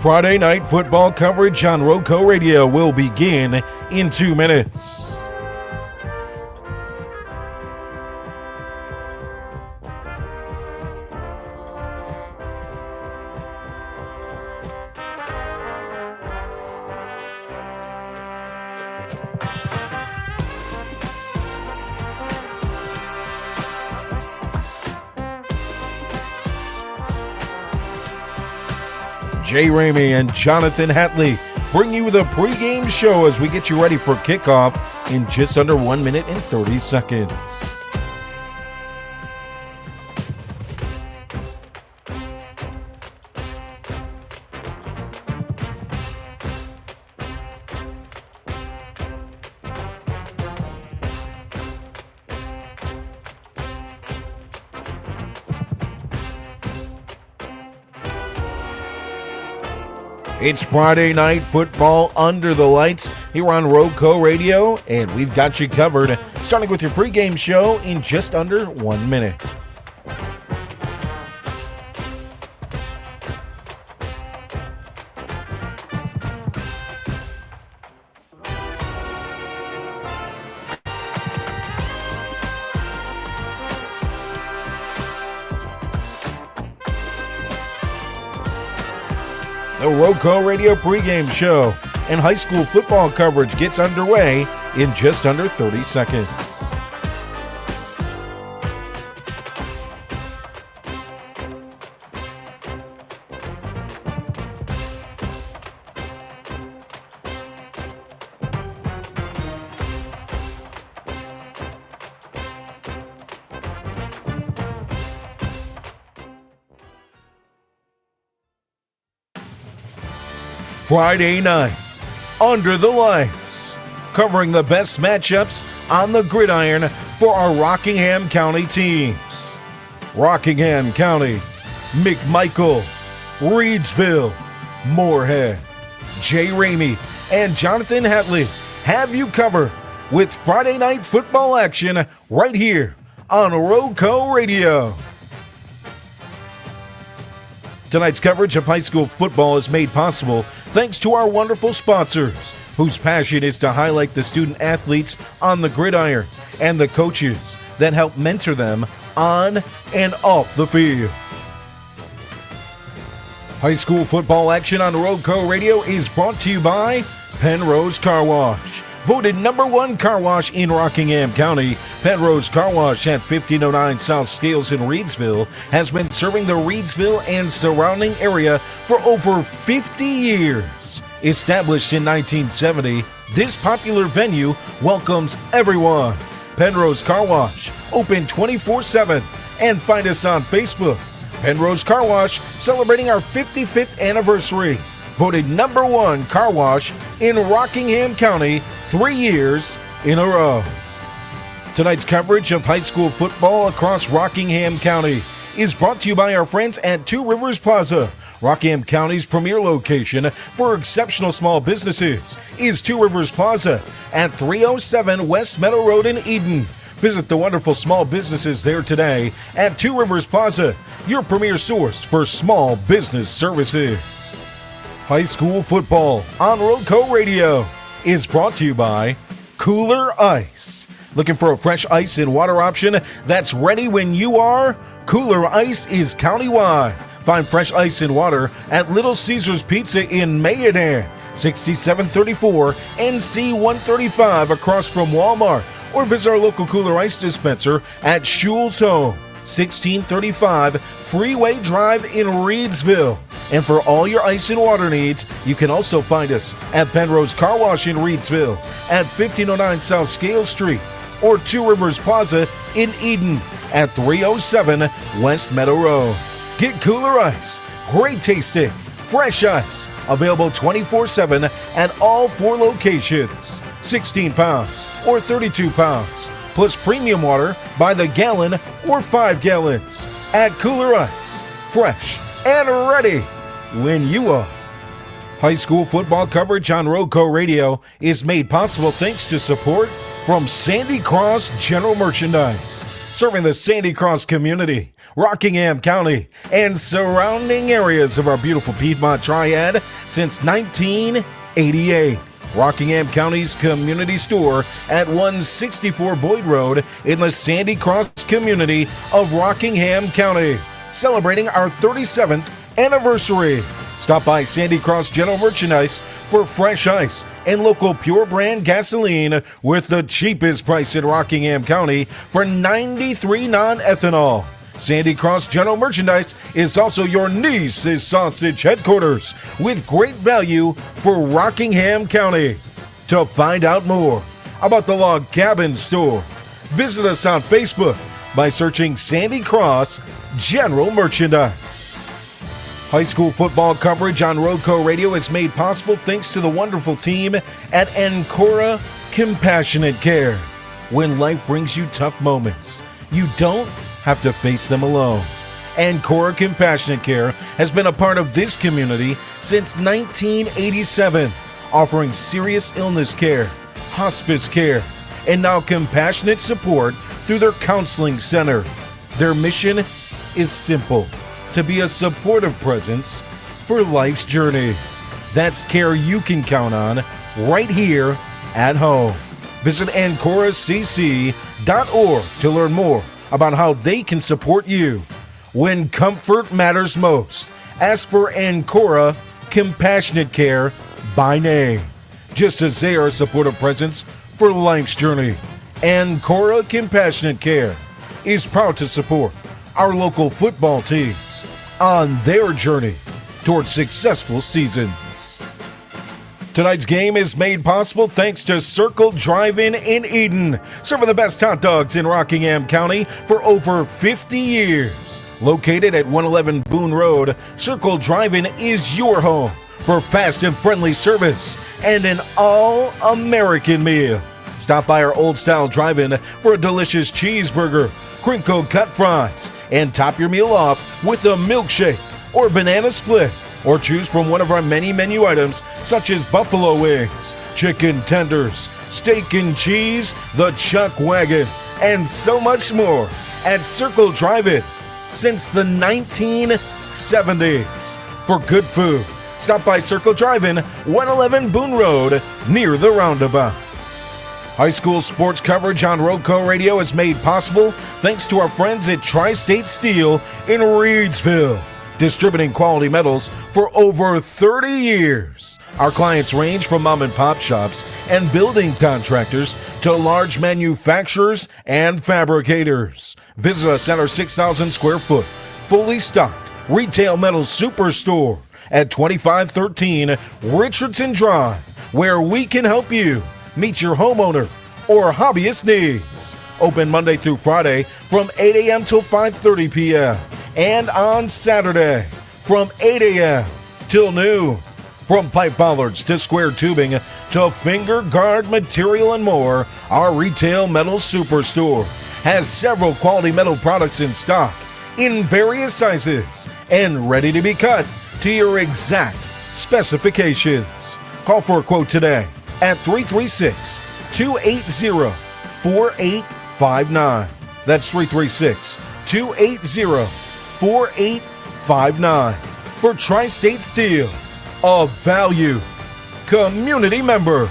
Friday night football coverage on Roco Radio will begin in 2 minutes. Ramey and Jonathan Hatley bring you the pregame show as we get you ready for kickoff in just under 1 minute and 30 seconds. It's Friday night football under the lights here on Roco Radio, and we've got you covered, starting with your pregame show in just under 1 minute. The Roco Radio pregame show and high school football coverage gets underway in just under 30 seconds. Friday night, under the lights, covering the best matchups on the gridiron for our Rockingham County teams. Rockingham County, McMichael, Reedsville, Moorhead. Ramey and Jonathan Hatley have you covered with Friday night football action right here on Roco Radio. Tonight's coverage of high school football is made possible thanks to our wonderful sponsors, whose passion is to highlight the student athletes on the gridiron and the coaches that help mentor them on and off the field. High school football action on Roco Radio is brought to you by Penrose Car Wash. Voted #1 car wash in Rockingham County, Penrose Car Wash at 1509 South Scales in Reedsville has been serving the Reedsville and surrounding area for over 50 years. Established in 1970, this popular venue welcomes everyone. Penrose Car Wash, open 24/7, and find us on Facebook. Penrose Car Wash, celebrating our 55th anniversary. Voted #1 car wash in Rockingham County 3 years in a row. Tonight's coverage of high school football across Rockingham County is brought to you by our friends at Two Rivers Plaza. Rockingham County's premier location for exceptional small businesses is Two Rivers Plaza at 307 West Meadow Road in Eden. Visit the wonderful small businesses there today at Two Rivers Plaza, your premier source for small business services. High school football on Roco Radio is brought to you by Cooler Ice. Looking for a fresh ice and water option that's ready when you are? Cooler Ice is countywide. Find fresh ice and water at Little Caesars Pizza in Mayodan, 6734 NC 135 across from Walmart, or visit our local Cooler Ice dispenser at Schul's Home, 1635 Freeway Drive in Reedsville. And for all your ice and water needs, you can also find us at Penrose Car Wash in Reedsville at 1509 South Scale Street, or Two Rivers Plaza in Eden at 307 West Meadow Road. Get Cooler Ice, great tasting, fresh ice, available 24/7 at all 4 locations, 16 pounds or 32 pounds, plus premium water by the gallon or 5 gallons. At Cooler Ice, fresh and ready when you are. High school football coverage on Roco Radio is made possible thanks to support from Sandy Cross General Merchandise, serving the Sandy Cross community, Rockingham County, and surrounding areas of our beautiful Piedmont Triad since 1988. Rockingham County's community store at 164 Boyd Road in the Sandy Cross community of Rockingham County, celebrating our 37th anniversary. Stop by Sandy Cross General Merchandise for fresh ice and local pure brand gasoline with the cheapest price in Rockingham County for 93 non-ethanol. Sandy Cross General Merchandise is also your niece's sausage headquarters with great value for Rockingham County. To find out more about the Log Cabin Store, visit us on Facebook by searching Sandy Cross General Merchandise. High school football coverage on Roadco Radio is made possible thanks to the wonderful team at Ancora Compassionate Care. When life brings you tough moments, you don't have to face them alone. Ancora Compassionate Care has been a part of this community since 1987, offering serious illness care, hospice care, and now compassionate support through their counseling center. Their mission is simple: to be a supportive presence for life's journey. That's care you can count on right here at home. Visit AncoraCC.org to learn more about how they can support you. When comfort matters most, ask for Ancora Compassionate Care by name, just as they are a supportive presence for life's journey. Ancora Compassionate Care is proud to support our local football teams on their journey towards successful seasons. Tonight's game is made possible thanks to Circle Drive-In in Eden, serving the best hot dogs in Rockingham County for over 50 years. Located at 111 Boone Road, Circle Drive-In is your home for fast and friendly service and an all-American meal. Stop by our old-style drive-in for a delicious cheeseburger, crinkle cut fries, and top your meal off with a milkshake or banana split, or choose from one of our many menu items such as buffalo wings, chicken tenders, steak and cheese, the chuck wagon, and so much more at Circle Drive-In since the 1970s. For good food, stop by Circle Drive-In, 111 Boone Road, near the roundabout. High school sports coverage on Roadco Radio is made possible thanks to our friends at Tri-State Steel in Reedsville, distributing quality metals for over 30 years. Our clients range from mom and pop shops and building contractors to large manufacturers and fabricators. Visit us at our 6,000 square foot, fully stocked retail metal superstore at 2513 Richardson Drive, where we can help you meet your homeowner or hobbyist needs. Open Monday through Friday from 8 a.m. till 5:30 p.m. and on Saturday from 8 a.m. till noon. From pipe bollards to square tubing to finger guard material and more, our retail metal superstore has several quality metal products in stock in various sizes and ready to be cut to your exact specifications. Call for a quote today at 336-280-4859. That's 336-280-4859 for Tri-State Steel, a value community member.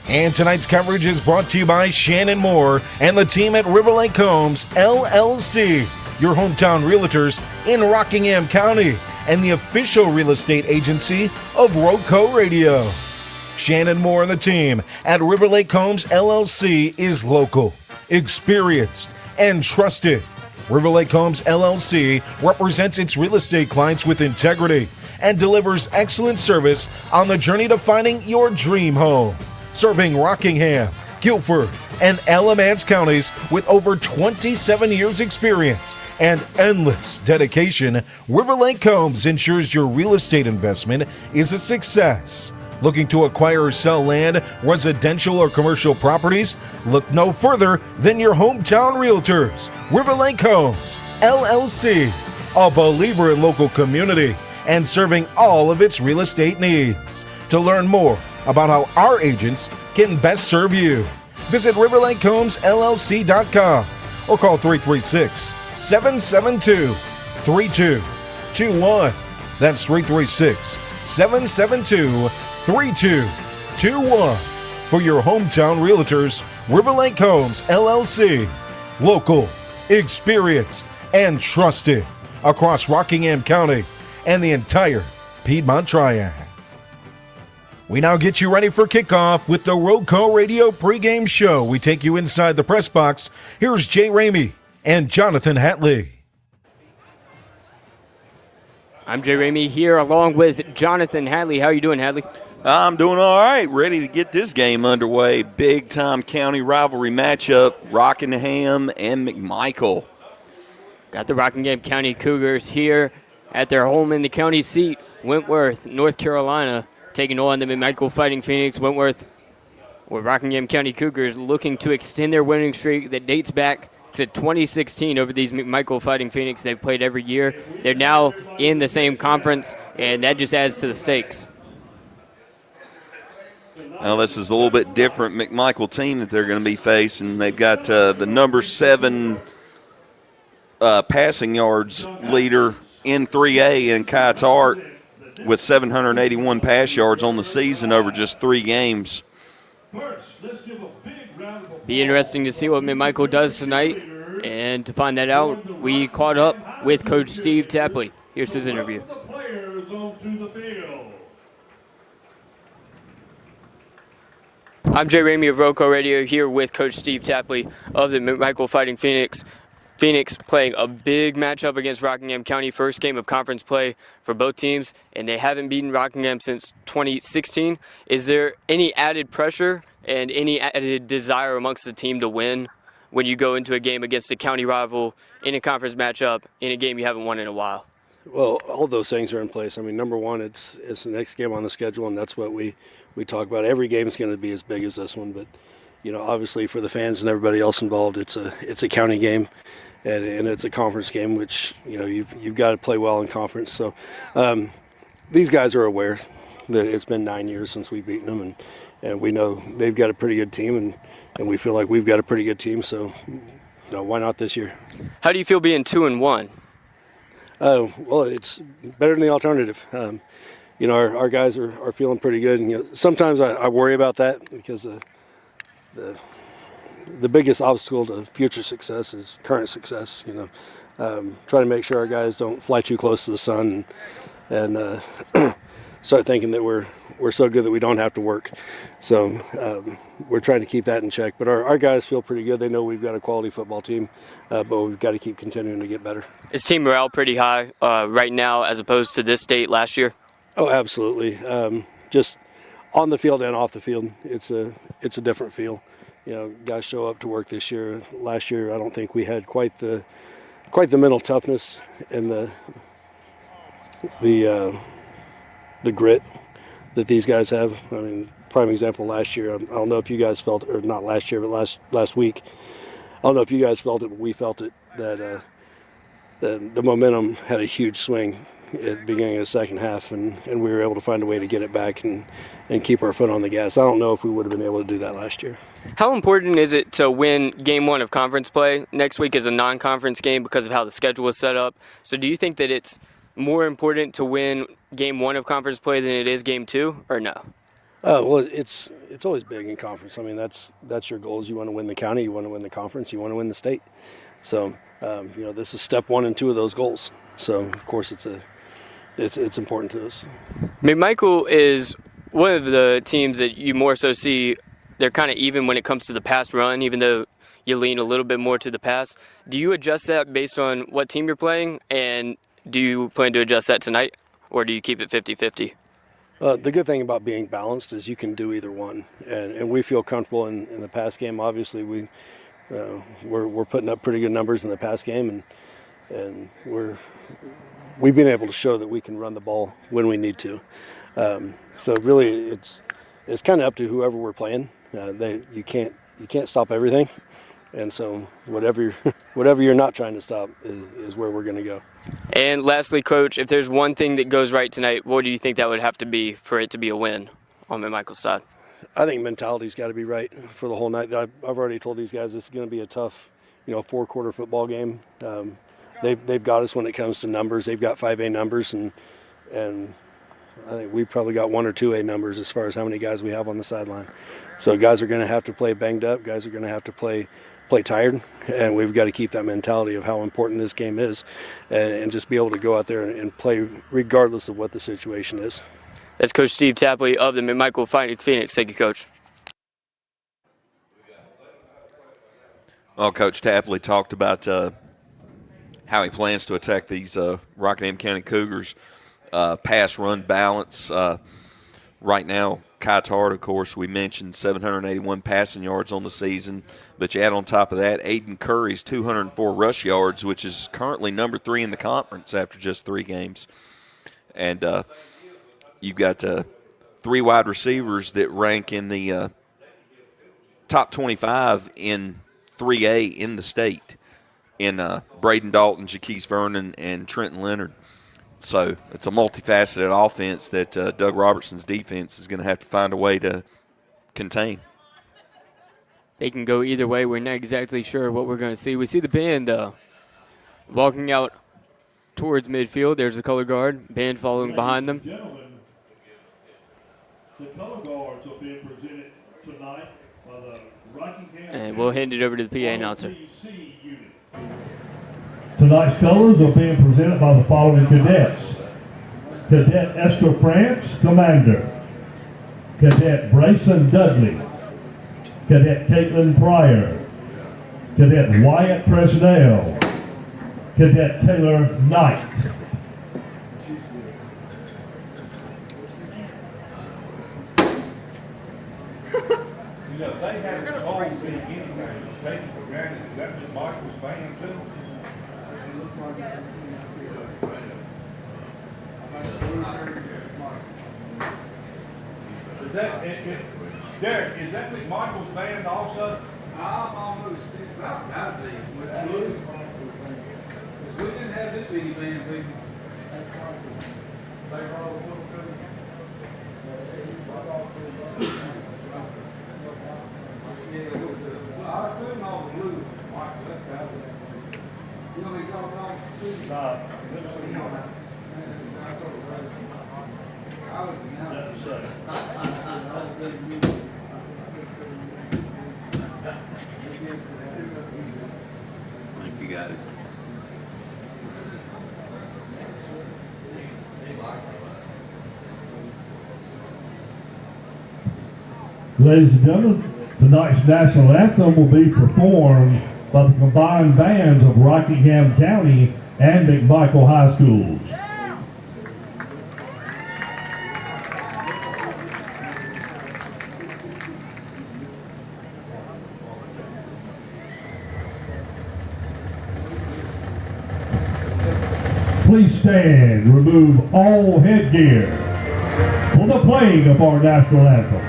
And tonight's coverage is brought to you by Shannon Moore and the team at River Lake Homes, LLC, your hometown realtors in Rockingham County and the official real estate agency of Roadco Radio. Shannon Moore and the team at River Lake Homes, LLC is local, experienced, and trusted. River Lake Homes, LLC represents its real estate clients with integrity and delivers excellent service on the journey to finding your dream home. Serving Rockingham, Guilford, and Alamance counties with over 27 years experience and endless dedication, River Lake Homes ensures your real estate investment is a success. Looking to acquire or sell land, residential or commercial properties? Look no further than your hometown realtors, River Lake Homes, LLC, a believer in local community and serving all of its real estate needs. To learn more about how our agents can best serve you, Visit RiverLakeHomesLLC.com or call 336-772-3221. That's 336-772-3221. For your hometown realtors, River Lake Homes, LLC. Local, experienced, and trusted across Rockingham County and the entire Piedmont Triad. We now get you ready for kickoff with the Roadco Radio pregame show. We take you inside the press box. Here's Jay Ramey and Jonathan Hatley. I'm Jay Ramey here along with Jonathan Hatley. How are you doing, Hatley? I'm doing all right, ready to get this game underway. Big-time county rivalry matchup, Rockingham and McMichael. Got the Rockingham County Cougars here at their home in the county seat, Wentworth, North Carolina, taking on the McMichael Fighting Phoenix. Wentworth, with Rockingham County Cougars looking to extend their winning streak that dates back to 2016 over these McMichael Fighting Phoenix. They've played every year. They're now in the same conference, and that just adds to the stakes. Now, this is a little bit different McMichael team that they're going to be facing. They've got the number 7 passing yards leader in 3A in Kai Tart with 781 pass yards on the season over just 3 games. Be interesting to see what McMichael does tonight. And to find that out, we caught up with Coach Steve Tapley. Here's his interview. I'm Jay Ramey of Roadco Radio here with Coach Steve Tapley of the McMichael Fighting Phoenix. Phoenix playing a big matchup against Rockingham County, first game of conference play for both teams, and they haven't beaten Rockingham since 2016. Is there any added pressure and any added desire amongst the team to win when you go into a game against a county rival in a conference matchup in a game you haven't won in a while? Well, all those things are in place. I mean, number one, it's the next game on the schedule, and that's what we talk about. Every game is going to be as big as this one, but obviously for the fans and everybody else involved, it's a county game, and it's a conference game, which you've got to play well in conference. So these guys are aware that it's been 9 years since we've beaten them, and we know they've got a pretty good team, and we feel like we've got a pretty good team. So why not this year? How do you feel being 2-1? Well, it's better than the alternative. Our guys are feeling pretty good, and sometimes I worry about that because the biggest obstacle to future success is current success. Try to make sure our guys don't fly too close to the sun and start thinking that we're so good that we don't have to work. So we're trying to keep that in check. But our guys feel pretty good. They know we've got a quality football team, but we've got to keep continuing to get better. Is team morale pretty high right now as opposed to this date last year? Oh, absolutely. Just on the field and off the field, it's a different feel. Guys show up to work this year. Last year, I don't think we had quite the mental toughness and the grit that these guys have. I mean, prime example last year. I don't know if you guys felt it, or not last year, but last week. I don't know if you guys felt it, but we felt it, that the momentum had a huge swing at the beginning of the second half, and we were able to find a way to get it back and keep our foot on the gas. I don't know if we would have been able to do that last year. How important is it to win game 1 of conference play? Next week is a non-conference game because of how the schedule is set up. So do you think that it's more important to win game 1 of conference play than it is game 2, or no? Well, it's always big in conference. I mean, that's your goals. You want to win the county, you want to win the conference, you want to win the state. So, this is step 1 and 2 of those goals. So, of course, it's important to us. McMichael is one of the teams that you more so see. They're kind of even when it comes to the pass run, even though you lean a little bit more to the pass. Do you adjust that based on what team you're playing, and do you plan to adjust that tonight, or do you keep it 50-50? The good thing about being balanced is you can do either one, and we feel comfortable in the pass game. Obviously, we're putting up pretty good numbers in the pass game, and we've been able to show that we can run the ball when we need to. So really, it's kind of up to whoever we're playing. You can't stop everything, and so whatever you're not trying to stop is where we're going to go. And lastly, Coach, if there's one thing that goes right tonight, what do you think that would have to be for it to be a win on McMichael's side? I think mentality's got to be right for the whole night. I've already told these guys this is going to be a tough, 4-quarter football game. They've got us when it comes to numbers. They've got 5A numbers, and I think we've probably got 1 or 2A numbers as far as how many guys we have on the sideline. So guys are going to have to play banged up. Guys are going to have to play tired, and we've got to keep that mentality of how important this game is, and just be able to go out there and play regardless of what the situation is. That's Coach Steve Tapley of the McMichael Fighting Phoenix. Thank you, Coach. Well, Coach Tapley talked about how he plans to attack these Rockingham County Cougars. Pass-run balance. Right now, Kyle, of course, we mentioned 781 passing yards on the season, but you add on top of that Aiden Curry's 204 rush yards, which is currently number 3 in the conference after just 3 games. And you've got 3 wide receivers that rank in the top 25 in 3A in the state, in Braden Dalton, Jaquise Vernon, and Trenton Leonard. So it's a multifaceted offense that Doug Robertson's defense is going to have to find a way to contain. They can go either way. We're not exactly sure what we're going to see. We see the band walking out towards midfield. There's the color guard. Band following behind them. Gentlemen, the color guards are being presented tonight by the Rockingham. And we'll hand it over to the PA announcer. Tonight's colors are being presented by the following cadets. Cadet Esther France, Commander. Cadet Brayson Dudley. Cadet Caitlin Pryor. Cadet Wyatt Presnell. Cadet Taylor Knight. They have the whole thing anyway, just taken for granted. That's McMichael's fan too. Is that Derek? Is that McMichael's band also? I'm almost about got these with blue. We didn't have this many band people. They were all I assume all the blue, Michael, that's about it. You know what he's talking about? I think you got it. Ladies and gentlemen, tonight's national anthem will be performed by the combined bands of Rockingham County and McMichael High Schools. Please stand, remove all headgear for the playing of our national anthem.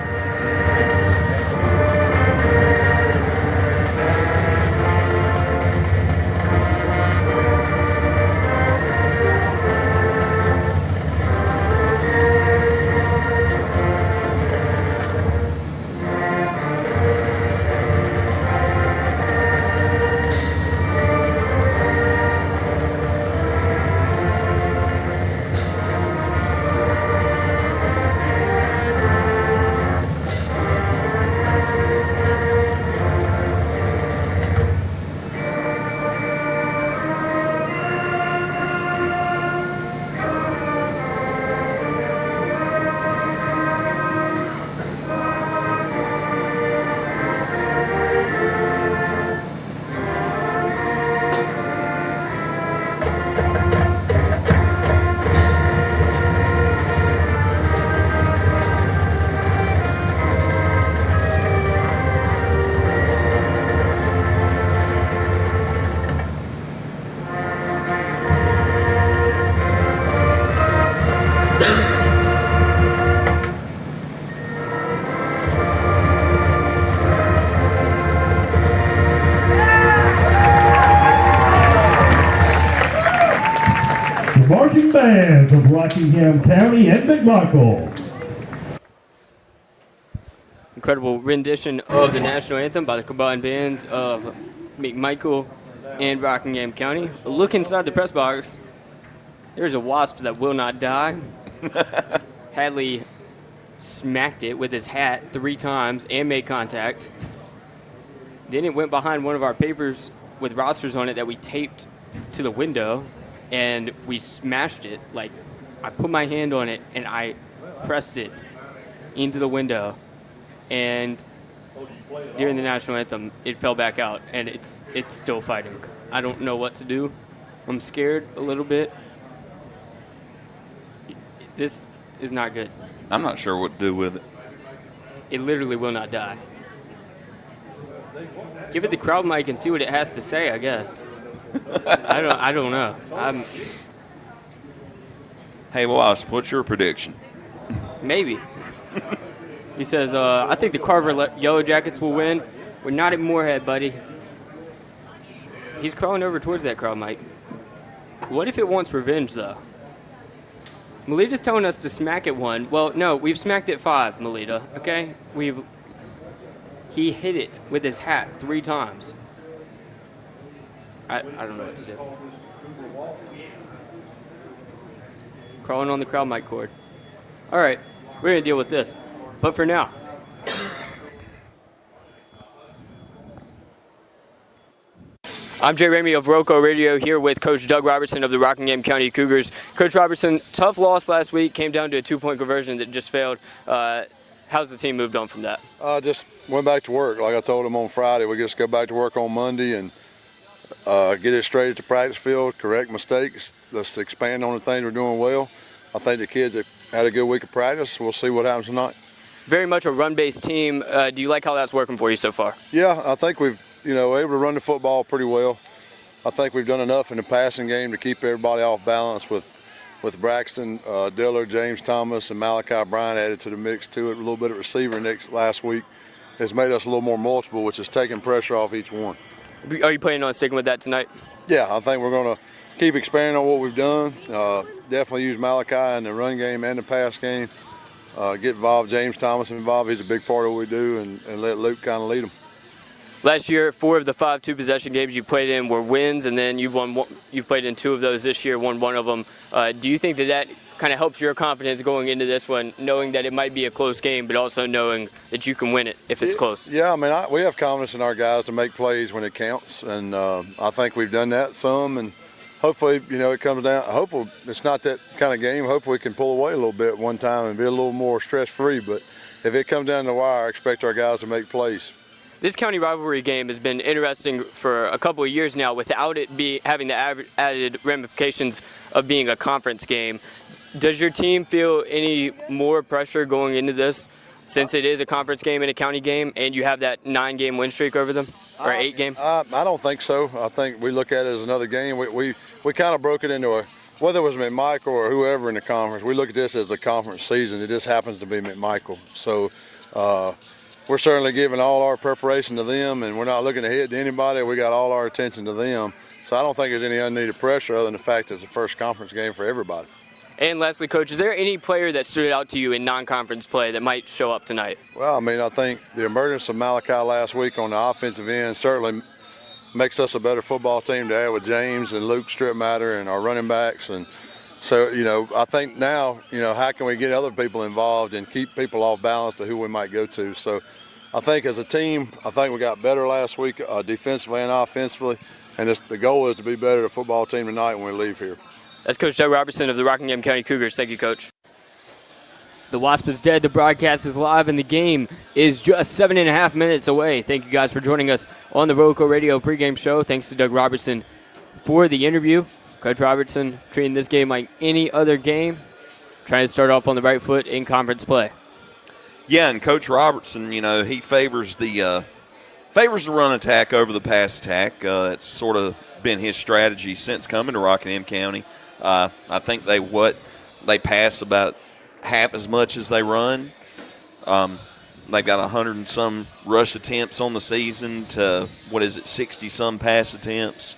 Marching bands of Rockingham County and McMichael. incredible rendition of the national anthem by the combined bands of McMichael and Rockingham County. A look inside the press box. There's a wasp that will not die. Hatley smacked it with his hat 3 times and made contact. Then it went behind one of our papers with rosters on it that we taped to the window, and we smashed it. Like, I put my hand on it and I pressed it into the window, and during the national anthem it fell back out, and it's still fighting. I don't know what to do. I'm scared a little bit. This is not good. I'm not sure what to do with it. It literally will not die. Give it the crowd mic and see what it has to say, I guess. I don't know. Hey, Wasp, what's your prediction? Maybe. He says, I think the Carver Yellow Jackets will win. We're not at Moorhead, buddy. He's crawling over towards that crowd mic. What if it wants revenge, though? Melita's telling us to smack it 1. Well, no, we've smacked it 5, Melita, okay? He hit it with his hat 3 times. I don't know what to do. Crawling on the crowd mic cord. All right, we're going to deal with this. But for now, I'm Jay Ramey of Roco Radio here with Coach Doug Robertson of the Rockingham County Cougars. Coach Robertson, tough loss last week, came down to a 2-point conversion that just failed. How's the team moved on from that? Just went back to work. Like I told them on Friday, we just go back to work on Monday and get it straight at the practice field, correct mistakes, let's expand on the things we're doing well. I think the kids have had a good week of practice. We'll see what happens tonight. Very much a run-based team. Do you like how that's working for you so far? Yeah, I think we've able to run the football pretty well. I think we've done enough in the passing game to keep everybody off balance with Braxton, Diller, James Thomas, and Malachi Bryant added to the mix to it. A little bit of receiver last week has made us a little more multiple, which is taking pressure off each one. Are you planning on sticking with that tonight? Yeah, I think we're going to keep expanding on what we've done. Definitely use Malachi in the run game and the pass game. Get involved, James Thomas involved. He's a big part of what we do, and let Luke kind of lead them. Last year, 4 of the 5 two-possession games you played in were wins, and then you've played in 2 of those this year, won 1 of them. Do you think that kind of helps your confidence going into this one, knowing that it might be a close game, but also knowing that you can win it if it's close? Yeah, I mean, we have confidence in our guys to make plays when it counts, and I think we've done that some, and hopefully, it comes down. Hopefully, it's not that kind of game. Hopefully, we can pull away a little bit one time and be a little more stress-free, but if it comes down the wire, I expect our guys to make plays. This county rivalry game has been interesting for a couple of years now without it having the added ramifications of being a conference game. Does your team feel any more pressure going into this since it is a conference game and a county game and you have that 9-game win streak over them, or 8-game? I don't think so. I think we look at it as another game. We kind of broke it into whether it was McMichael or whoever in the conference, we look at this as a conference season. It just happens to be McMichael. So we're certainly giving all our preparation to them, and we're not looking ahead to anybody. We got all our attention to them. So I don't think there's any unneeded pressure other than the fact it's the first conference game for everybody. And lastly, Coach, is there any player that stood out to you in non-conference play that might show up tonight? Well, I mean, I think the emergence of Malachi last week on the offensive end certainly makes us a better football team to add with James and Luke Stripmatter and our running backs. And so, I think now, how can we get other people involved and keep people off balance to who we might go to? So I think as a team, I think we got better last week defensively and offensively. And the goal is to be better the football team tonight when we leave here. That's Coach Doug Robertson of the Rockingham County Cougars. Thank you, Coach. The Wasp is dead. The broadcast is live, and the game is just 7.5 minutes away. Thank you guys for joining us on the Roco Radio pregame show. Thanks to Doug Robertson for the interview. Coach Robertson treating this game like any other game, trying to start off on the right foot in conference play. Yeah, and Coach Robertson, he favors the run attack over the pass attack. It's sort of been his strategy since coming to Rockingham County. I think they pass about half as much as they run. They've got 100 and some rush attempts on the season to 60-some pass attempts.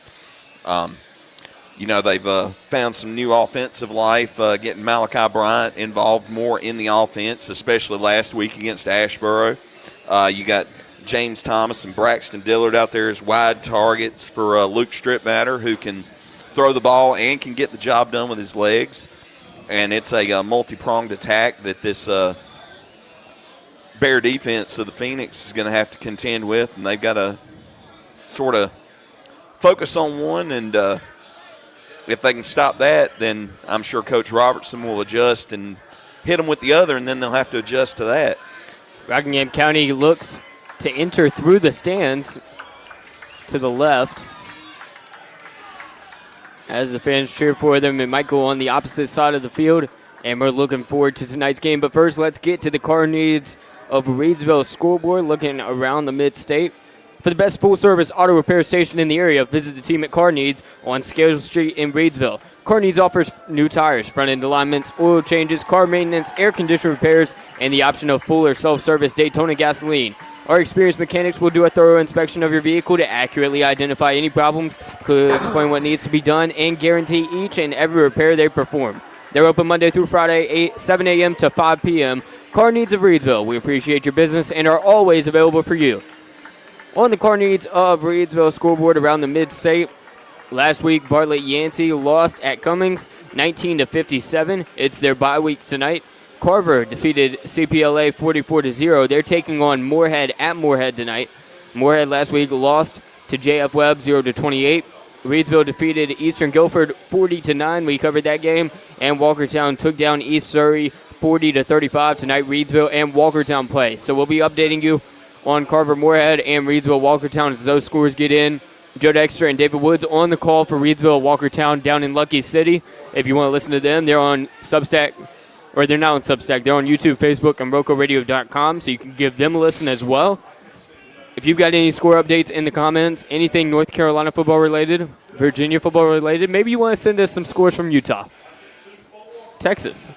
They've found some new offensive life, getting Malachi Bryant involved more in the offense, especially last week against Ashboro. You got James Thomas and Braxton Dillard out there as wide targets for Luke Stripmatter, who can throw the ball and can get the job done with his legs. And it's a multi-pronged attack that this Bear defense of the Phoenix is going to have to contend with, and they've got to sort of focus on one, and if they can stop that, then I'm sure Coach Robertson will adjust and hit them with the other, and then they'll have to adjust to that. Rockingham County looks to enter through the stands to the left as the fans cheer for them, and Michael on the opposite side of the field, and we're looking forward to tonight's game. But first, let's get to the car needs of Reedsville scoreboard, looking around the mid-state. For the best full-service auto repair station in the area, visit the team at Car Needs on Scales Street in Reedsville. Car Needs offers new tires, front-end alignments, oil changes, car maintenance, air conditioner repairs, and the option of full or self-service Daytona gasoline. Our experienced mechanics will do a thorough inspection of your vehicle to accurately identify any problems, could explain what needs to be done, and guarantee each and every repair they perform. They're open Monday through Friday, 7 a.m. to 5 p.m. Car Needs of Reedsville. We appreciate your business and are always available for you. On the Car Needs of Reedsville scoreboard around the mid-state, last week Bartlett Yancey lost at Cummings 19-57. It's their bye week tonight. Carver defeated CPLA 44-0. They're taking on Moorhead at Moorhead tonight. Moorhead last week lost to JF Webb 0-28. Reedsville defeated Eastern Guilford 40-9. We covered that game. And Walkertown took down East Surrey 40-35 tonight. Reedsville and Walkertown play. So we'll be updating you on Carver Moorhead and Reedsville Walkertown as those scores get in. Joe Dexter and David Woods on the call for Reedsville Walkertown down in Lucky City. If you want to listen to them, they're on Substack. Or they're not on Substack. They're on YouTube, Facebook, and RocoRadio.com, so you can give them a listen as well. If you've got any score updates in the comments, anything North Carolina football related, Virginia football related, maybe you want to send us some scores from Utah, Texas,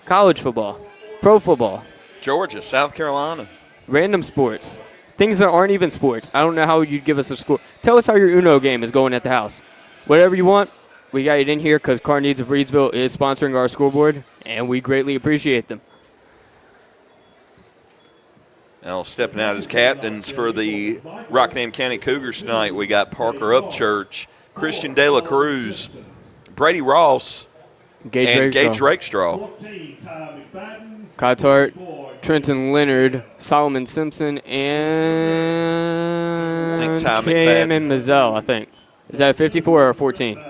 college football, pro football, Georgia, South Carolina, random sports, things that aren't even sports. I don't know how you'd give us a score. Tell us how your Uno game is going at the house. Whatever you want, we got it in here because Car Needs of Reedsville is sponsoring our scoreboard, and we greatly appreciate them. Now, stepping out as captains for the Rockingham County Cougars tonight, we got Parker Upchurch, Christian De La Cruz, Brady Ross, and Gage Rakestraw. Cotart, Trenton Leonard, Solomon Simpson, and Cayman Mazzell, I think. Is that a 54 or a 14?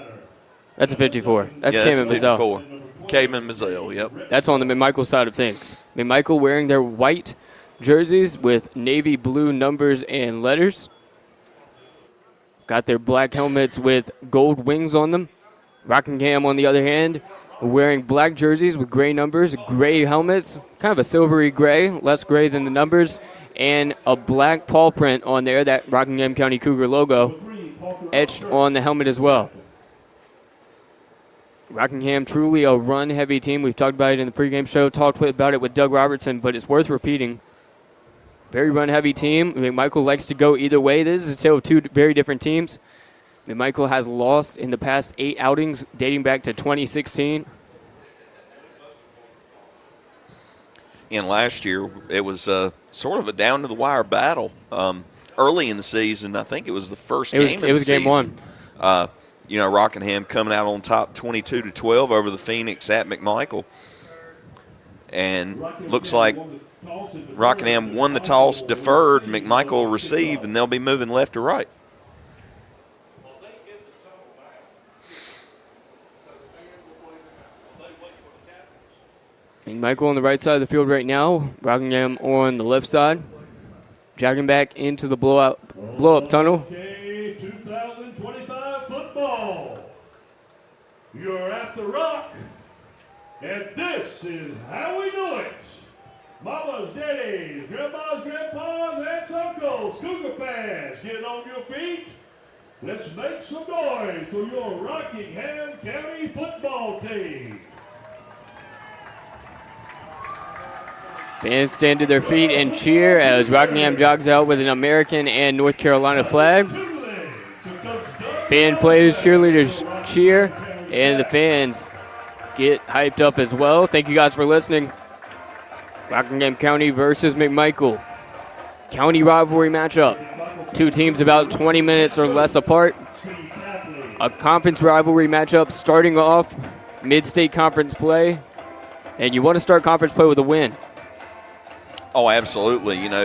That's a 54. That's Cayman Mazzell. Cayman Mazzell, yep. That's on the McMichael side of things. McMichael wearing their white jerseys with navy blue numbers and letters. Got their black helmets with gold wings on them. Rockingham, on the other hand, wearing black jerseys with gray numbers, gray helmets, kind of a silvery gray, less gray than the numbers, and a black paw print on there, that Rockingham County Cougar logo, etched on the helmet as well. Rockingham, truly a run-heavy team. We've talked about it in the pregame show, talked about it with Doug Robertson, but it's worth repeating. Very run-heavy team. McMichael likes to go either way. This is a tale of two very different teams. McMichael has lost in the past 8 outings dating back to 2016. And last year, it was sort of a down-to-the-wire battle. Early in the season, I think it was the first game of the season. It was game one. Rockingham coming out on top 22-12 over the Phoenix at McMichael. And looks like Rockingham won the toss, deferred, McMichael received, and they'll be moving left to right. McMichael on the right side of the field right now. Rockingham on the left side. Jogging back into the blow-up tunnel. Okay, 2025 football. You're at the Rock, and this is how we do it. Mamas, daddies, grandmas, grandpas, aunts, uncles, Cougar fans, get on your feet. Let's make some noise for your Rockingham County football team. Fans stand to their feet and cheer as Rockingham jogs out with an American and North Carolina flag. Band plays, cheerleaders cheer, and the fans get hyped up as well. Thank you guys for listening. Rockingham County versus McMichael. County rivalry matchup. Two teams about 20 minutes or less apart. A conference rivalry matchup starting off mid-state conference play. And you want to start conference play with a win. Oh, absolutely. You know,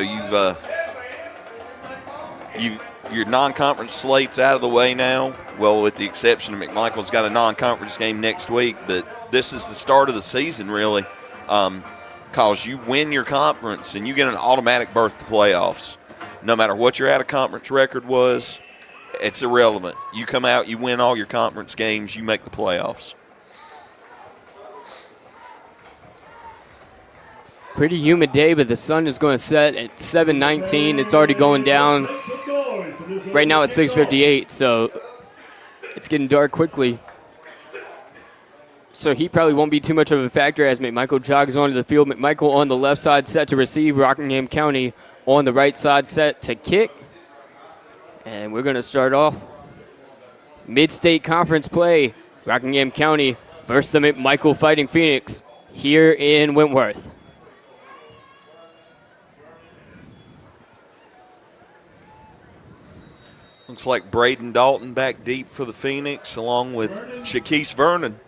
your non-conference slate's out of the way now. Well, with the exception of McMichael's got a non-conference game next week, but this is the start of the season, really, because you win your conference and you get an automatic berth to playoffs. No matter what your out-of-conference record was, it's irrelevant. You come out, you win all your conference games, you make the playoffs. Pretty humid day, but the sun is going to set at 7:19. It's already going down. Right now it's 6:58, so it's getting dark quickly. So he probably won't be too much of a factor as McMichael jogs onto the field. McMichael on the left side set to receive. Rockingham County on the right side set to kick. And we're going to start off mid-state conference play. Rockingham County versus the McMichael Fighting Phoenix here in Wentworth. Looks like Braden Dalton back deep for the Phoenix, along with Shaquise Vernon.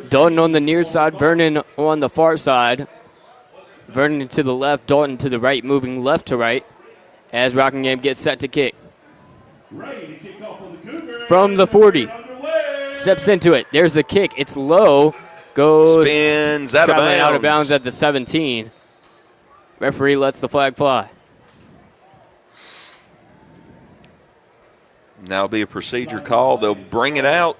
Dalton on the near side, Vernon on the far side. Vernon to the left, Dalton to the right, moving left to right as Rockingham gets set to kick. From the 40, steps into it. There's the kick. It's low. Goes spins out of bounds at the 17. Referee lets the flag fly. Now it'll be a procedure call. They'll bring it out.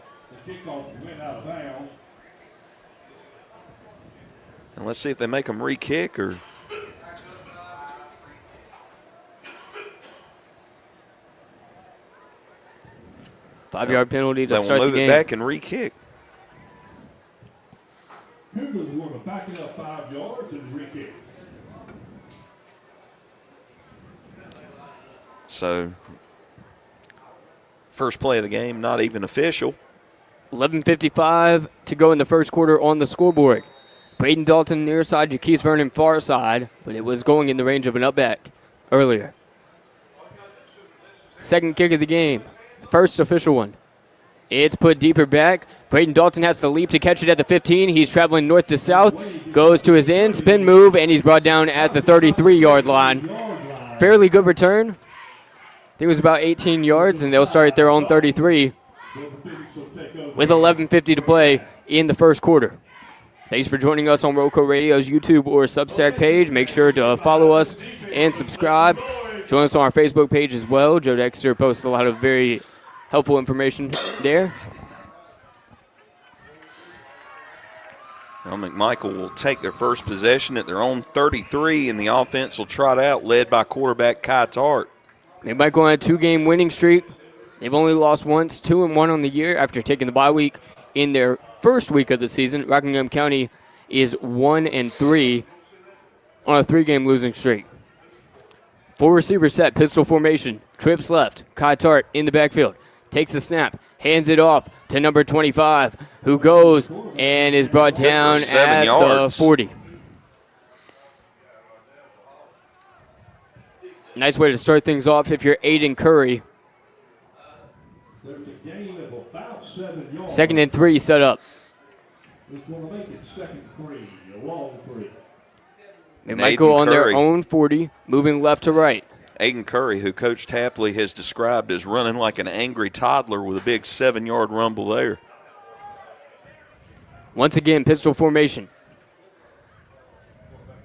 And let's see if they make them re-kick or. 5-yard penalty to They'll start the move game. it back and re-kick. Cougars are going to back it up 5 yards and re-kick. So, first play of the game, not even official. 11:55 to go in the first quarter on the scoreboard. Braden Dalton near side, Jaquise Vernon far side, but it was going in the range of an upback earlier. Second kick of the game, first official one. It's put deeper back. Braden Dalton has to leap to catch it at the 15. He's traveling north to south, goes to his end, spin move, and he's brought down at the 33-yard line. Fairly good return. I think it was about 18 yards, and they'll start at their own 33 with 11:50 to play in the first quarter. Thanks for joining us on Roco Radio's YouTube or Substack page. Make sure to follow us and subscribe. Join us on our Facebook page as well. Joe Dexter posts a lot of very helpful information there. Now McMichael will take their first possession at their own 33, and the offense will trot out, led by quarterback Kai Tart. McMichael on a 2-game winning streak. They've only lost once, 2-1 on the year after taking the bye week in their first week of the season. Rockingham County is 1-3 on a 3-game losing streak. 4 receiver set, pistol formation, trips left. Kai Tart in the backfield, takes the snap, hands it off to number 25, who goes and is brought down at the 40. Nice way to start things off if you're Aiden Curry. There's a gain of about 7 yards. 2nd and 3 set up. It's going to make it 2nd 3, a long 3. McMichael on their own 40, moving left to right. Aiden Curry, who Coach Hatley has described as running like an angry toddler with a big 7-yard rumble there. Once again, pistol formation.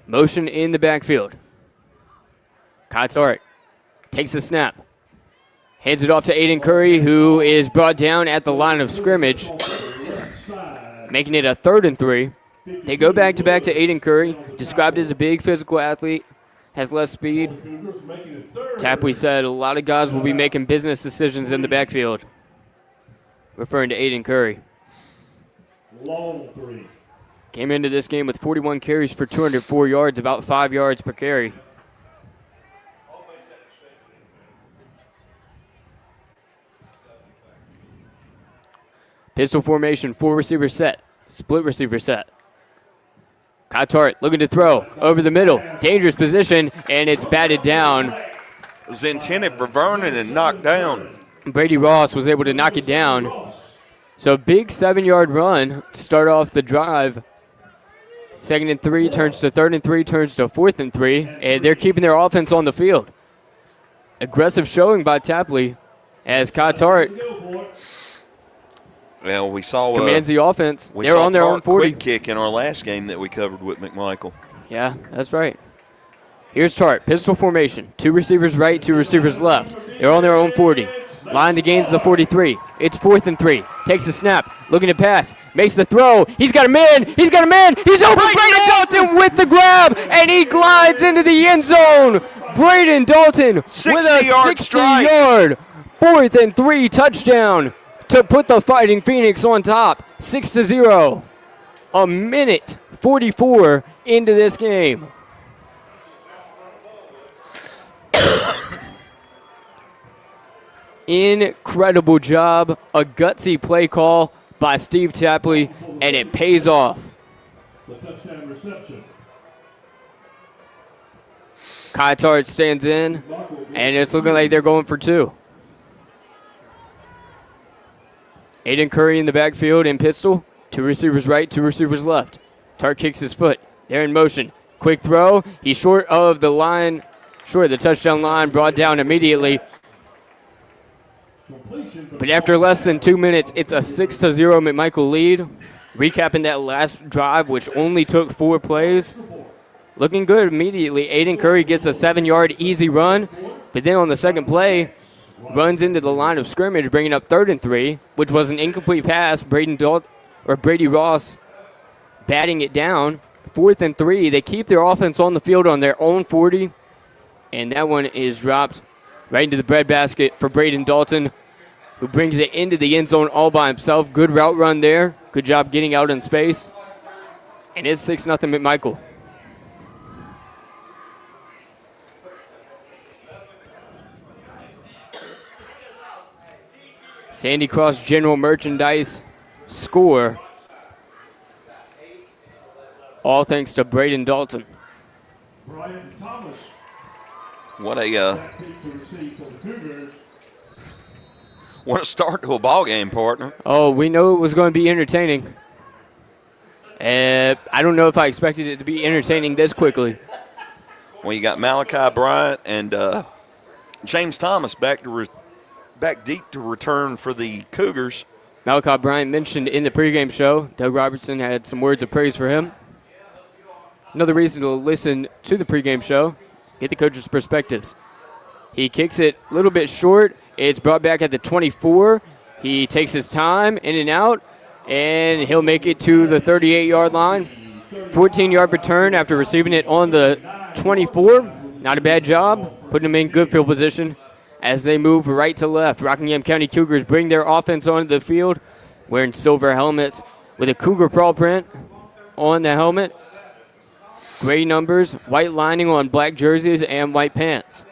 Motion in the backfield. Kai Tart takes the snap. Hands it off to Aiden Curry, who is brought down at the line of scrimmage, making it a 3rd and 3. They go back-to-back to Aiden Curry, described as a big physical athlete, has less speed. Tapley said a lot of guys will be making business decisions in the backfield, referring to Aiden Curry. Long 3. Came into this game with 41 carries for 204 yards, about 5 yards per carry. Pistol formation, 4 receiver set, split receiver set. Cotart looking to throw over the middle. Dangerous position, and it's batted down. It was intended for Vernon and knocked down. Brady Ross was able to knock it down. So big 7-yard run to start off the drive. 2nd and 3 turns to 3rd and 3, turns to 4th and 3, and they're keeping their offense on the field. Aggressive showing by Tapley as Cotart Well, we saw commands the offense. We They're saw on their own 40. quick kick in our last game that we covered with McMichael. Yeah, that's right. Here's Tart, pistol formation. 2 receivers right, 2 receivers left. They're on their own 40. Line to gains the 43. It's 4th and 3. Takes the snap, looking to pass, makes the throw. He's got a man. He's got a man. He's open. Braden Dalton with the grab, and he glides into the end zone. Braden Dalton with a 60-yard 4th and 3 touchdown to put the Fighting Phoenix on top, 6-0. A minute 44 into this game. Incredible job, a gutsy play call by Steve Tapley, and it pays off. The touchdown reception. Cotart stands in, and it's looking like they're going for 2. Aiden Curry in the backfield in pistol. 2 receivers right, 2 receivers left. Tart kicks his foot. They're in motion. Quick throw. He's short of the line, short of the touchdown line, brought down immediately. But after less than 2 minutes, it's a 6-0 McMichael lead. Recapping that last drive, which only took 4 plays. Looking good immediately. Aiden Curry gets a 7-yard easy run, but then on the second play, runs into the line of scrimmage, bringing up 3rd and 3, which was an incomplete pass. Brady Ross batting it down. 4th and 3. They keep their offense on the field on their own 40, and that one is dropped right into the breadbasket for Braden Dalton, who brings it into the end zone all by himself. Good route run there. Good job getting out in space. And it's 6-0 McMichael. Sandy Cross General Merchandise score. All thanks to Braden Dalton. Brian Thomas. What a Kick to receive for the Cougars. what a start to a ball game, partner. Oh, we know it was going to be entertaining. I don't know if I expected it to be entertaining this quickly. Well, you got Malachi Bryant and James Thomas back deep to return for the Cougars. Malachi Bryant mentioned in the pregame show. Doug Robertson had some words of praise for him. Another reason to listen to the pregame show, get the coach's perspectives. He kicks it a little bit short. It's brought back at the 24. He takes his time in and out, and he'll make it to the 38-yard line. 14-yard return after receiving it on the 24. Not a bad job, putting him in good field position as they move right to left. Rockingham County Cougars bring their offense onto the field wearing silver helmets with a Cougar paw print on the helmet. Gray numbers, white lining on black jerseys, and white pants.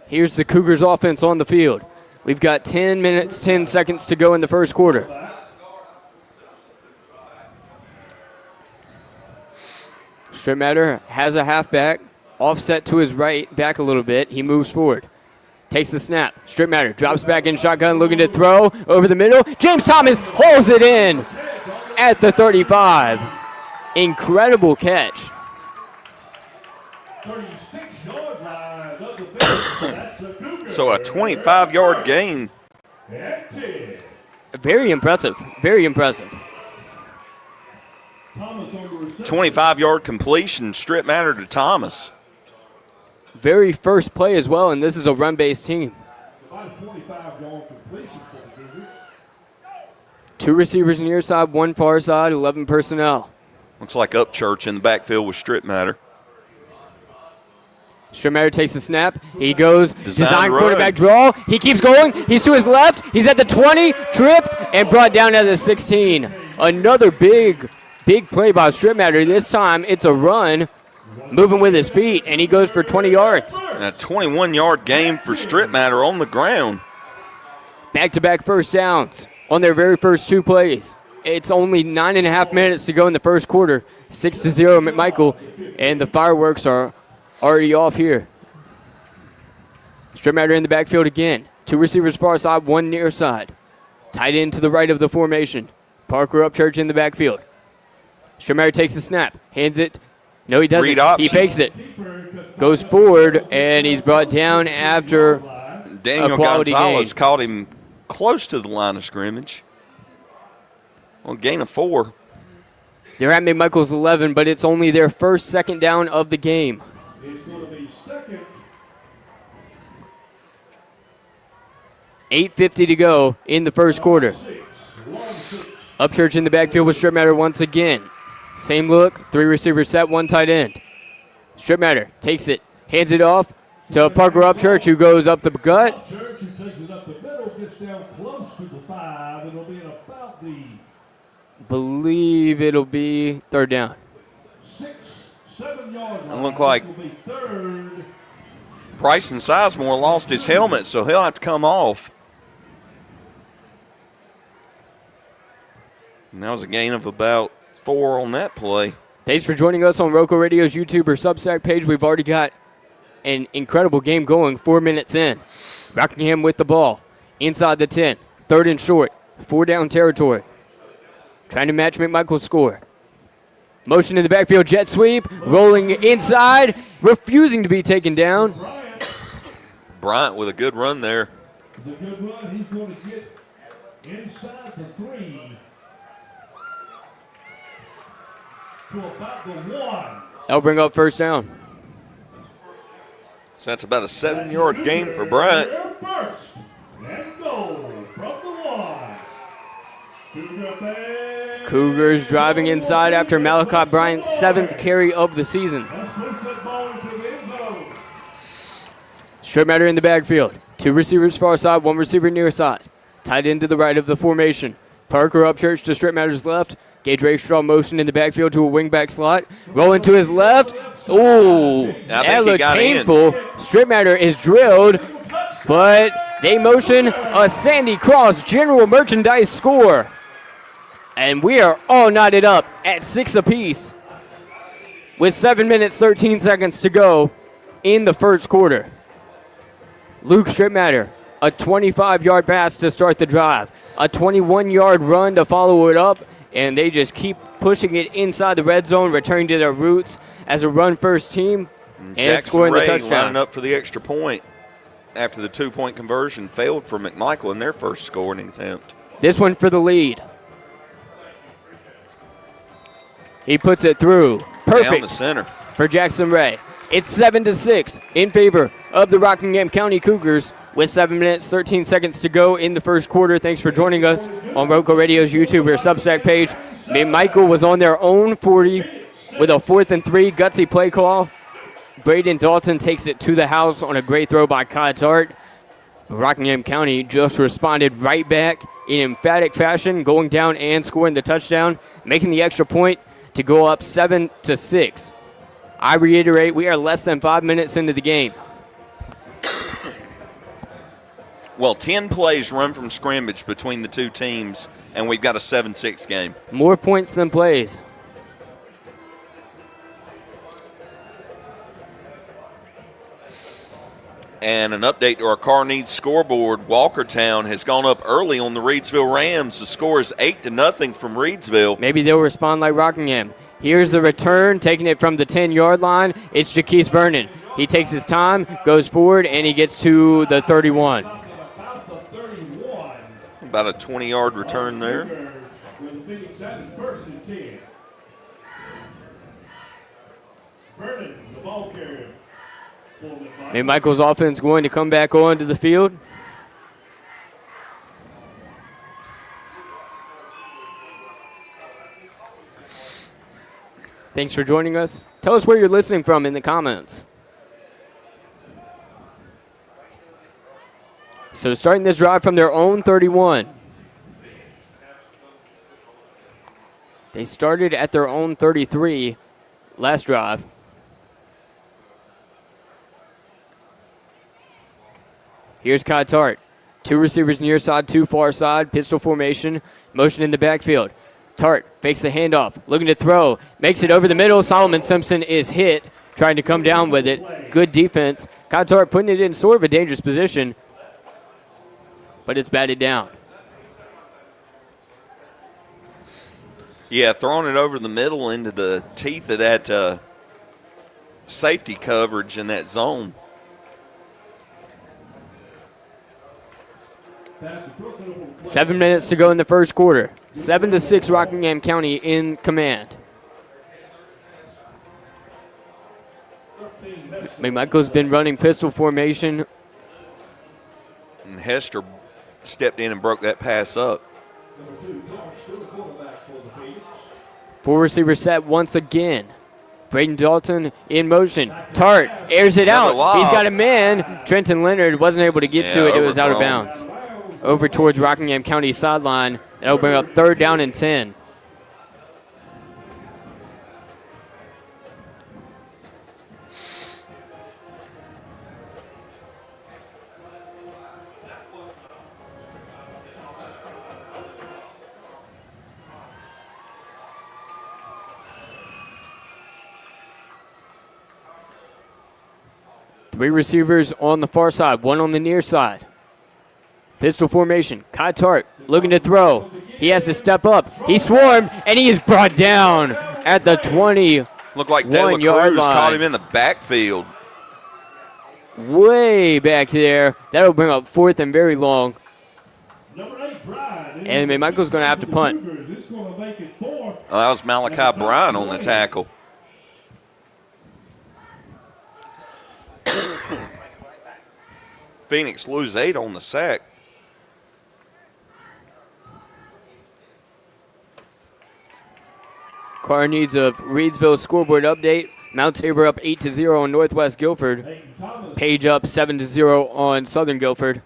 Here's the Cougars offense on the field. We've got 10 minutes, 10 seconds to go in the first quarter. Strittmatter has a halfback, offset to his right, back a little bit. He moves forward. Takes the snap. Strittmatter drops back in shotgun, looking to throw over the middle. James Thomas holds it in at the 35. Incredible catch. 36-yard line of the field. That's a Cougar. So a 25-yard gain. And 10. Very impressive. Very impressive. Thomas on the reception. 25-yard completion, Strittmatter to Thomas. Very first play as well, and this is a run-based team. About a 45-yard completion for the Cougars. 2 receivers near side, 1 far side, 11 personnel. Looks like Upchurch in the backfield with Strittmatter. Strittmatter takes the snap. He goes, design run. quarterback draw. He keeps going. He's to his left. He's at the 20, tripped, and brought down at the 16. Another big play by Strittmatter. This time it's a run, moving with his feet, and he goes for 20 yards. And a 21-yard gain for Strittmatter on the ground. Back-to-back first downs on their very first 2 plays. It's only 9.5 minutes to go in the first quarter. 6-0 McMichael, and the fireworks are already off here. Strip matter in the backfield again. 2 receivers far side, 1 near side. Tight end to the right of the formation. Parker Upchurch in the backfield. Strip matter takes the snap, hands it. No, he doesn't. Read option. He fakes it. Goes forward, and he's brought down after Daniel a quality Gonzalez gain. caught him close to the line of scrimmage. Well, gain of 4. They're at McMichael's 11, but it's only their first second down of the game. It's going to be second. 8:50 to go in the first quarter. Upchurch in the backfield with strip matter once again. Same look, 3 receivers set, 1 tight end. Strip matter takes it, hands it off to Parker Upchurch, who goes up the gut. Church, who takes it up the middle, gets down close to the 5. It'll be about the Believe it'll be 3rd down. 6-7 yard line. It looked like This will be 3rd. Bryson Sizemore lost his helmet, so he'll have to come off. And that was a gain of about 4 on that play. Thanks for joining us on Roco Radio's YouTube or Substack page. We've already got an incredible game going 4 minutes in. Rockingham with the ball inside the 10. 3rd and short. 4 down territory. Trying to match McMichael's score. Motion in the backfield, jet sweep. Rolling inside. Refusing to be taken down. Bryant with a good run there. It's a good run. He's going to get inside the 3 to about the 1. That'll bring up 1st down. So that's about a 7-yard gain for Bryant. First and goal from the 1. Cougar Cougars driving inside after Malachi Bryant's 7th carry of the season. Strip matter in the backfield. 2 receivers far side, 1 receiver near side. Tight end to the right of the formation. Parker Upchurch to strip matter's left. Gage Rakestraw motion in the backfield to a wingback slot. Rolling to his left. Ooh, that looked painful. Strip matter is drilled, but they motion a Sandy Cross general merchandise score. And we are all knotted up at 6 apiece with 7 minutes, 13 seconds to go in the first quarter. Luke Stripmatter, a 25-yard pass to start the drive, a 21-yard run to follow it up, and they just keep pushing it inside the red zone, returning to their roots as a run-first team and scoring the touchdown. Lining up for the extra point after the 2-point conversion failed for McMichael in their first scoring attempt. This one for the lead. He puts it through. Perfect Down the center for Jackson Ray. It's 7-6 in favor of the Rockingham County Cougars with 7 minutes, 13 seconds to go in the first quarter. Thanks for joining us on Roco Radio's YouTube or Substack page. McMichael was on their own 40 with a 4th and 3 gutsy play call. Braden Dalton takes it to the house on a great throw by Kai Tart. Rockingham County just responded right back in emphatic fashion, going down and scoring the touchdown, making the extra point to go up 7-6. I reiterate, we are less than 5 minutes into the game. Well, 10 plays run from scrimmage between the two teams, and we've got a 7-6 game. More points than plays. And an update to our Car Needs scoreboard. Walkertown has gone up early on the Reedsville Rams. The score is 8-0 from Reedsville. Maybe they'll respond like Rockingham. Here's the return, taking it from the 10-yard line. It's Jaquise Vernon. He takes his time, goes forward, and he gets to the 31. About a 20-yard return there. McMichael's offense going to come back onto the field. Thanks for joining us. Tell us where you're listening from in the comments. So starting this drive from their own 31. They started at their own 33 last drive. Here's Kai Tart. Two receivers near side, two far side. Pistol formation. Motion in the backfield. Tart fakes the handoff. Looking to throw. Makes it over the middle. Solomon Simpson is hit. Trying to come down with it. Good defense. Kai Tart putting it in sort of a dangerous position. But it's batted down. Yeah, throwing it over the middle into the teeth of that safety coverage in that zone. Seven minutes to go in the first quarter. 7-6 Rockingham County in command. McMichael's been running pistol formation. And Hester stepped in and broke that pass up. Four receiver set once again. Braden Dalton in motion. Tart airs it out. He's got a man. Trenton Leonard wasn't able to get to it. It was out of bounds. Over towards Rockingham County sideline. That'll bring up 3rd down and 10. Three receivers on the far side, one on the near side. Pistol formation. Kai Tart looking to throw. He has to step up. He swarmed, and he is brought down at the 20. Looked like De La Cruz caught him in the backfield. Way back there. That'll bring up 4th and very long. And McMichael's going to have to punt. Oh, that was Malachi Bryan on the tackle. Phoenix lose 8 on the sack. Carr needs a Reedsville scoreboard update. Mount Tabor up 8-0 on Northwest Guilford. Page up 7-0 on Southern Guilford.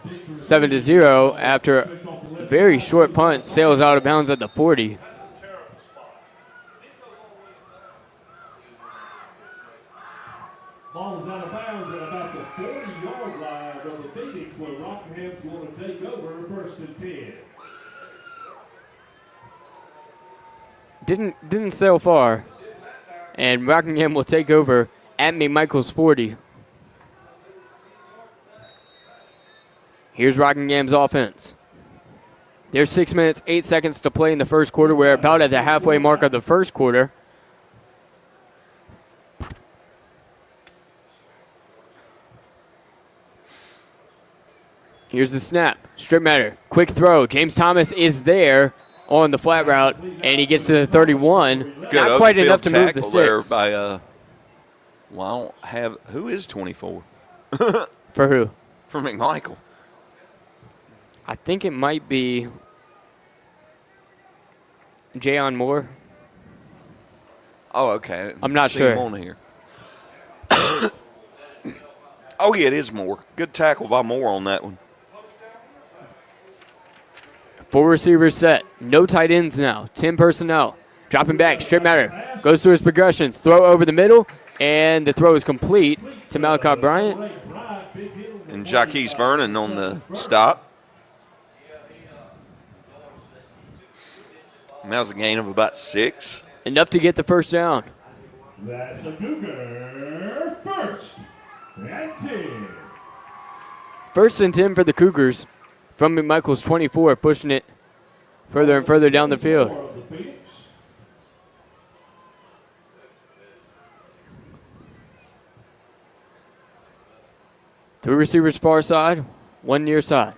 7-0 after a very short punt. Sails out of bounds at the 40. Ball's out of bounds at about the 40-yard line of the Phoenix, where Rockingham's going to take over 1st and 10. Didn't sail far. And Rockingham will take over at McMichael's 40. Here's Rockingham's offense. There's 6 minutes, 8 seconds to play in the first quarter. We're about at the halfway mark of the first quarter. Here's the snap. Strip matter. Quick throw. James Thomas is there on the flat route, and he gets to the 31. Good Not quite enough to move the tackle there sticks. by, well, I don't have, who is 24? For who? For McMichael. I think it might be Jayon Moore. Oh, okay. I'm not See sure. him on here. Oh, yeah, it is Moore. Good tackle by Moore on that one. 4 receivers set. No tight ends now. 10 personnel. Dropping back. Strip matter. Goes through his progressions. Throw over the middle. And the throw is complete to Malachi Bryant. And Jaquez Vernon on the stop. And that was a gain of about 6. Enough to get the first down. That's a Cougar 1st and 10. 1st and 10 for the Cougars. From McMichael's 24, pushing it further and further down the field. Three receivers far side, one near side.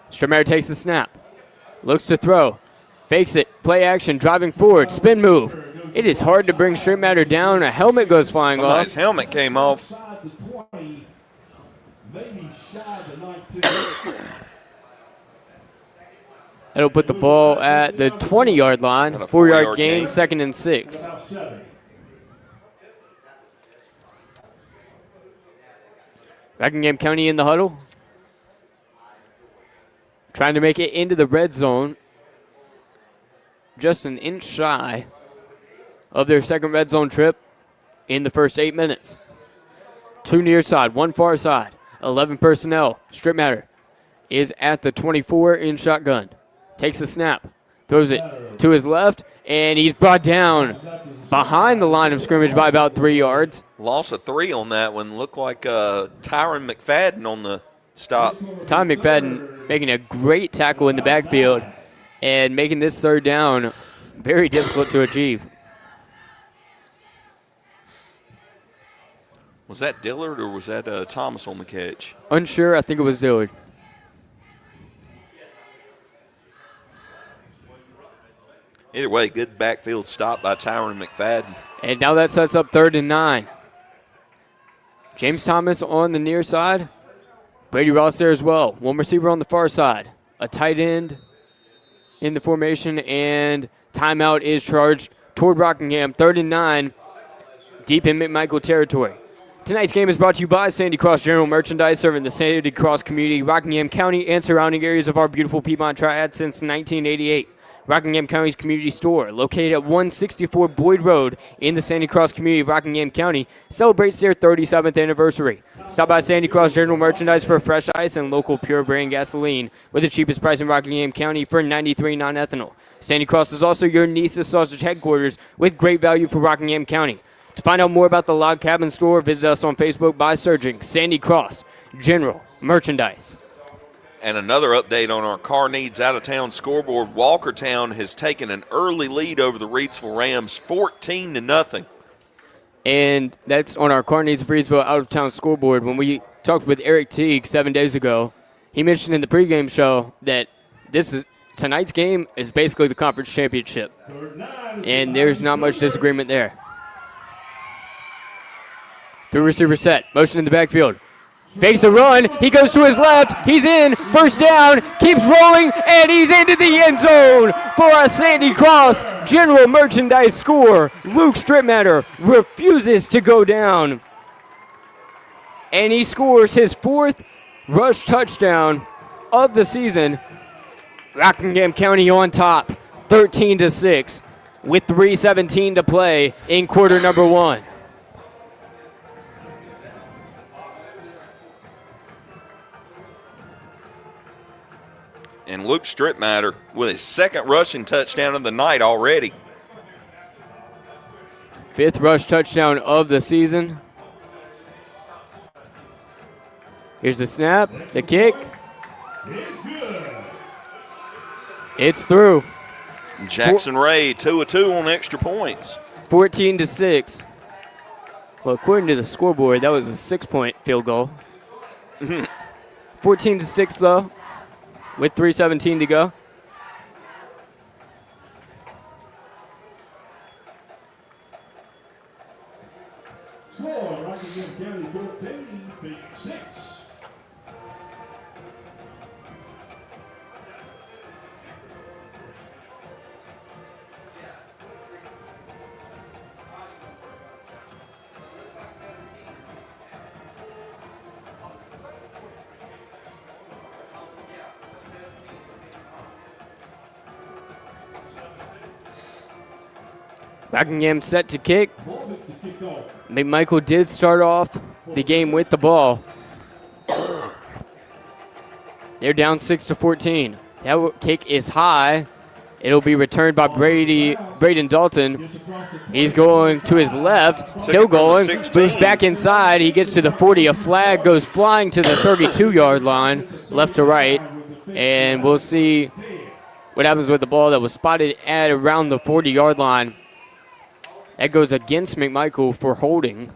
Strummer takes the snap. Looks to throw. Fakes it. Play action. Driving forward. Spin move. It is hard to bring Stripmatter down. A helmet goes flying Somebody's off. helmet came off. That'll put the ball at the 20-yard line. Got a 4-yard 4-yard gain, gain. 2nd and 6. Rockingham County in the huddle. Trying to make it into the red zone. Just an inch shy of their second red zone trip in the first 8 minutes. Two near side, one far side. 11 personnel. Strip matter is at the 24 in shotgun. Takes the snap. Throws it to his left, and he's brought down behind the line of scrimmage by about 3 yards. Loss of 3 on that one. Looked like Tyron McFadden on the stop. Ty McFadden making a great tackle in the backfield and making this third down very difficult to achieve. Was that Dillard or was that Thomas on the catch? Unsure. I think it was Dillard. Either way, good backfield stop by Tyron McFadden. And now that sets up 3rd and 9. James Thomas on the near side. Brady Ross there as well. One receiver on the far side. A tight end in the formation, and timeout is charged toward Rockingham. 3rd and 9, deep in McMichael territory. Tonight's game is brought to you by Sandy Cross General Merchandise, serving the Sandy Cross community, Rockingham County, and surrounding areas of our beautiful Piedmont Triad since 1988. Rockingham County's community store, located at 164 Boyd Road in the Sandy Cross community of Rockingham County, celebrates their 37th anniversary. Stop by Sandy Cross General Merchandise for fresh ice and local pure brand gasoline with the cheapest price in Rockingham County for 93 non-ethanol. Sandy Cross is also your Nisa Sausage headquarters with great value for Rockingham County. To find out more about the Log Cabin store, visit us on Facebook by searching Sandy Cross General Merchandise. And another update on our Car Needs Out-of-Town scoreboard. Walkertown has taken an early lead over the Reidsville Rams, 14-0. And that's on our Car Needs Reidsville Out-of-Town scoreboard. When we talked with Eric Teague 7 days ago, he mentioned in the pregame show that tonight's game is basically the conference championship. And there's not much disagreement there. 3 receiver set, motion in the backfield. Fakes a run, he goes to his left, he's in, first down, keeps rolling, and he's into the end zone for a Sandy Cross General Merchandise score. Luke Stripmatter refuses to go down, and he scores his 4th rush touchdown of the season. Rockingham County on top, 13-6, with 3:17 to play in quarter number 1. And Luke Stripmatter with his 2nd rushing touchdown of the night already. 5th rush touchdown of the season. Here's the snap, the kick. It's through. Jackson Ray, 2 of 2 on extra points. 14-6. Well, according to the scoreboard, that was a 6-point field goal. 14-6 though, with 3:17 to go. Score, Rockingham County 14, Phoenix 6. Rockingham set to kick. McMichael did start off the game with the ball. They're down 6-14. That kick is high. It'll be returned by Braden Dalton. He's going to his left, still going, moves back inside. He gets to the 40. A flag goes flying to the 32-yard line, left to right. And we'll see what happens with the ball that was spotted at around the 40-yard line. That goes against McMichael for holding.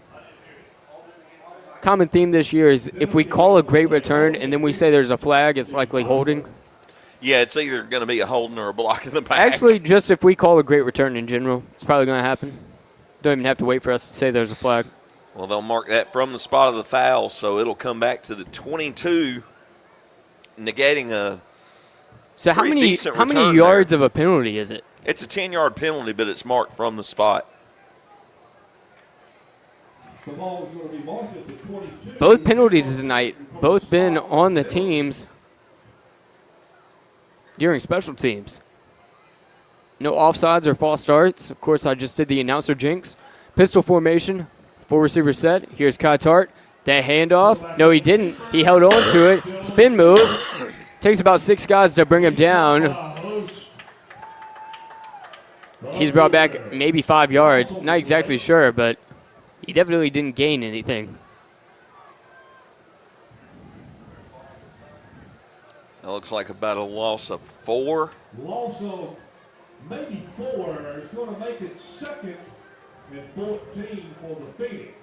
Common theme this year is if we call a great return and then we say there's a flag, it's likely holding. Yeah, it's either going to be a holding or a block in the back. Actually, just if we call a great return in general, it's probably going to happen. Don't even have to wait for us to say there's a flag. Well, they'll mark that from the spot of the foul, so it'll come back to the 22, negating a So how many yards of a penalty is it? It's a 10-yard penalty, but it's marked from the spot. The ball is going to be marked at the 22. Both penalties tonight, both been on the teams during special teams. No offsides or false starts. Of course, I just did the announcer jinx. Pistol formation, 4 receiver set. Here's Kai Tart. The handoff. No, he didn't. He held on to it. Spin move. Takes about 6 guys to bring him down. He's brought back maybe 5 yards. Not exactly sure, but he definitely didn't gain anything. It looks like about a loss of 4. Loss of maybe 4. It's going to make it 2nd and 14 for the Phoenix.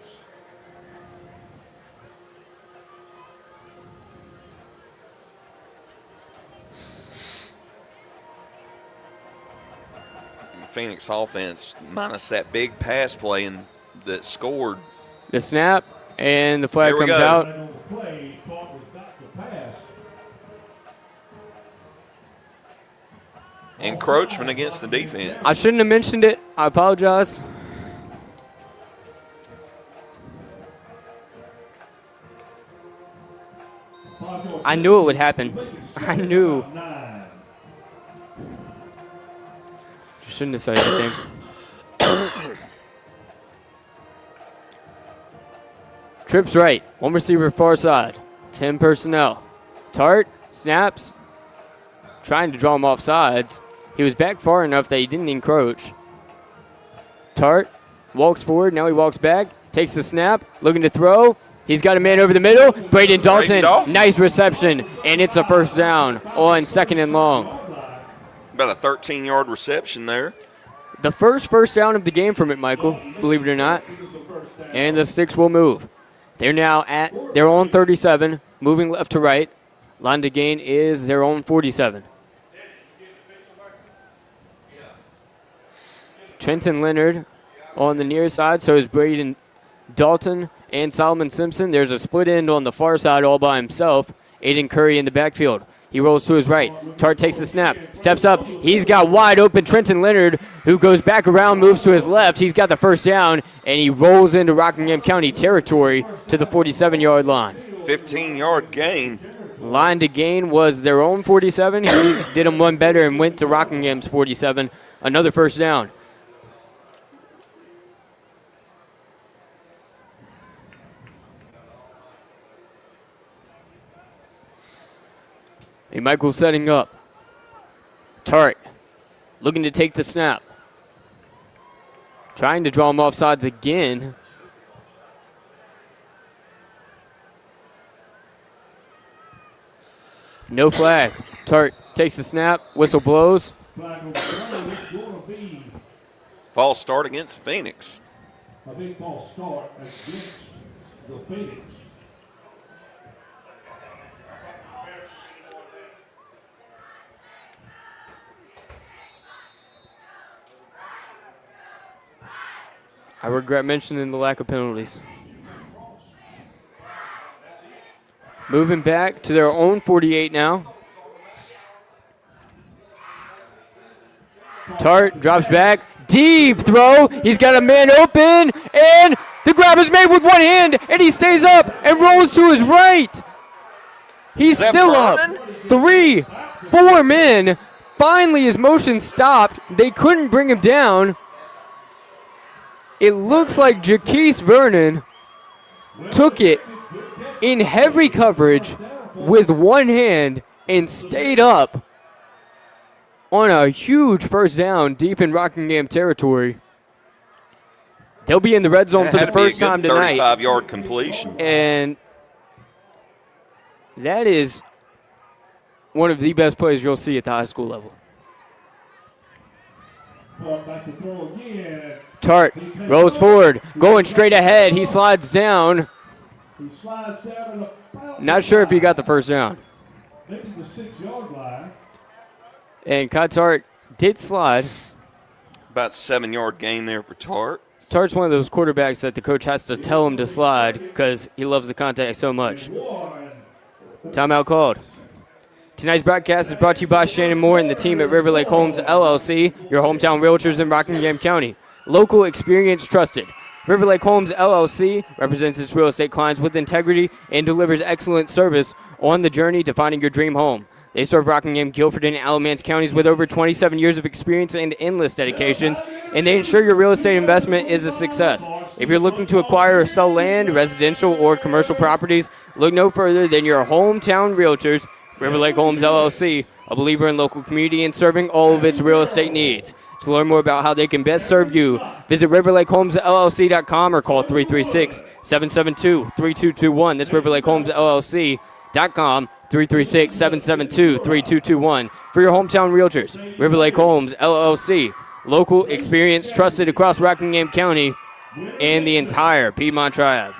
Phoenix offense minus that big pass play that scored. The snap and the flag comes go. out. Encroachment against the defense. I shouldn't have mentioned it. I apologize. I knew it would happen. I knew. Shouldn't have said anything. Trips right. 1 receiver far side. 10 personnel. Tart snaps. Trying to draw him off sides. He was back far enough that he didn't encroach. Tart walks forward. Now he walks back. Takes the snap. Looking to throw. He's got a man over the middle. Braden Dalton. Nice reception. And it's a first down on 2nd and long. About a 13-yard reception there. The first down of the game for McMichael, believe it or not. And the sticks will move. They're now at their own 37, moving left to right. Line to gain is their own 47. Trenton Leonard on the near side, so is Braden Dalton and Solomon Simpson. There's a split end on the far side all by himself. Aiden Curry in the backfield. He rolls to his right. Tart takes the snap, steps up. He's got wide open Trenton Leonard, who goes back around, moves to his left. He's got the first down, and he rolls into Rockingham County territory to the 47-yard line. 15-yard gain. Line to gain was their own 47. He did them one better and went to Rockingham's 47. Another first down. Michael setting up. Tart looking to take the snap. Trying to draw him off sides again. No flag. Tart takes the snap. Whistle blows. False start against Phoenix. A big false start against the Phoenix. I regret mentioning the lack of penalties. Moving back to their own 48 now. Tart drops back. Deep throw. He's got a man open. And the grab is made with one hand. And he stays up and rolls to his right. He's still up. 3, 4 men. Finally, his motion stopped. They couldn't bring him down. It looks like Jaquise Vernon took it in heavy coverage with one hand and stayed up on a huge first down deep in Rockingham territory. They'll be in the red zone for the first time tonight. 35-yard completion. And that is one of the best plays you'll see at the high school level. Tart rolls forward, going straight ahead. He slides down. Not sure if he got the first down. Maybe the 6-yard line. And Kai Tart did slide. About 7-yard gain there for Tart. Tart's one of those quarterbacks that the coach has to tell him to slide because he loves the contact so much. Timeout called. Tonight's broadcast is brought to you by Shannon Moore and the team at River Lake Homes, LLC, your hometown realtors in Rockingham County. Local experience trusted. River Lake Homes, LLC represents its real estate clients with integrity and delivers excellent service on the journey to finding your dream home. They serve Rockingham, Guilford, and Alamance counties with over 27 years of experience and endless dedications, and they ensure your real estate investment is a success. If you're looking to acquire or sell land, residential, or commercial properties, look no further than your hometown realtors, River Lake Homes LLC, a believer in local community and serving all of its real estate needs. To learn more about how they can best serve you, visit riverlakehomesllc.com or call 336-772-3221. That's riverlakehomesllc.com, 336-772-3221. For your hometown realtors, River Lake Homes LLC, local experience trusted across Rockingham County and the entire Piedmont Triad.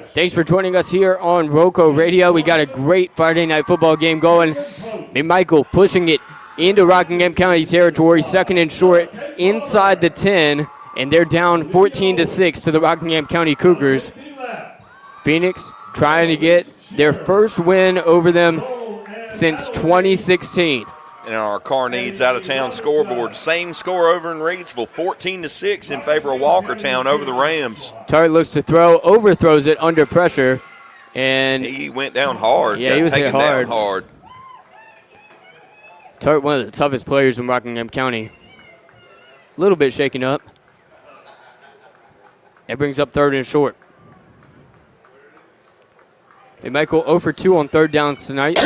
Thanks for joining us here on ROCO Radio. We got a great Friday night football game going. McMichael pushing it into Rockingham County territory, second and short inside the 10, and they're down 14-6 to the Rockingham County Cougars. Phoenix trying to get their first win over them since 2016. And our Car Needs out-of-town scoreboard. Same score over in Reedsville, 14-6 in favor of Walkertown over the Rams. Tart looks to throw, overthrows it under pressure, and he went down hard. Yeah, he was hit hard. Down hard. Tart, one of the toughest players in Rockingham County. A little bit shaken up. That brings up third and short. McMichael 0 for 2 on third downs tonight.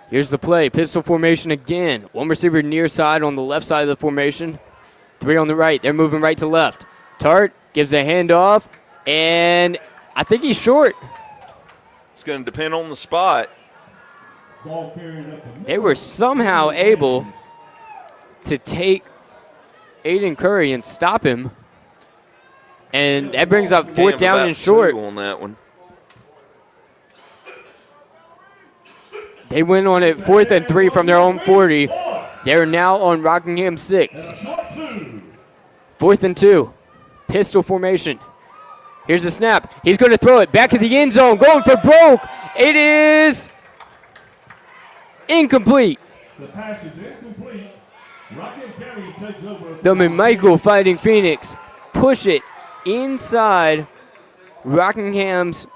Here's the play. Pistol formation again. One receiver near side on the left side of the formation. 3 on the right. They're moving right to left. Tart gives a handoff, and I think he's short. It's going to depend on the spot. They were somehow able to take Aiden Curry and stop him. And that brings up fourth down and short. On that one. They win on it 4th and 3 from their own 40. They're now on Rockingham 6. 4th and 2. Pistol formation. Here's the snap. He's going to throw it back to the end zone. Going for broke. It is incomplete. The pass is incomplete. Rockingham County takes over. The McMichael Fighting Phoenix push it inside Rockingham's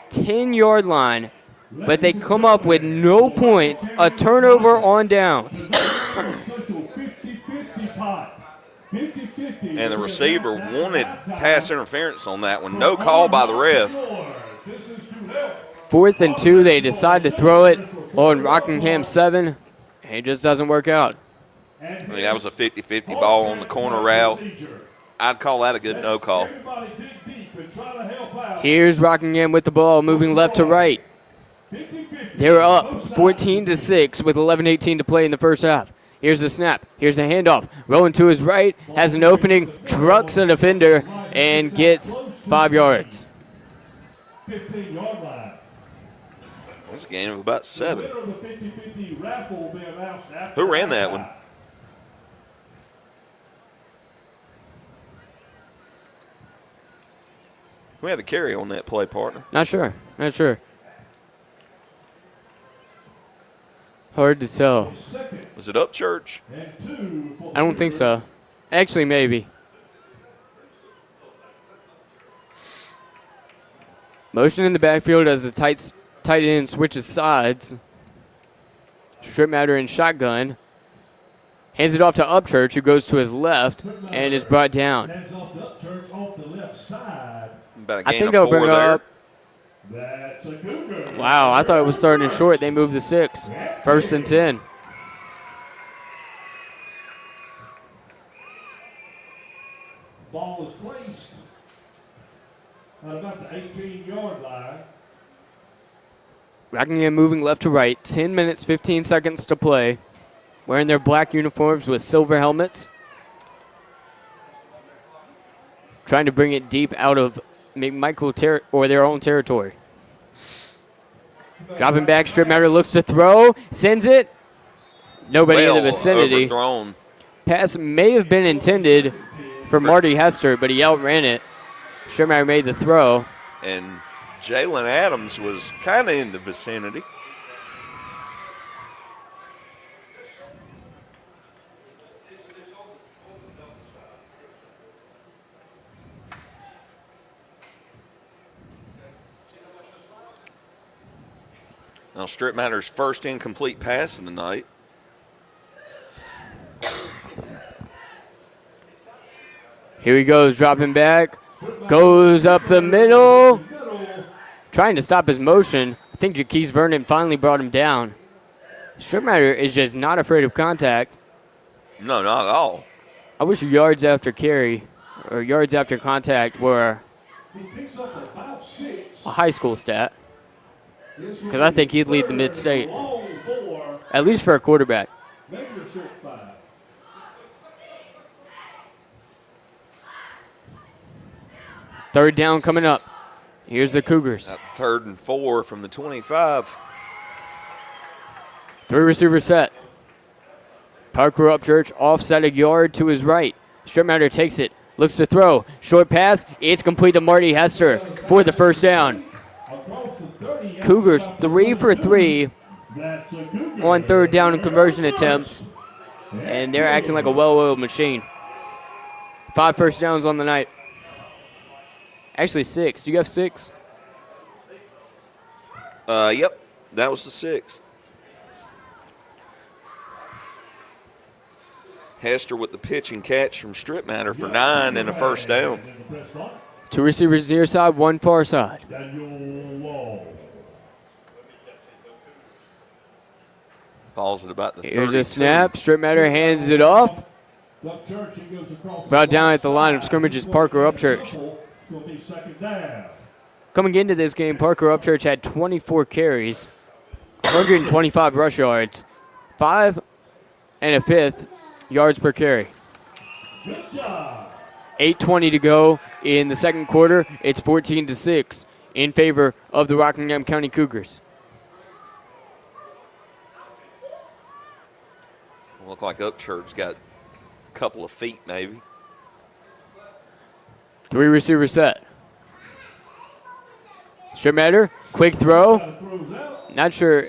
10-yard line, but they come up with no points. A turnover on downs. And the receiver wanted pass interference on that one. No call by the ref. 4th and 2, they decide to throw it on Rockingham 7. It just doesn't work out. I mean, that was a 50-50 ball on the corner route. I'd call that a good no call. Here's Rockingham with the ball, moving left to right. They're up 14-6 with 11:18 to play in the first half. Here's the snap. Here's a handoff. Rolling to his right, has an opening, trucks a defender, and gets 5 yards. 15-yard line. That's a gain of about 7. Who ran that one? Who had the carry on that play, partner? Not sure. Hard to tell. Was it Upchurch? I don't think so. Actually, maybe. Motion in the backfield as the tight end switches sides. Strip matter in shotgun. Hands it off to Upchurch, who goes to his left and is brought down. About a I gain think of they'll 4 bring there. up. Wow, I thought it was starting in short. They moved the 6. 1st and 10. Ball is placed at about the 18-yard line. Rockingham moving left to right. 10 minutes, 15 seconds to play. Wearing their black uniforms with silver helmets. Trying to bring it deep out of McMichael or their own territory. Dropping back, strip matter looks to throw, sends it. Nobody in the vicinity. Overthrown. Pass may have been intended for Marty Hester, but he outran it. Strip matter made the throw. And Jalen Adams was kind of in the vicinity. Now, Stripmatter's first incomplete pass of the night. Here he goes, dropping back. Goes up the middle. Trying to stop his motion. I think Jaquise Vernon finally brought him down. Stripmatter is just not afraid of contact. No, not at all. I wish yards after carry or yards after contact were a high school stat, because I think he'd lead the mid-state, at least for a quarterback. Third down coming up. Here's the Cougars. That 3rd and 4 from the 25. 3 receiver set. Parker Upchurch offset a yard to his right. Stripmatter takes it, looks to throw. Short pass, it's complete to Marty Hester for the first down. Cougars 3 for 3 on 3rd down and conversion attempts, and they're acting like a well-oiled machine. 5 first downs on the night. Actually 6. You have 6? Yep, that was the 6th. Hester with the pitch and catch from Stripmatter for 9 and a first down. 2 receivers near side, 1 far side. Ball's at about the 32. Here's a snap. Stripmatter hands it off. Brought down at the line of scrimmage is Parker Upchurch. Coming into this game, Parker Upchurch had 24 carries, 125 rush yards, 5 and a 5th yards per carry. 8:20 to go in the second quarter. It's 14-6 in favor of the Rockingham County Cougars. Look like Upchurch's got a couple of feet maybe. 3 receiver set. Stripmatter, quick throw. Not sure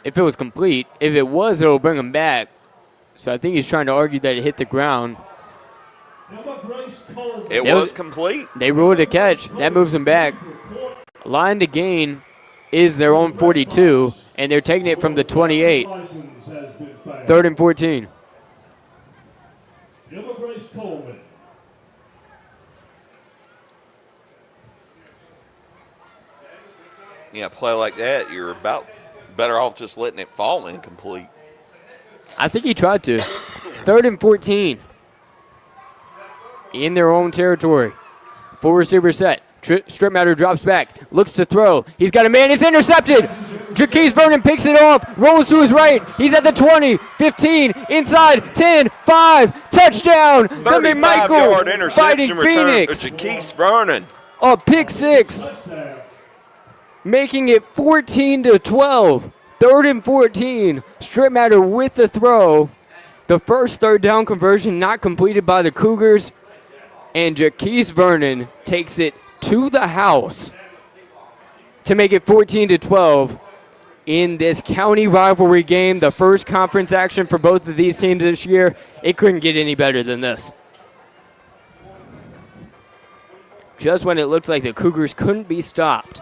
if it was complete. If it was, it'll bring him back. So I think he's trying to argue that it hit the ground. It was complete. They ruled a catch. That moves him back. Line to gain is their own 42, and they're taking it from the 28. 3rd and 14. Yeah, play like that, you're about better off just letting it fall incomplete. I think he tried to. 3rd and 14. In their own territory. 4 receiver set. Stripmatter drops back. Looks to throw. He's got a man. It's intercepted. Jaquise Vernon picks it off. Rolls to his right. He's at the 20, 15, inside, 10, 5. Touchdown. The McMichael Fighting Phoenix. Jaquise Vernon. A pick 6. Making it 14-12. 3rd and 14. Stripmatter with the throw. The first 3rd down conversion not completed by the Cougars. And Jaquise Vernon takes it to the house to make it 14-12 in this county rivalry game. The first conference action for both of these teams this year. It couldn't get any better than this. Just when it looks like the Cougars couldn't be stopped,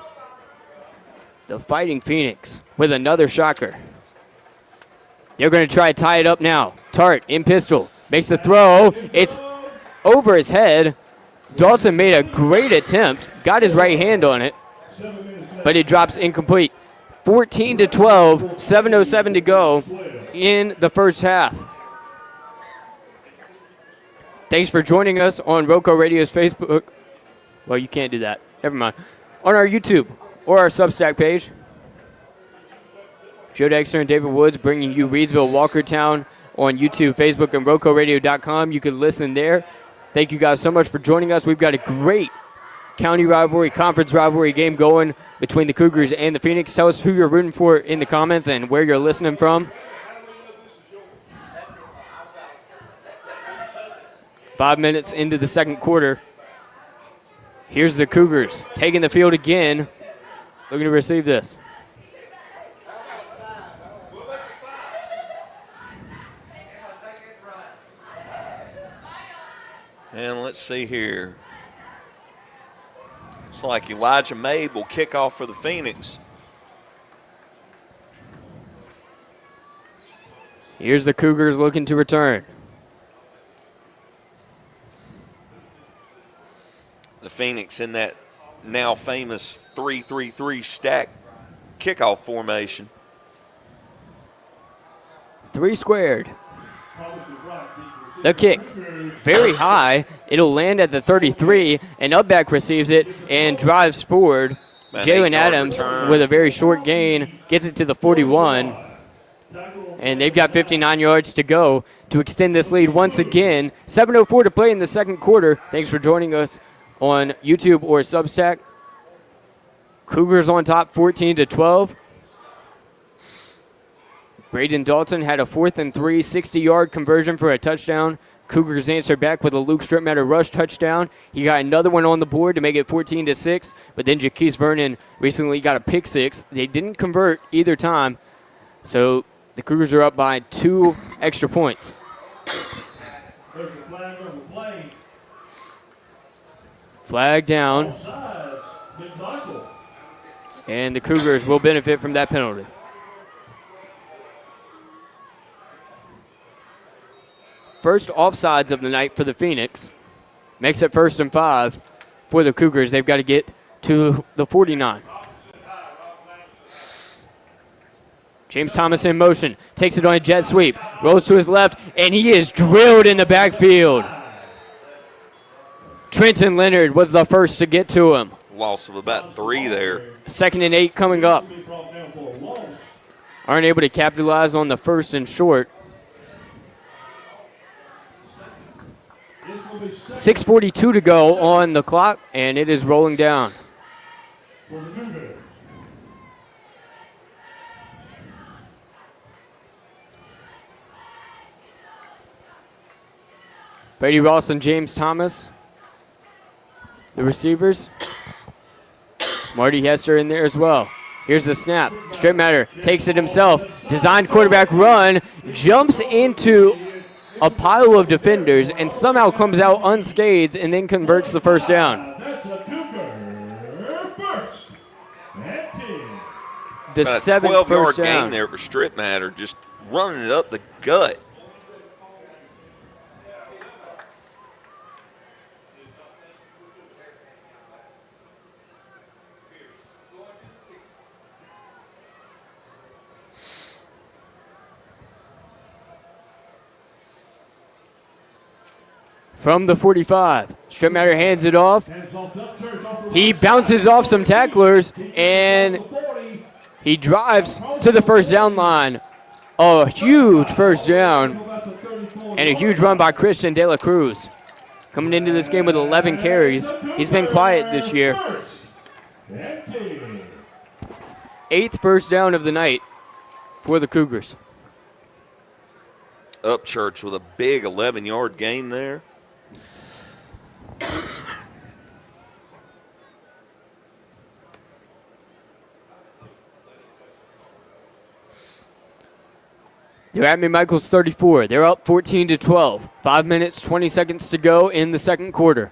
the Fighting Phoenix with another shocker. They're going to try to tie it up now. Tart in pistol. Makes the throw. It's over his head. Dalton made a great attempt. Got his right hand on it. But it drops incomplete. 14-12. 7:07 to go in the first half. Thanks for joining us on Roco Radio's Facebook. Well, you can't do that. Never mind. On our YouTube or our Substack page. Joe Dexter and David Woods bringing you Reedsville Walkertown on YouTube, Facebook, and RocoRadio.com. You can listen there. Thank you guys so much for joining us. We've got a great county rivalry, conference rivalry game going between the Cougars and the Phoenix. Tell us who you're rooting for in the comments and where you're listening from. 5 minutes into the second quarter. Here's the Cougars taking the field again, looking to receive this. And let's see here. It's like Elijah Mabe will kick off for the Phoenix. Here's the Cougars looking to return. The Phoenix in that now famous 3-3-3 stack kickoff formation. 3 squared. The kick, very high. It'll land at the 33, and Upback receives it and drives forward. Jalen Adams with a very short gain gets it to the 41. And they've got 59 yards to go to extend this lead once again. 7:04 to play in the second quarter. Thanks for joining us on YouTube or Substack. Cougars on top 14-12. Braden Dalton had a 4th and 3, 60-yard conversion for a touchdown. Cougars answered back with a Luke Stripmatter rush touchdown. He got another one on the board to make it 14-6, but then Jaquise Vernon recently got a pick 6. They didn't convert either time, so the Cougars are up by 2 extra points. There's a flag on the play. Flag down, Offsides, McMichael. and the Cougars will benefit from that penalty. First offsides of the night for the Phoenix. Makes it 1st and 5 for the Cougars. They've got to get to the 49. James Thomas in motion. Takes it on a jet sweep. Rolls to his left, and he is drilled in the backfield. Trenton Leonard was the first to get to him. Loss of about 3 there. 2nd and 8 coming up. Aren't able to capitalize on the 1st and short. 6:42 to go on the clock, and it is rolling down. Brady Ross and James Thomas, the receivers. Marty Hester in there as well. Here's the snap. Stripmatter takes it himself. Designed quarterback run. Jumps into a pile of defenders and somehow comes out unscathed and then converts the first down. That's a Cougar first. The About a 7th 12-yard first gain down. there for Stripmatter, just running it up the gut. From the 45, Stripmatter hands it off. He bounces off some tacklers, and he drives to the first down line. A huge first down, and a huge run by Christian De La Cruz. Coming into this game with 11 carries. He's been quiet this year. 8th first down of the night for the Cougars. Upchurch with a big 11-yard gain there. They're at McMichael's 34. They're up 14-12. 5 minutes, 20 seconds to go in the second quarter.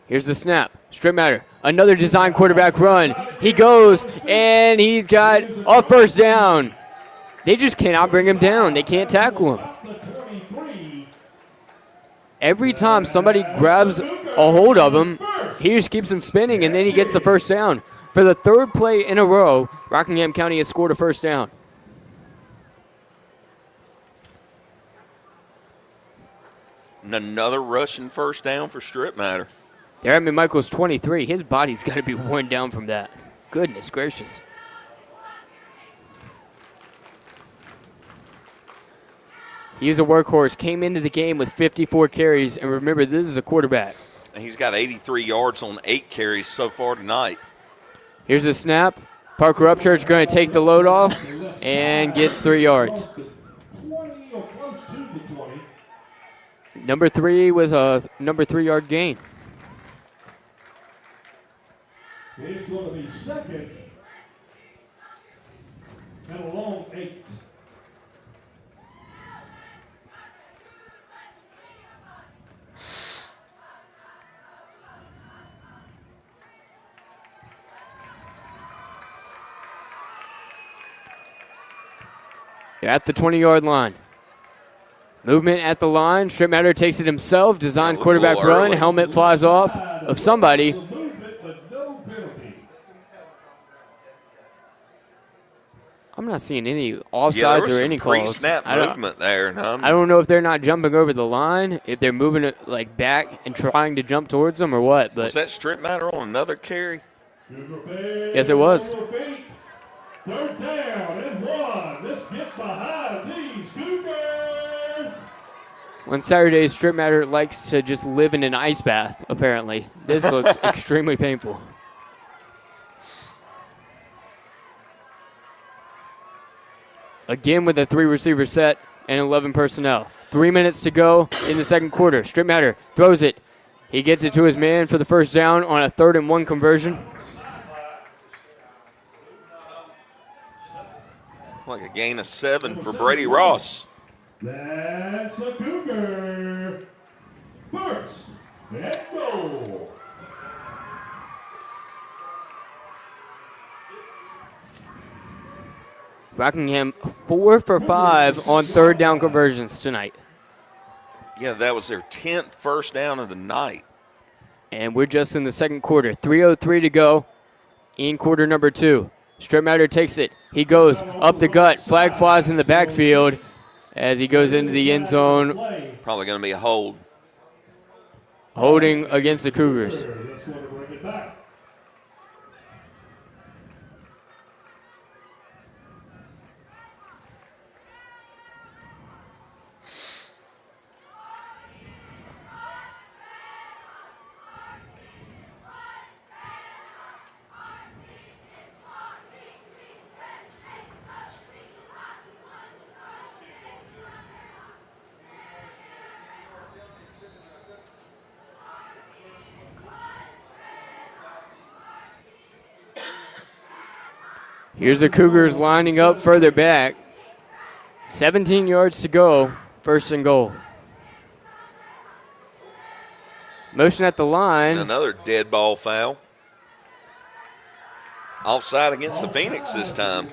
Here's the snap. Stripmatter. Another design quarterback run. He goes, and he's got a first down. They just cannot bring him down. They can't tackle him. Every time somebody grabs a hold of him, he just keeps him spinning, and then he gets the first down. For the 3rd play in a row, Rockingham County has scored a first down. And another rushing first down for Stripmatter. They're at McMichael's 23. His body's got to be worn down from that. Goodness gracious. He's a workhorse, came into the game with 54 carries, and remember, this is a quarterback. And he's got 83 yards on 8 carries so far tonight. Here's a snap. Parker Upchurch going to take the load off and gets 3 yards. Number 3 with a number 3-yard gain. It's going to be 2nd and a long 8. They're at the 20-yard line. Movement at the line. Strip Matter takes it himself. Designed quarterback run. Helmet flies off of somebody. I'm not seeing any offsides or any calls. Pre-snap movement there. I don't know if they're not jumping over the line, if they're moving it like back and trying to jump towards them or what. But was that Strip Matter on another carry? Yes, it was. 3rd down and 1. Let's get behind these Cougars. On Saturdays, Strip Matter likes to just live in an ice bath, apparently. This looks extremely painful. Again with a 3-receiver set and 11 personnel. 3 minutes to go in the second quarter. Strip Matter throws it. He gets it to his man for the first down on a 3rd and 1 conversion. Like a gain of 7 for Brady Ross. That's a Cougar. 1st and goal. Rockingham 4 for 5 on 3rd down conversions tonight. Yeah, that was their 10th first down of the night. And we're just in the second quarter. 3:03 to go in quarter number 2. Strip Matter takes it. He goes up the gut. Flag flies in the backfield as he goes into the end zone. Probably going to be a hold. Holding against the Cougars. Here's the Cougars lining up further back. 17 yards to go, 1st and goal. Motion at the line. Another dead ball foul. Offside against the Phoenix this time.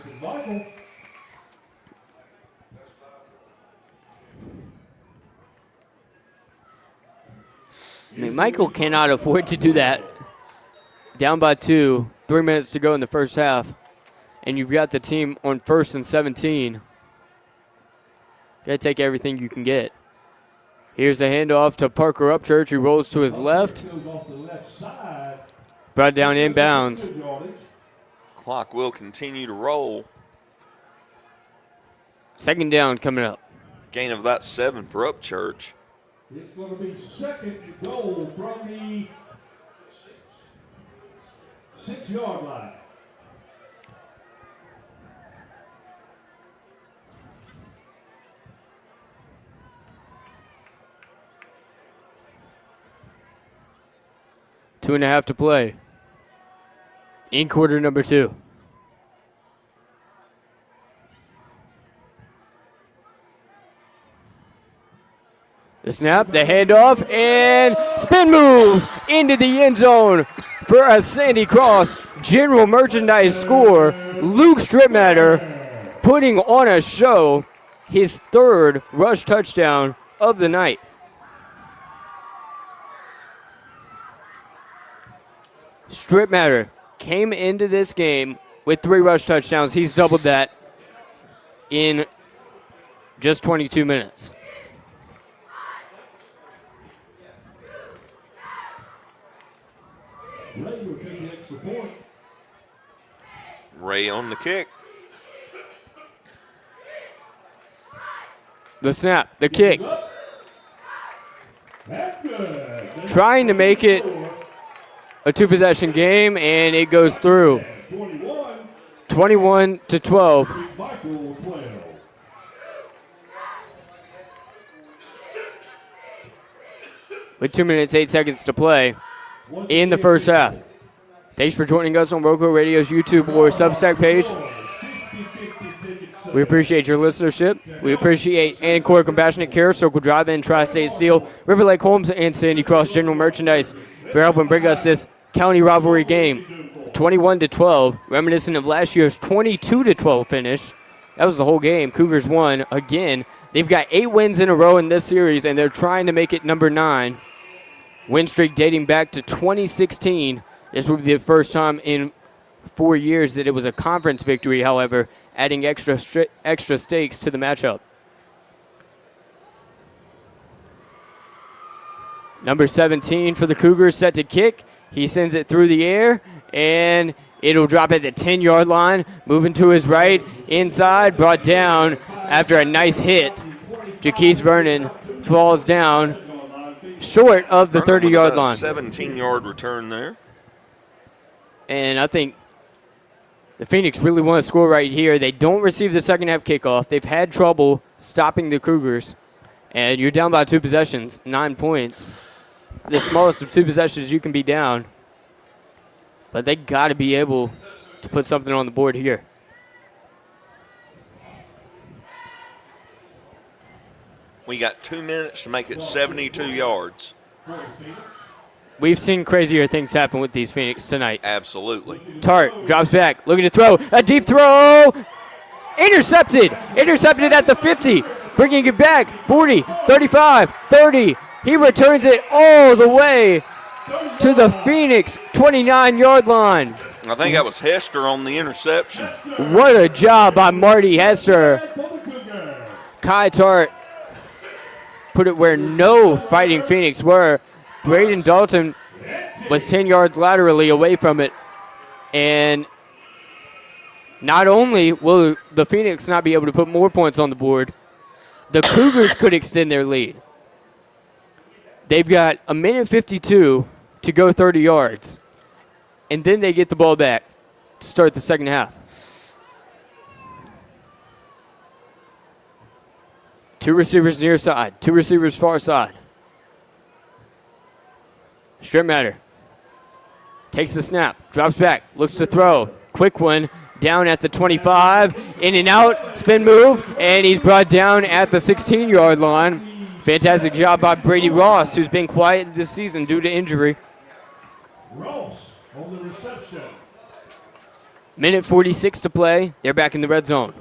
McMichael cannot afford to do that. Down by 2, 3 minutes to go in the first half. And you've got the team on 1st and 17. Got to take everything you can get. Here's a handoff to Parker Upchurch, who rolls to his left. Brought down inbounds. Clock will continue to roll. 2nd down coming up. Gain of about 7 for Upchurch. It's going to be 2nd and goal from the 6-yard line. Two and a half to play in quarter number 2. The snap, the handoff, and spin move into the end zone for a Sandy Cross general merchandise score. Luke Stripmatter putting on a show, his 3rd rush touchdown of the night. Stripmatter came into this game with 3 rush touchdowns. He's doubled that in just 22 minutes. Ray on the kick. The snap, the kick. Trying to make it a 2-possession game, and it goes through. 21-12. With 2 minutes, 8 seconds to play in the first half. Thanks for joining us on Roco Radio's YouTube or Substack page. We appreciate your listenership. We appreciate Ancora Compassionate Care, Circle Drive-In, Tri-State Steel, River Lake Homes, and Sandy Cross General Merchandise for helping bring us this county rivalry game. 21-12, reminiscent of last year's 22-12 finish That was the whole game. Cougars won again. They've got 8 wins in a row in this series, and they're trying to make it number 9. Win streak dating back to 2016. This will be the first time in 4 years that it was a conference victory, however, adding extra stakes to the matchup. Number 17 for the Cougars set to kick. He sends it through the air, and it'll drop at the 10-yard line. Moving to his right, inside, brought down after a nice hit. Jaquise Vernon falls down short of the 30-yard line. 17-yard return there. And I think the Phoenix really want to score right here. They don't receive the second half kickoff. They've had trouble stopping the Cougars. And you're down by 2 possessions, 9 points. The smallest of 2 possessions you can be down. But they got to be able to put something on the board here. We got 2 minutes to make it 72 yards. We've seen crazier things happen with these Phoenix tonight. Absolutely. Tart drops back, looking to throw. A deep throw. Intercepted. Intercepted at the 50. Bringing it back. 40, 35, 30. He returns it all the way to the Phoenix 29-yard line. I think that was Hester on the interception. What a job by Marty Hester. Kai Tart put it where no Fighting Phoenix were. Braden Dalton was 10 yards laterally away from it. And not only will the Phoenix not be able to put more points on the board, the Cougars could extend their lead. They've got a minute 52 to go 30 yards. And then they get the ball back to start the second half. 2 receivers near side, 2 receivers far side. Strip matter. Takes the snap, drops back, looks to throw. Quick one, down at the 25, in and out, spin move, and he's brought down at the 16-yard line. Fantastic job by Brady Ross, who's been quiet this season due to injury. Ross on the reception. Minute 46 to play. They're back in the red zone.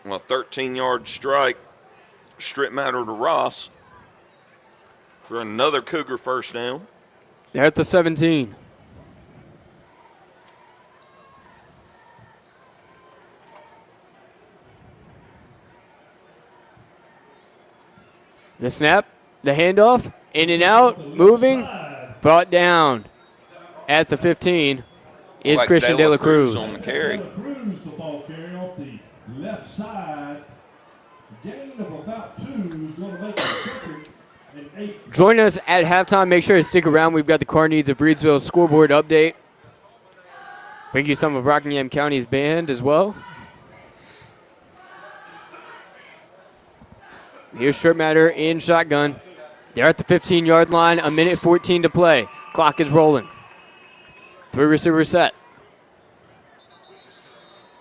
Well, 13-yard strike, strip matter to Ross for another Cougar first down. They're at the 17. The snap, the handoff, in and out, moving, brought down at the 15 is Like Christian De La Cruz. on the carry. Cruz, the ball carry off the left side. Gain of about 2 is going to make it second and 8. Join us at halftime. Make sure to stick around. We've got the Car Needs of Reedsville scoreboard update. Bring you some of Rockingham County's band as well. Here's Strip Matter in shotgun. They're at the 15-yard line. A minute 14 to play. Clock is rolling. 3 receivers set.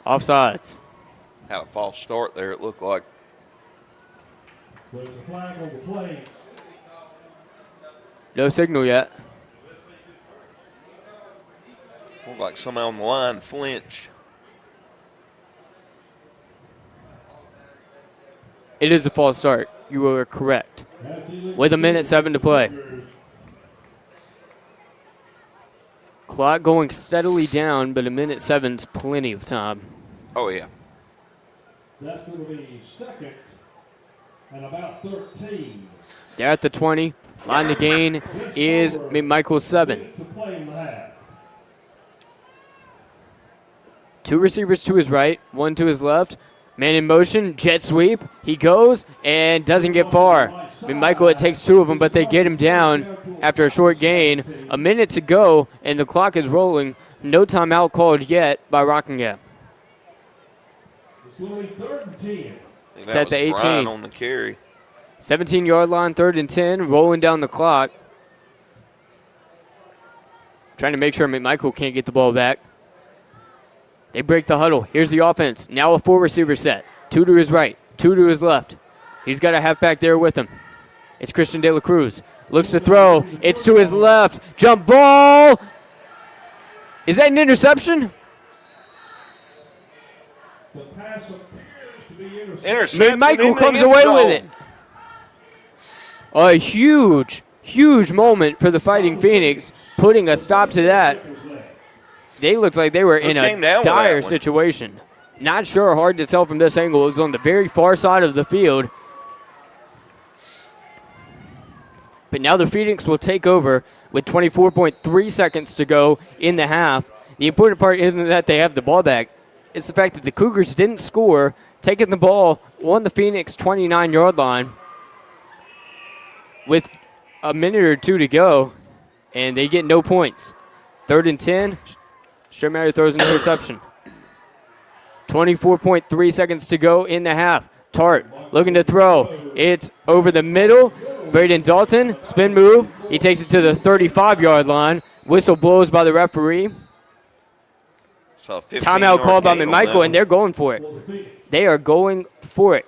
Offsides. Had a false start there, it looked like. There's a flag on the play. No signal yet. Looked like somebody on the line flinched. It is a false start. You are correct. With a minute 7 to play. Clock going steadily down, but a minute 7's plenty of time. Oh, yeah. That's going to be second and about 13. They're at the 20. Line to gain is McMichael 7. To play in the half. 2 receivers to his right, 1 to his left. Man in motion, jet sweep. He goes and doesn't get far. McMichael, it takes 2 of them, but they get him down after a short gain. A minute to go, and the clock is rolling. No timeout called yet by Rockingham. It's going to be 3rd and 10. It's at the 18. Brian on the carry. 17-yard line, 3rd and 10, rolling down the clock. Trying to make sure McMichael can't get the ball back. They break the huddle. Here's the offense. Now a 4-receiver set. 2 to his right, 2 to his left. He's got a halfback there with him. It's Christian De La Cruz. Looks to throw. It's to his left. Jump ball. Is that an interception? The pass appears to be intercepted. Intercepted. McMichael in the comes end away zone. with it. A huge moment for the Fighting Phoenix, putting a stop to that. They looked like they were in came a down with dire that one? situation. Not sure, hard to tell from this angle. It was on the very far side of the field. But now the Phoenix will take over with 24.3 seconds to go in the half. The important part isn't that they have the ball back. It's the fact that the Cougars didn't score, taking the ball on the Phoenix 29-yard line with a minute or two to go, and they get no points. 3rd and 10, Strematter throws an interception. 24.3 seconds to go in the half. Tart looking to throw. It's over the middle. Braden Dalton, spin move. He takes it to the 35-yard line. Whistle blows by the referee. So Timeout called by McMichael, and they're going for it. They are going for it.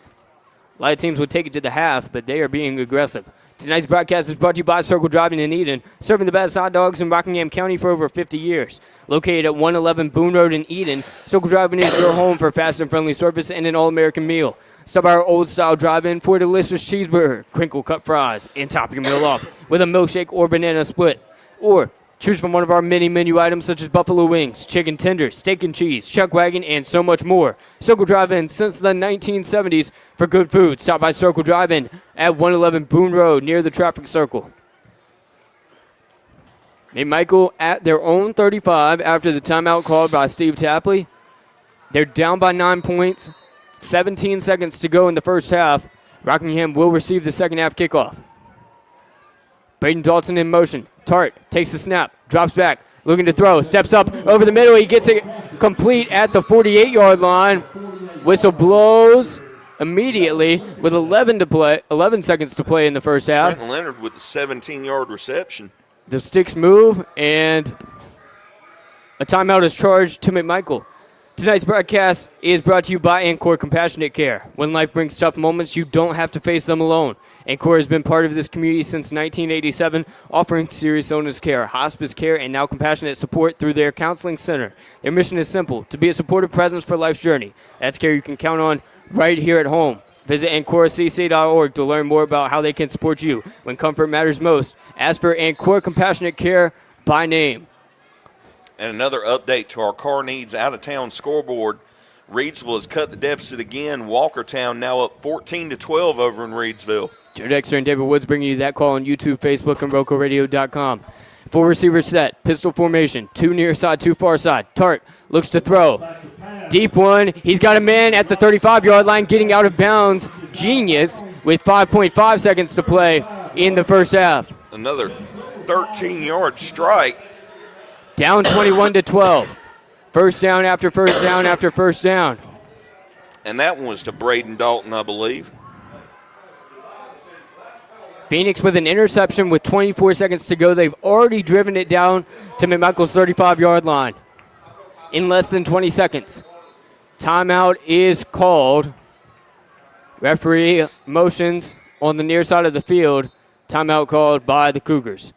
A lot of teams would take it to the half, but they are being aggressive. Tonight's broadcast is brought to you by Circle Driving in Eden, serving the best hot dogs in Rockingham County for over 50 years. Located at 111 Boone Road in Eden, Circle Driving is your home for fast and friendly service and an all-American meal. Stop by our old-style drive-in for a delicious cheeseburger, crinkle-cut fries, and top your meal off with a milkshake or banana split. Or choose from one of our many menu items such as buffalo wings, chicken tenders, steak and cheese, chuck wagon, and so much more. Circle Drive-In since the 1970s for good food. Stop by Circle Drive-In at 111 Boone Road near the traffic circle. McMichael at their own 35 after the timeout called by Steve Tapley. They're down by 9 points. 17 seconds to go in the first half. Rockingham will receive the second half kickoff. Braden Dalton in motion. Tart takes the snap, drops back, looking to throw, steps up over the middle. He gets it complete at the 48-yard line. Whistle blows immediately with 11 seconds to play in the first half. Trenton Leonard with the 17-yard reception. The sticks move, and a timeout is charged to McMichael. Tonight's broadcast is brought to you by Ancora Compassionate Care. When life brings tough moments, you don't have to face them alone. Ancora has been part of this community since 1987, offering serious illness care, hospice care, and now compassionate support through their counseling center. Their mission is simple, to be a supportive presence for life's journey. That's care you can count on right here at home. Visit AncoraCC.org to learn more about how they can support you when comfort matters most. Ask for Ancora Compassionate Care by name. And another update to our car needs out-of-town scoreboard. Reidsville has cut the deficit again. Walkertown now up 14-12 over in Reidsville. Joe Dexter and David Woods bringing you that call on YouTube, Facebook, and RocoRadio.com. 4 receiver set, pistol formation, 2 near side, 2 far side. Tart looks to throw. Deep one. He's got a man at the 35-yard line getting out of bounds. Genius with 5.5 seconds to play in the first half. Another 13-yard strike. Down 21-12. First down after first down after first down. And that one was to Braden Dalton, I believe. Phoenix with an interception with 24 seconds to go. They've already driven it down to McMichael's 35-yard line in less than 20 seconds. Timeout is called. Referee motions on the near side of the field. Timeout called by the Cougars.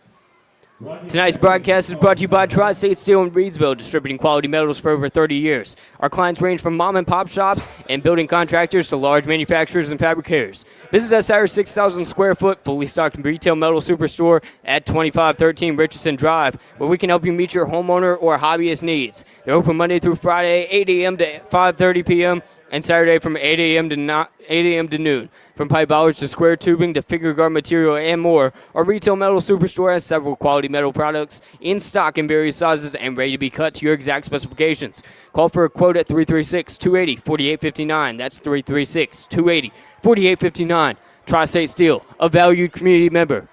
Tonight's broadcast is brought to you by Tri-State Steel in Reidsville, distributing quality metals for over 30 years. Our clients range from mom and pop shops and building contractors to large manufacturers and fabricators. Visit us at our 6,000 square foot, fully stocked retail metal superstore at 2513 Richardson Drive, where we can help you meet your homeowner or hobbyist needs. They're open Monday through Friday, 8 a.m. to 5:30 p.m., and Saturday from 8 a.m. to noon. From pipe bollards to square tubing to figure guard material and more, our retail metal superstore has several quality metal products in stock in various sizes and ready to be cut to your exact specifications. Call for a quote at 336-280-4859. That's 336-280-4859. Tri-State Steel, a valued community member.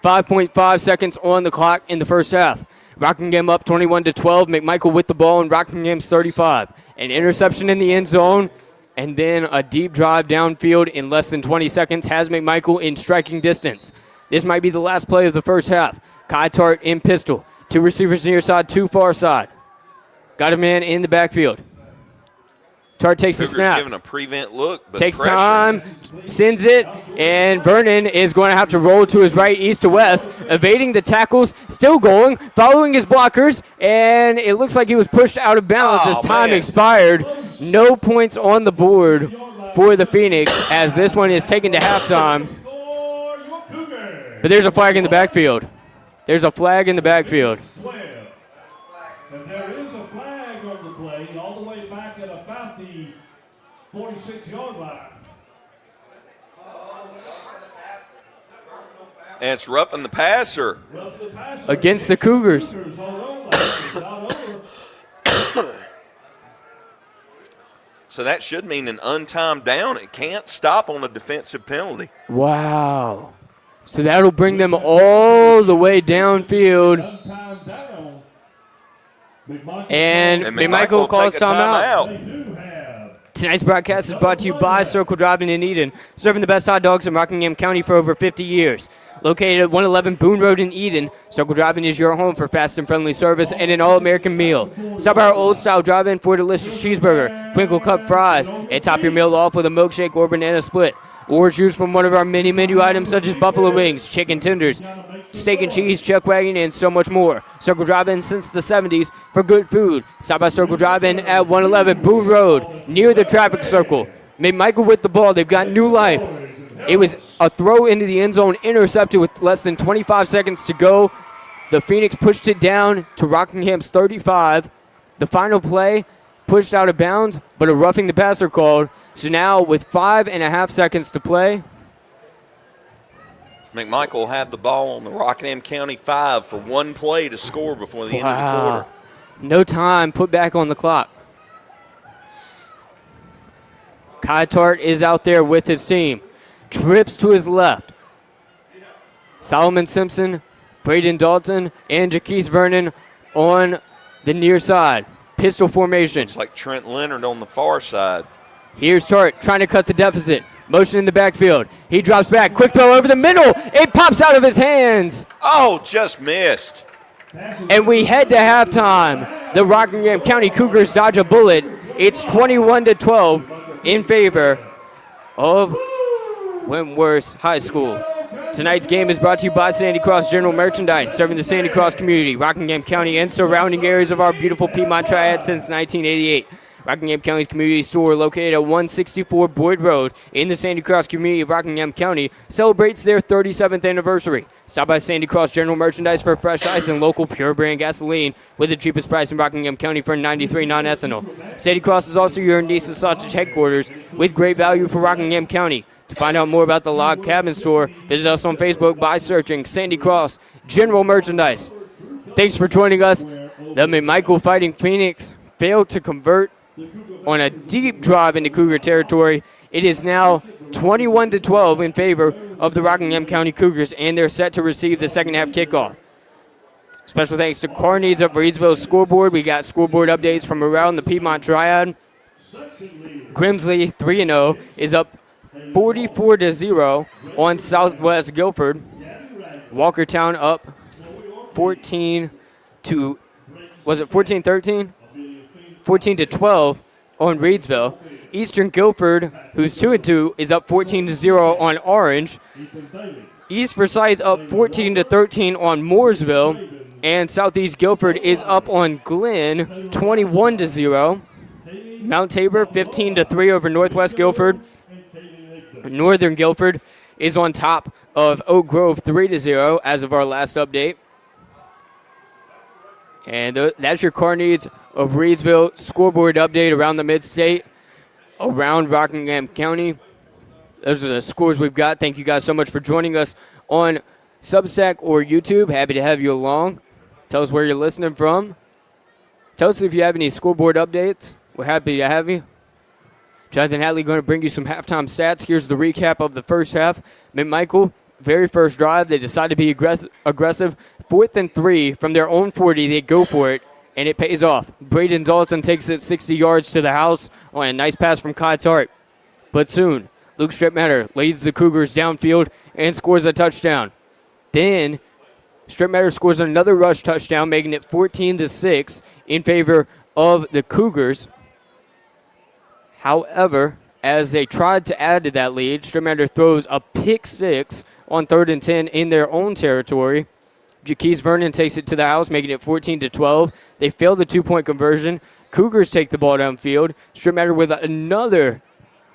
5.5 seconds on the clock in the first half. Rockingham up 21-12. McMichael with the ball in Rockingham's 35. An interception in the end zone, and then a deep drive downfield in less than 20 seconds has McMichael in striking distance. This might be the last play of the first half. Kai Tart in pistol. 2 receivers near side, 2 far side. Got a man in the backfield. Tart takes the Cougars snap. giving a prevent look, but Takes pressure. time, sends it, and Vernon is going to have to roll to his right, east to west, evading the tackles, still going, following his blockers, and it looks like he was pushed out of bounds as time expired. No points on the board for the Phoenix as this one is taken to halftime. But there's a flag in the backfield. There's a flag in the backfield. And there is a flag on the play all the way back at about the 46-yard line. And it's roughing the passer. Against the Cougars. So that should mean an untimed down. It can't stop on a defensive penalty. Wow. So that'll bring them all the way downfield. And McMichael calls timeout. Tonight's broadcast is brought to you by Circle Drive in Eden, serving the best hot dogs in Rockingham County for over 50 years. Located at 111 Boone Road in Eden, Circle Drive-In is your home for fast and friendly service and an all-American meal. Stop by our old-style drive-in for a delicious cheeseburger, crinkle cut fries, and top your meal off with a milkshake or banana split. Or choose from one of our many menu items such as buffalo wings, chicken tenders, steak and cheese, chuck wagon, and so much more. Circle Drive-In since the 70s for good food. Stop by Circle Drive-In at 111 Boone Road near the traffic circle. McMichael with the ball. They've got new life. It was a throw into the end zone, intercepted with less than 25 seconds to go. The Phoenix pushed it down to Rockingham's 35. The final play pushed out of bounds, but a roughing the passer called. So now with 5.5 seconds to play, McMichael will have the ball on the Rockingham County 5 for one play to score before the end of the quarter. No time put back on the clock. Kai Tart is out there with his team. Trips to his left. Solomon Simpson, Braden Dalton, and Jaquise Vernon on the near side. Pistol formation. It's like Trent Leonard on the far side. Here's Tart trying to cut the deficit. Motion in the backfield. He drops back. Quick throw over the middle. It pops out of his hands. Oh, just missed. And we head to halftime. The Rockingham County Cougars dodge a bullet. It's 21-12 in favor of Wentworth High School. Tonight's game is brought to you by Sandy Cross General Merchandise, serving the Sandy Cross community, Rockingham County, and surrounding areas of our beautiful Piedmont Triad since 1988. Rockingham County's community store, located at 164 Boyd Road in the Sandy Cross community of Rockingham County, celebrates their 37th anniversary. Stop by Sandy Cross General Merchandise for fresh ice and local pure brand gasoline with the cheapest price in Rockingham County for 93 non-ethanol. Sandy Cross is also your Nisa Sausage headquarters with great value for Rockingham County. To find out more about the Log Cabin Store, visit us on Facebook by searching Sandy Cross General Merchandise. Thanks for joining us. The McMichael Fighting Phoenix failed to convert on a deep drive into Cougar territory. It is now 21-12 in favor of the Rockingham County Cougars, and they're set to receive the second half kickoff. Special thanks to Car Needs of Reedsville's scoreboard. We got scoreboard updates from around the Piedmont Triad. Grimsley 3-0 is up 44-0 on Southwest Guilford. Walkertown up 14-13? 14-12 on Reedsville. Eastern Guilford, who's 2-2, is up 14-0 on Orange. East Forsyth up 14-13 on Mooresville. And Southeast Guilford is up on Glenn 21-0. Mount Tabor 15-3 over Northwest Guilford. Northern Guilford is on top of Oak Grove 3-0 as of our last update. And that's your Car Needs of Reedsville scoreboard update around the mid-state, around Rockingham County. Those are the scores we've got. Thank you guys so much for joining us on Substack or YouTube. Happy to have you along. Tell us where you're listening from. Tell us if you have any scoreboard updates. We're happy to have you. Jonathan Hatley going to bring you some halftime stats. Here's the recap of the first half. McMichael, very first drive, they decide to be aggressive. 4th and 3 from their own 40. They go for it, and it pays off. Braden Dalton takes it 60 yards to the house on a nice pass from Kai Tart. But soon, Luke Stripmatter leads the Cougars downfield and scores a touchdown. Then Stripmatter scores another rush touchdown, making it 14-6 in favor of the Cougars. However, as they tried to add to that lead, Strittmatter throws a pick six on 3rd and 10 in their own territory. Jaquise Vernon takes it to the house, making it 14-12. They fail the 2-point conversion. Cougars take the ball downfield. Strittmatter with another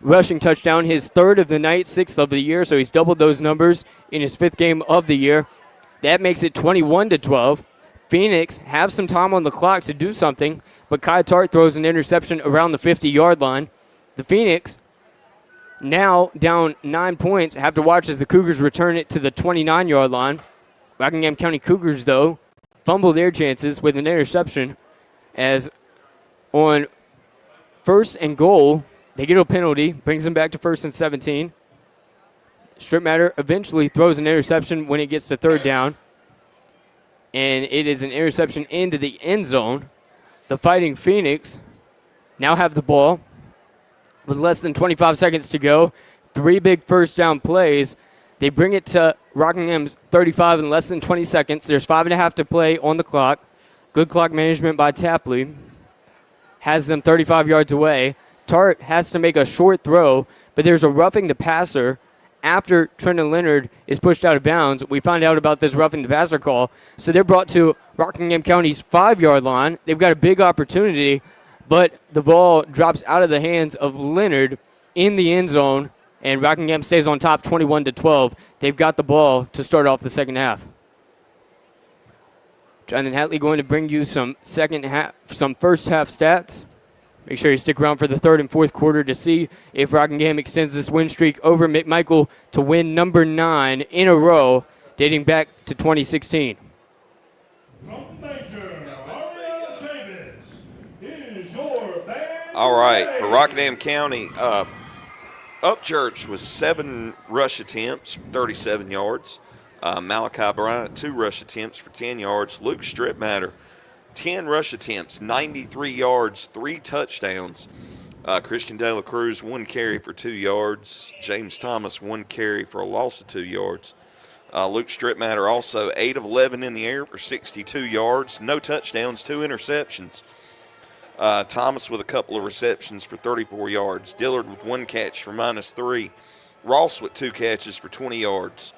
rushing touchdown, his 3rd of the night, 6th of the year, so he's doubled those numbers in his 5th game of the year. That makes it 21-12. Phoenix have some time on the clock to do something, but Kai Tart throws an interception around the 50-yard line. The Phoenix, now down 9 points, have to watch as the Cougars return it to the 29-yard line. Rockingham County Cougars, though, fumble their chances with an interception, as on 1st and goal, they get a penalty, brings them back to 1st and 17. Strittmatter eventually throws an interception when it gets to 3rd down, and it is an interception into the end zone. The Fighting Phoenix now have the ball with less than 25 seconds to go. 3 big first down plays. They bring it to Rockingham's 35 in less than 20 seconds. There's 5.5 to play on the clock. Good clock management by Tapley. Has them 35 yards away. Tart has to make a short throw, but there's a roughing the passer after Trenton Leonard is pushed out of bounds. We find out about this roughing the passer call. So they're brought to Rockingham County's 5-yard line. They've got a big opportunity, but the ball drops out of the hands of Leonard in the end zone, and Rockingham stays on top 21-12. They've got the ball to start off the second half. Jonathan Hatley going to bring you some first half stats. Make sure you stick around for the 3rd and 4th quarter to see if Rockingham extends this win streak over McMichael to win number 9 in a row, dating back to 2016. All right, for Rockingham County, Upchurch was 7 rush attempts, 37 yards. Malachi Bryant, 2 rush attempts for 10 yards. Luke Strittmatter, 10 rush attempts, 93 yards, 3 touchdowns. Christian De La Cruz, 1 carry for 2 yards. James Thomas, 1 carry for a loss of 2 yards. Luke Strittmatter also 8 of 11 in the air for 62 yards. No touchdowns, 2 interceptions. Thomas with a couple of receptions for 34 yards. Dillard with 1 catch for -3. Ross with 2 catches for 20 yards.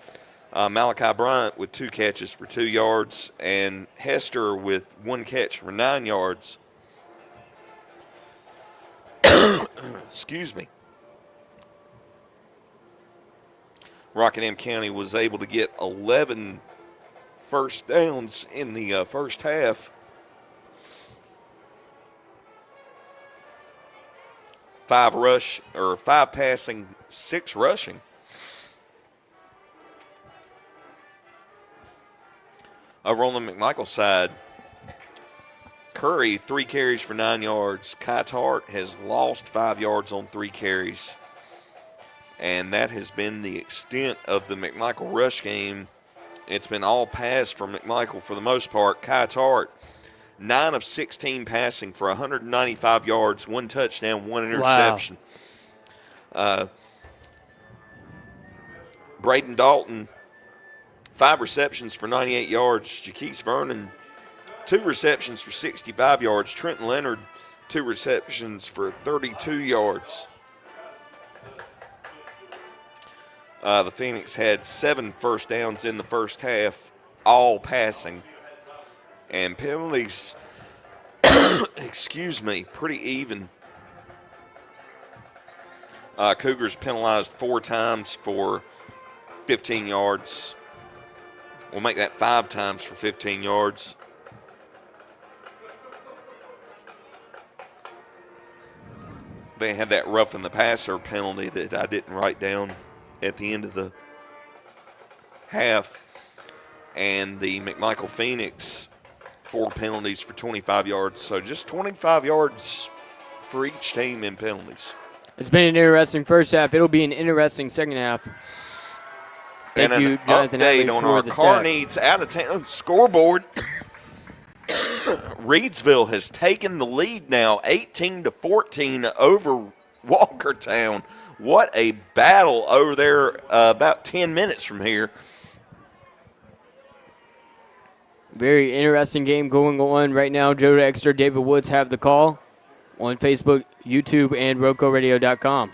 Malachi Bryant with 2 catches for 2 yards. And Hester with 1 catch for 9 yards. Excuse me. Rockingham County was able to get 11 first downs in the first half. 5 passing, 6 rushing. Over on the McMichael side, Curry, 3 carries for 9 yards. Kai Tart has lost 5 yards on 3 carries. And that has been the extent of the McMichael rush game. It's been all pass from McMichael for the most part. Kai Tart, 9 of 16 passing for 195 yards, 1 touchdown, 1 interception. Wow. Braden Dalton, 5 receptions for 98 yards. Jaquise Vernon, 2 receptions for 65 yards. Trenton Leonard, 2 receptions for 32 yards. The Phoenix had 7 first downs in the first half, all passing. And penalties, excuse me, pretty even. Cougars penalized 4 times for 15 yards. We'll make that 5 times for 15 yards. They had that roughing the passer penalty that I didn't write down at the end of the half. And the McMichael Phoenix, 4 penalties for 25 yards. So just 25 yards for each team in penalties. It's been an interesting first half. It'll be an interesting second half. Thank you, Jonathan Hatley, for on our the Car stats. Needs out-of-town scoreboard. Reedsville has taken the lead now, 18-14 over Walkertown. What a battle over there about 10 minutes from here. Very interesting game going on right now. Joe Dexter, David Woods have the call. on Facebook, YouTube, and RocoRadio.com.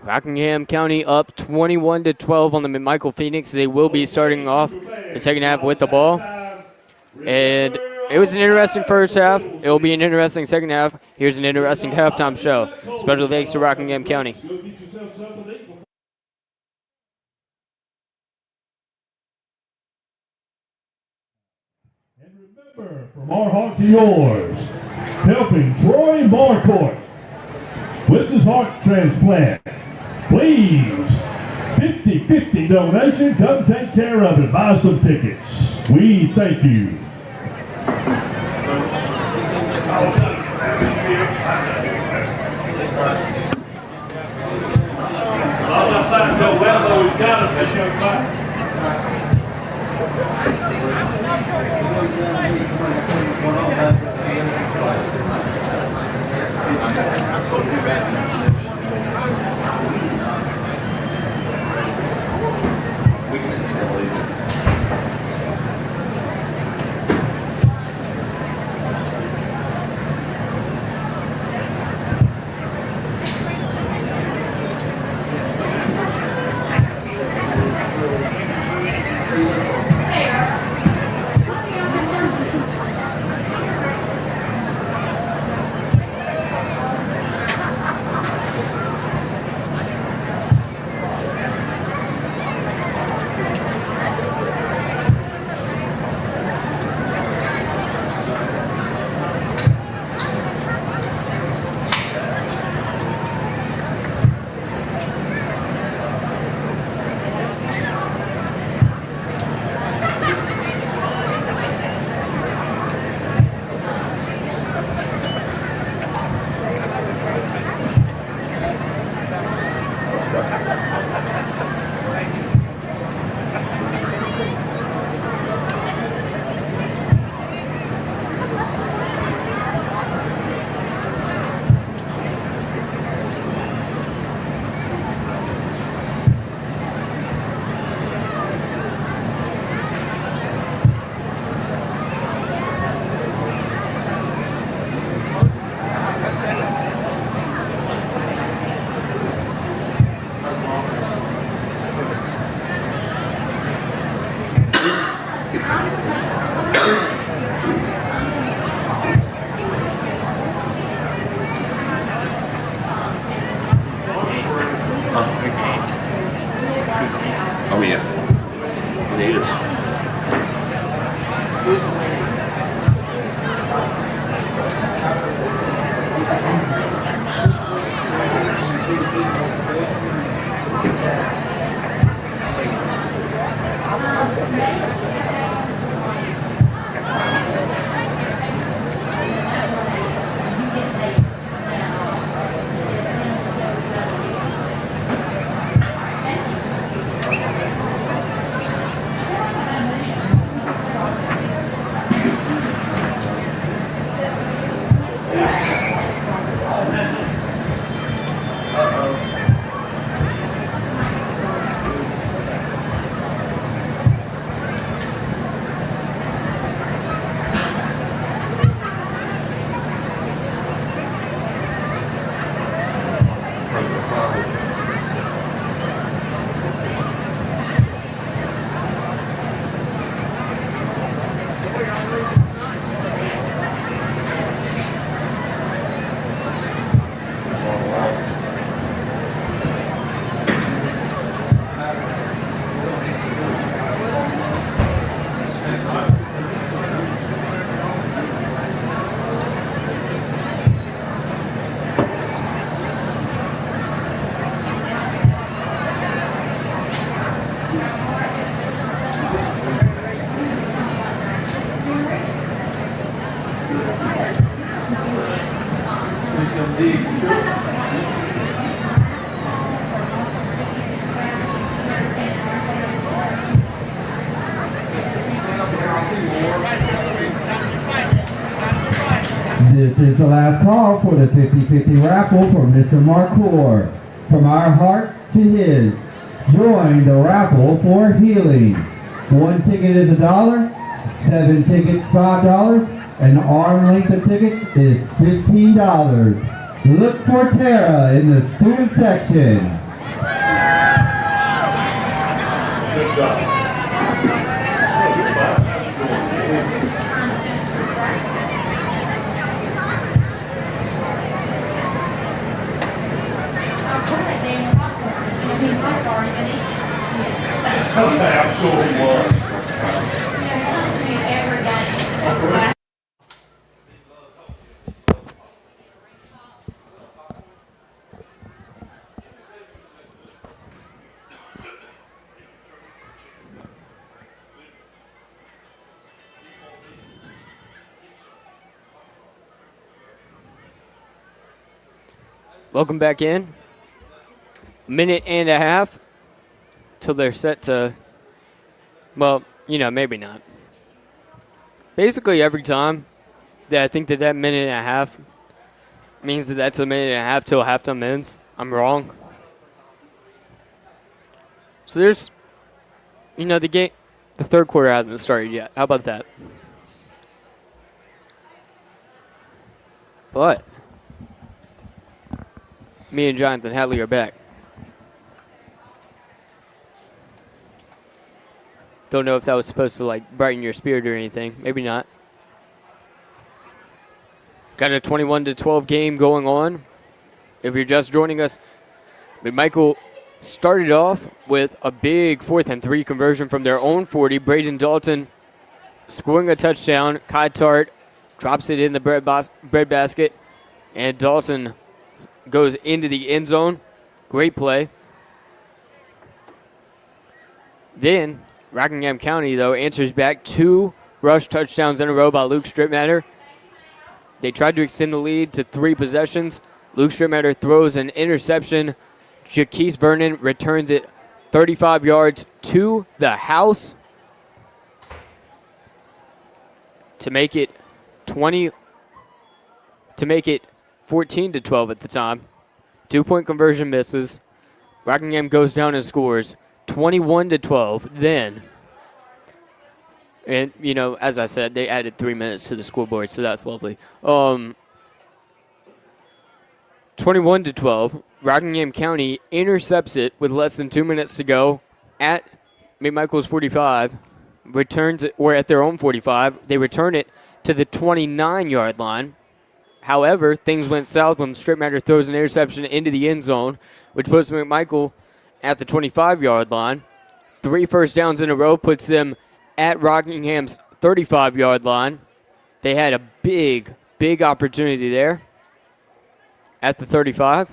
Rockingham County up 21-12 on the McMichael Phoenix. They will be starting off the second half with the ball. And it was an interesting first half. It will be an interesting second half. Here's an interesting halftime show. Special thanks to Rockingham County. And remember, from our heart to yours, helping Troy Marcourt with his heart transplant. Please, 50-50 donation, come take care of it. Buy some tickets. We thank you. Oh, yeah. It is. This is the last call for the 50-50 raffle for Mr. McMichael. From our hearts to his, join the raffle for healing. 1 ticket is $1, 7 tickets $5, and arm length of tickets is $15. Look for Tara in the student section. Good job. I'm sure he was. Welcome back in. Minute and a half till they're set to, well, maybe not. Basically every time that I think that minute and a half means that that's a minute and a half till halftime ends, I'm wrong. So there's, the third quarter hasn't started yet. How about that? But me and Jonathan Hatley are back. Don't know if that was supposed to brighten your spirit or anything. Maybe not. Got a 21-12 game going on. If you're just joining us, McMichael started off with a big 4th and 3 conversion from their own 40. Braden Dalton scoring a touchdown. Kai Tart drops it in the bread basket. And Dalton goes into the end zone. Great play. Then Rockingham County, though, answers back 2 rush touchdowns in a row by Luke Stripmatter. They tried to extend the lead to 3 possessions. Luke Stripmatter throws an interception. Jaquise Vernon returns it 35 yards to the house to make it 14-12 at the time. 2-point conversion misses. Rockingham goes down and scores 21-12. Then, and as I said, they added 3 minutes to the scoreboard, so that's lovely. 21-12. Rockingham County intercepts it with less than 2 minutes to go at McMichael's 45. Returns it, or at their own 45. They return it to the 29-yard line. However, things went south when Stripmatter throws an interception into the end zone, which puts McMichael at the 25-yard line. 3 first downs in a row puts them at Rockingham's 35-yard line. They had a big, big opportunity there at the 35.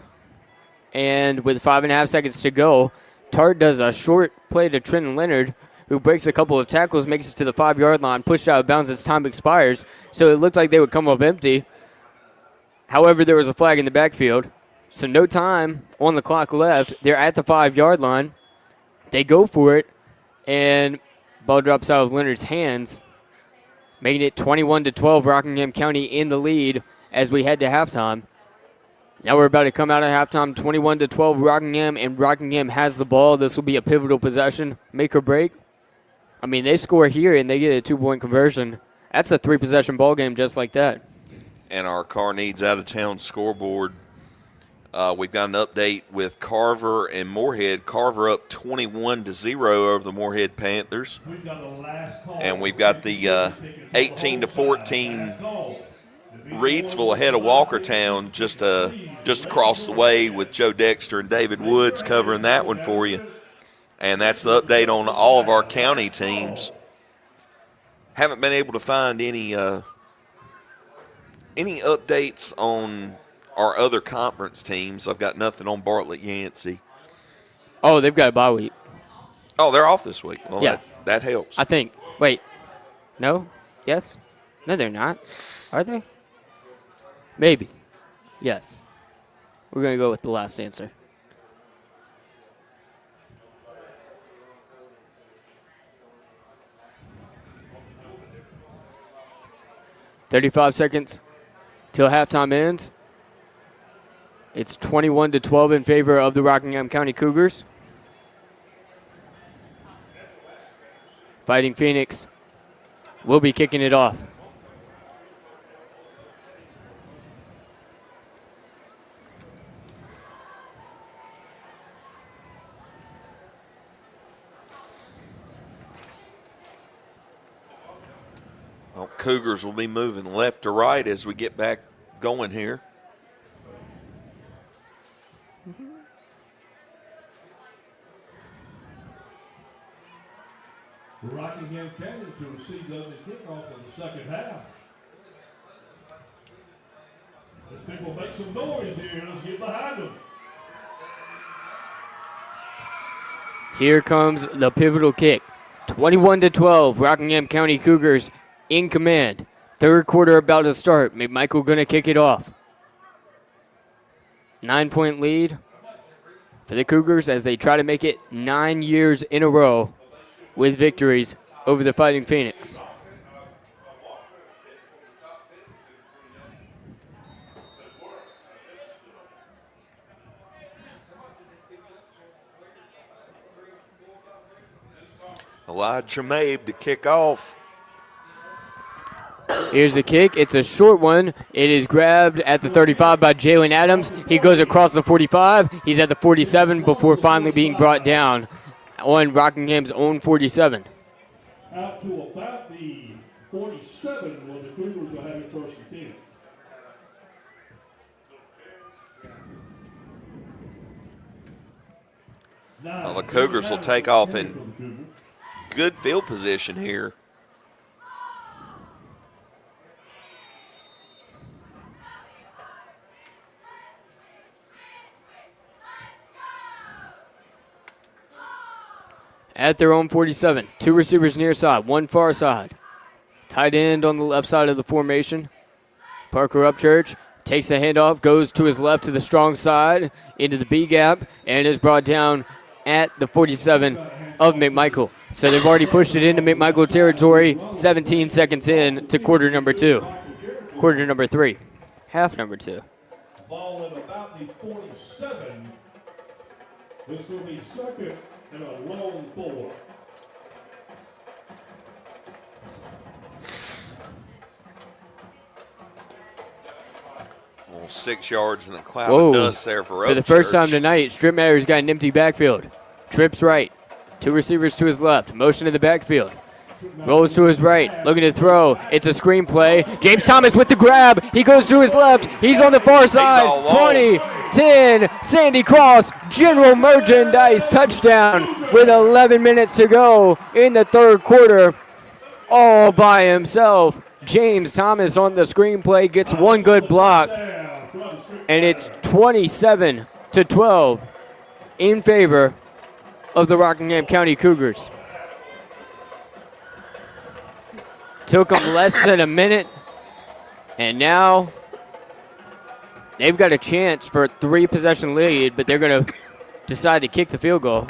And with 5.5 seconds to go, Tart does a short play to Trenton Leonard, who breaks a couple of tackles, makes it to the 5-yard line, pushed out of bounds as time expires. So it looked like they would come up empty. However, there was a flag in the backfield. So no time on the clock left. They're at the 5-yard line. They go for it, and ball drops out of Leonard's hands, making it 21-12, Rockingham County in the lead as we head to halftime. Now we're about to come out of halftime, 21-12 Rockingham, and Rockingham has the ball. This will be a pivotal possession, make or break. I mean, they score here and they get a 2-point conversion. That's a 3-possession ball game just like that. And our Car Needs Out of Town scoreboard, we've got an update with Carver and Moorhead. Carver up 21-0 over the Moorhead Panthers. And we've got the 18-14 Reedsville ahead of Walkertown just across the way with Joe Dexter and David Woods covering that one for you. And that's the update on all of our county teams. Haven't been able to find any updates on our other conference teams. I've got nothing on Bartlett Yancey. Oh, they've got a bye week. Oh, they're off this week. Well, yeah. That helps. I think. Wait. No? Yes? No, they're not. Are they? Maybe. Yes. We're going to go with the last answer. $35 seconds till halftime ends. It's 21-12 in favor of the Rockingham County Cougars. Fighting Phoenix will be kicking it off. Well, Cougars will be moving left to right as we get back going here. Rockingham County to receive the kickoff in the second half. As people make some noise here, let's get behind them. Here comes the pivotal kick. 21-12, Rockingham County Cougars in command. Third quarter about to start. McMichael going to kick it off. 9-point lead for the Cougars as they try to make it 9 years in a row with victories over the Fighting Phoenix. Elijah Mabe to kick off. Here's the kick. It's a short one. It is grabbed at the 35 by Jalen Adams. He goes across the 45. He's at the 47 before finally being brought down on Rockingham's own 47. Out to about the 47 where the Cougars will have it first and 10. Well, the Cougars will take off in good field position here. At their own 47. Two receivers near side, one far side. Tight end on the left side of the formation. Parker Upchurch takes the handoff, goes to his left to the strong side, into the B gap, and is brought down at the 47 of McMichael. So they've already pushed it into McMichael territory, 17 seconds in to quarter number 2. Quarter number 3. Half number 2. Ball at about the 47. This will be second and a long 4. Well, 6 yards and a cloud Whoa. of dust there for For the first time Upchurch. tonight, Strip Matter's got an empty backfield. Trips right. Two receivers to his left. Motion to the backfield. Rolls to his right. Looking to throw. It's a screen play. James Thomas with the grab. He goes to his left. He's on the far side. all 20, 10. Sandy Cross. General merchandise touchdown with 11 minutes to go in the third quarter. All by himself. James Thomas on the screen play gets one good block. And it's 27-12 in favor of the Rockingham County Cougars. Took them less than a minute, and now they've got a chance for a 3-possession lead, but they're going to decide to kick the field goal.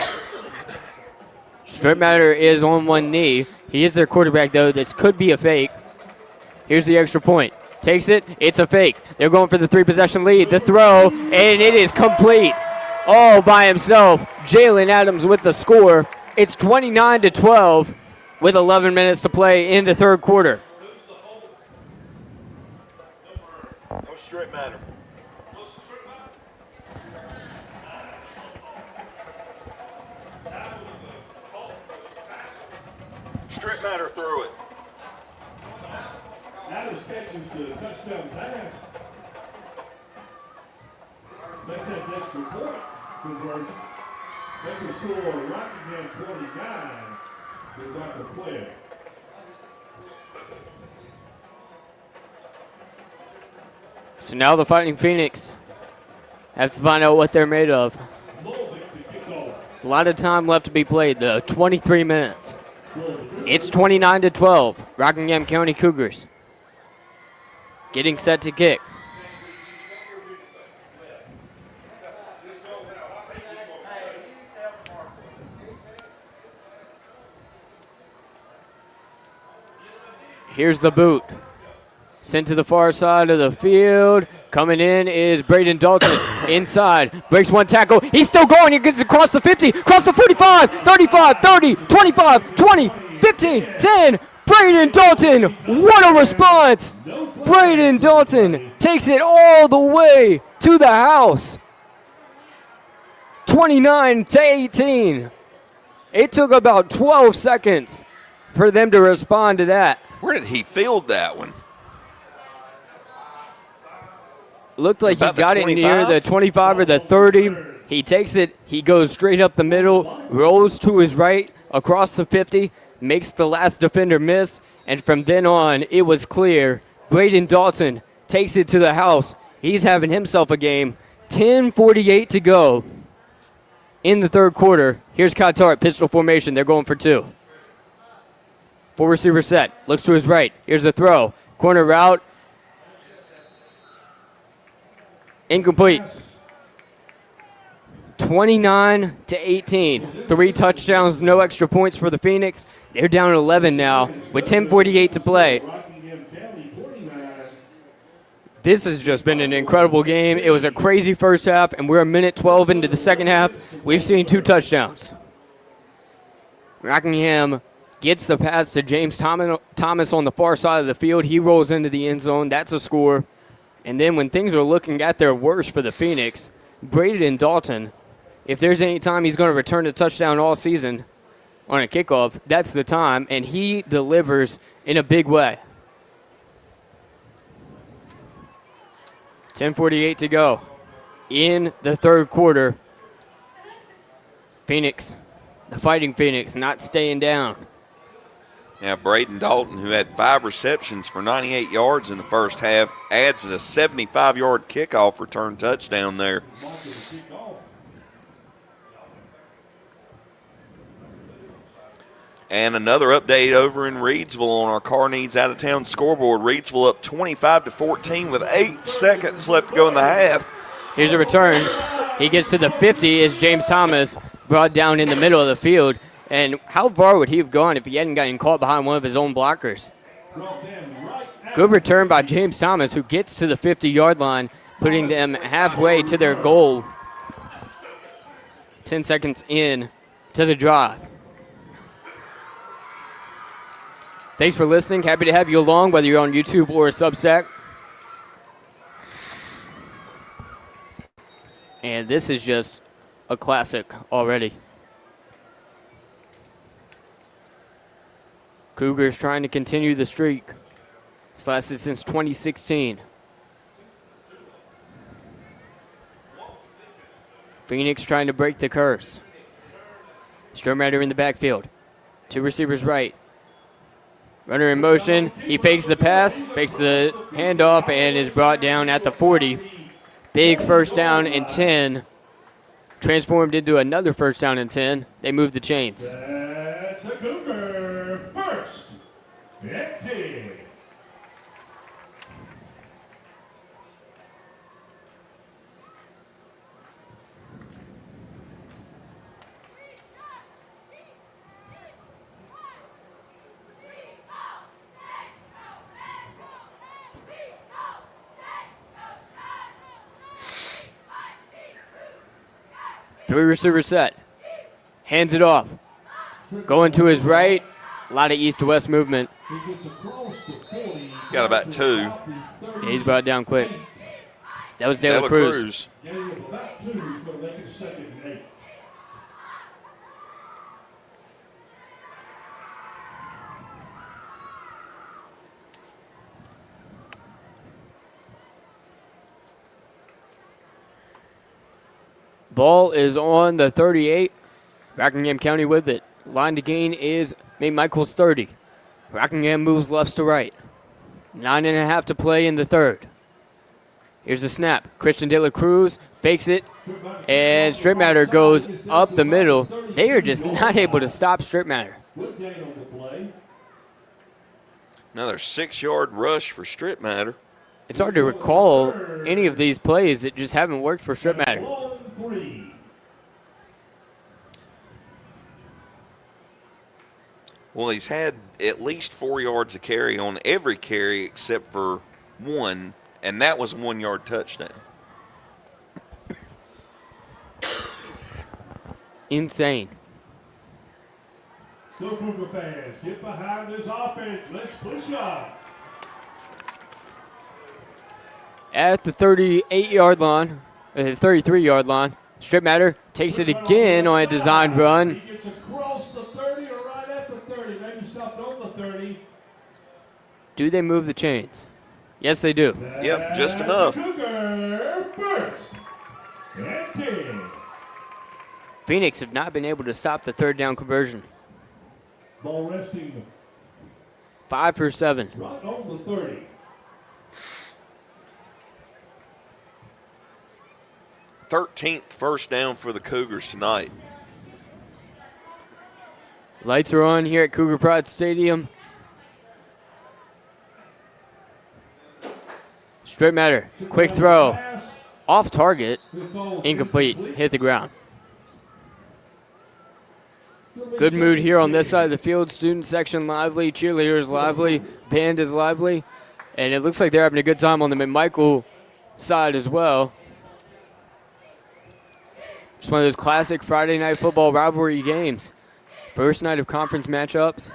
Strip Matter is on one knee. He is their quarterback, though. This could be a fake. Here's the extra point. Takes it. It's a fake. They're going for the 3-possession lead. The throw, and it is complete. All by himself. Jalen Adams with the score. It's 29-12 with 11 minutes to play in the third quarter. No strip matter. Strip matter through it. Adams catches the touchdown pass. Make that extra point conversion. Make the score Rockingham 29 with Dr. Claire. So now the Fighting Phoenix have to find out what they're made of. A lot of time left to be played, though. 23 minutes. It's 29-12. Rockingham County Cougars getting set to kick. Here's the boot. Sent to the far side of the field. Coming in is Braden Dalton inside. Breaks one tackle. He's still going. He gets across the 50, across the 45, 35, 30, 25, 20, 15, 10. Braden Dalton, what a response. Braden Dalton takes it all the way to the house. 29-18. It took about 12 seconds for them to respond to that. Where did he field that one? Looked like About he got the it near 25? the 25 or the 30. He takes it. He goes straight up the middle, rolls to his right, across the 50, makes the last defender miss, and from then on, it was clear. Braden Dalton takes it to the house. He's having himself a game. 10:48 to go in the third quarter. Here's Qatar at pistol formation. They're going for two. Full receiver set. Looks to his right. Here's the throw. Corner route. Incomplete. 29-18. 3 touchdowns, no extra points for the Phoenix. They're down 11 now with 10:48 to play. This has just been an incredible game. It was a crazy first half, and we're a minute 12 into the second half. We've seen 2 touchdowns. Rockingham gets the pass to James Thomas on the far side of the field. He rolls into the end zone. That's a score. And then when things are looking at their worst for the Phoenix, Braden Dalton, if there's any time he's going to return a touchdown all season on a kickoff, that's the time, and he delivers in a big way. 10:48 to go in the third quarter. Phoenix, the Fighting Phoenix, not staying down. Now, Braden Dalton, who had 5 receptions for 98 yards in the first half, adds a 75-yard kickoff return touchdown there. And another update over in Reidsville on our Car Needs Out-of-Town scoreboard. Reidsville up 25-14 with 8 seconds left to go in the half. Here's a return. He gets to the 50 as James Thomas brought down in the middle of the field. And how far would he have gone if he hadn't gotten caught behind one of his own blockers? Good return by James Thomas, who gets to the 50-yard line, putting them halfway to their goal. 10 seconds in to the drive. Thanks for listening. Happy to have you along, whether you're on YouTube or Substack. And this is just a classic already. Cougars trying to continue the streak. It's lasted since 2016. Phoenix trying to break the curse. Strohmatter in the backfield. 2 receivers right. Runner in motion. He fakes the pass, fakes the handoff, and is brought down at the 40. Big first down and 10. Transformed into another first down and 10. They move the chains. That's a Cougar first. 50. Three receiver set. Hands it off. Going to his right. A lot of east to west movement. Got about 2. Yeah, he's brought down quick. That was De La Cruz. Ball is on the 38. Rockingham County with it. Line to gain is McMichael's 30. Rockingham moves left to right. 9.5 to play in the third. Here's the snap. Christian De La Cruz fakes it, and Strittmatter goes up the middle. They are just not able to stop Strittmatter. Another 6-yard rush for Strittmatter. It's hard to recall any of these plays that just haven't worked for Strittmatter. Well, he's had at least 4 yards of carry on every carry except for one, and that was a 1-yard touchdown. Insane. So Cougar fans, get behind this offense. Let's push on. At the 38-yard line, the 33-yard line, Strip Matter takes it again on a designed run. He gets across the 30 or right at the 30. Maybe stopped on the 30. Do they move the chains? Yes, they do. Yep, just enough. Cougar first and 10. Phoenix have not been able to stop the third down conversion. Ball resting 5 for 7. right on the 30. Thirteenth first down for the Cougars tonight. Lights are on here at Cougar Pride Stadium. Straight Matter, quick throw, off target, incomplete, hit the ground. Good mood here on this side of the field. Student section lively, cheerleaders lively, band is lively, and it looks like they're having a good time on the McMichael side as well. Just one of those classic Friday night football rivalry games. First night of conference matchups.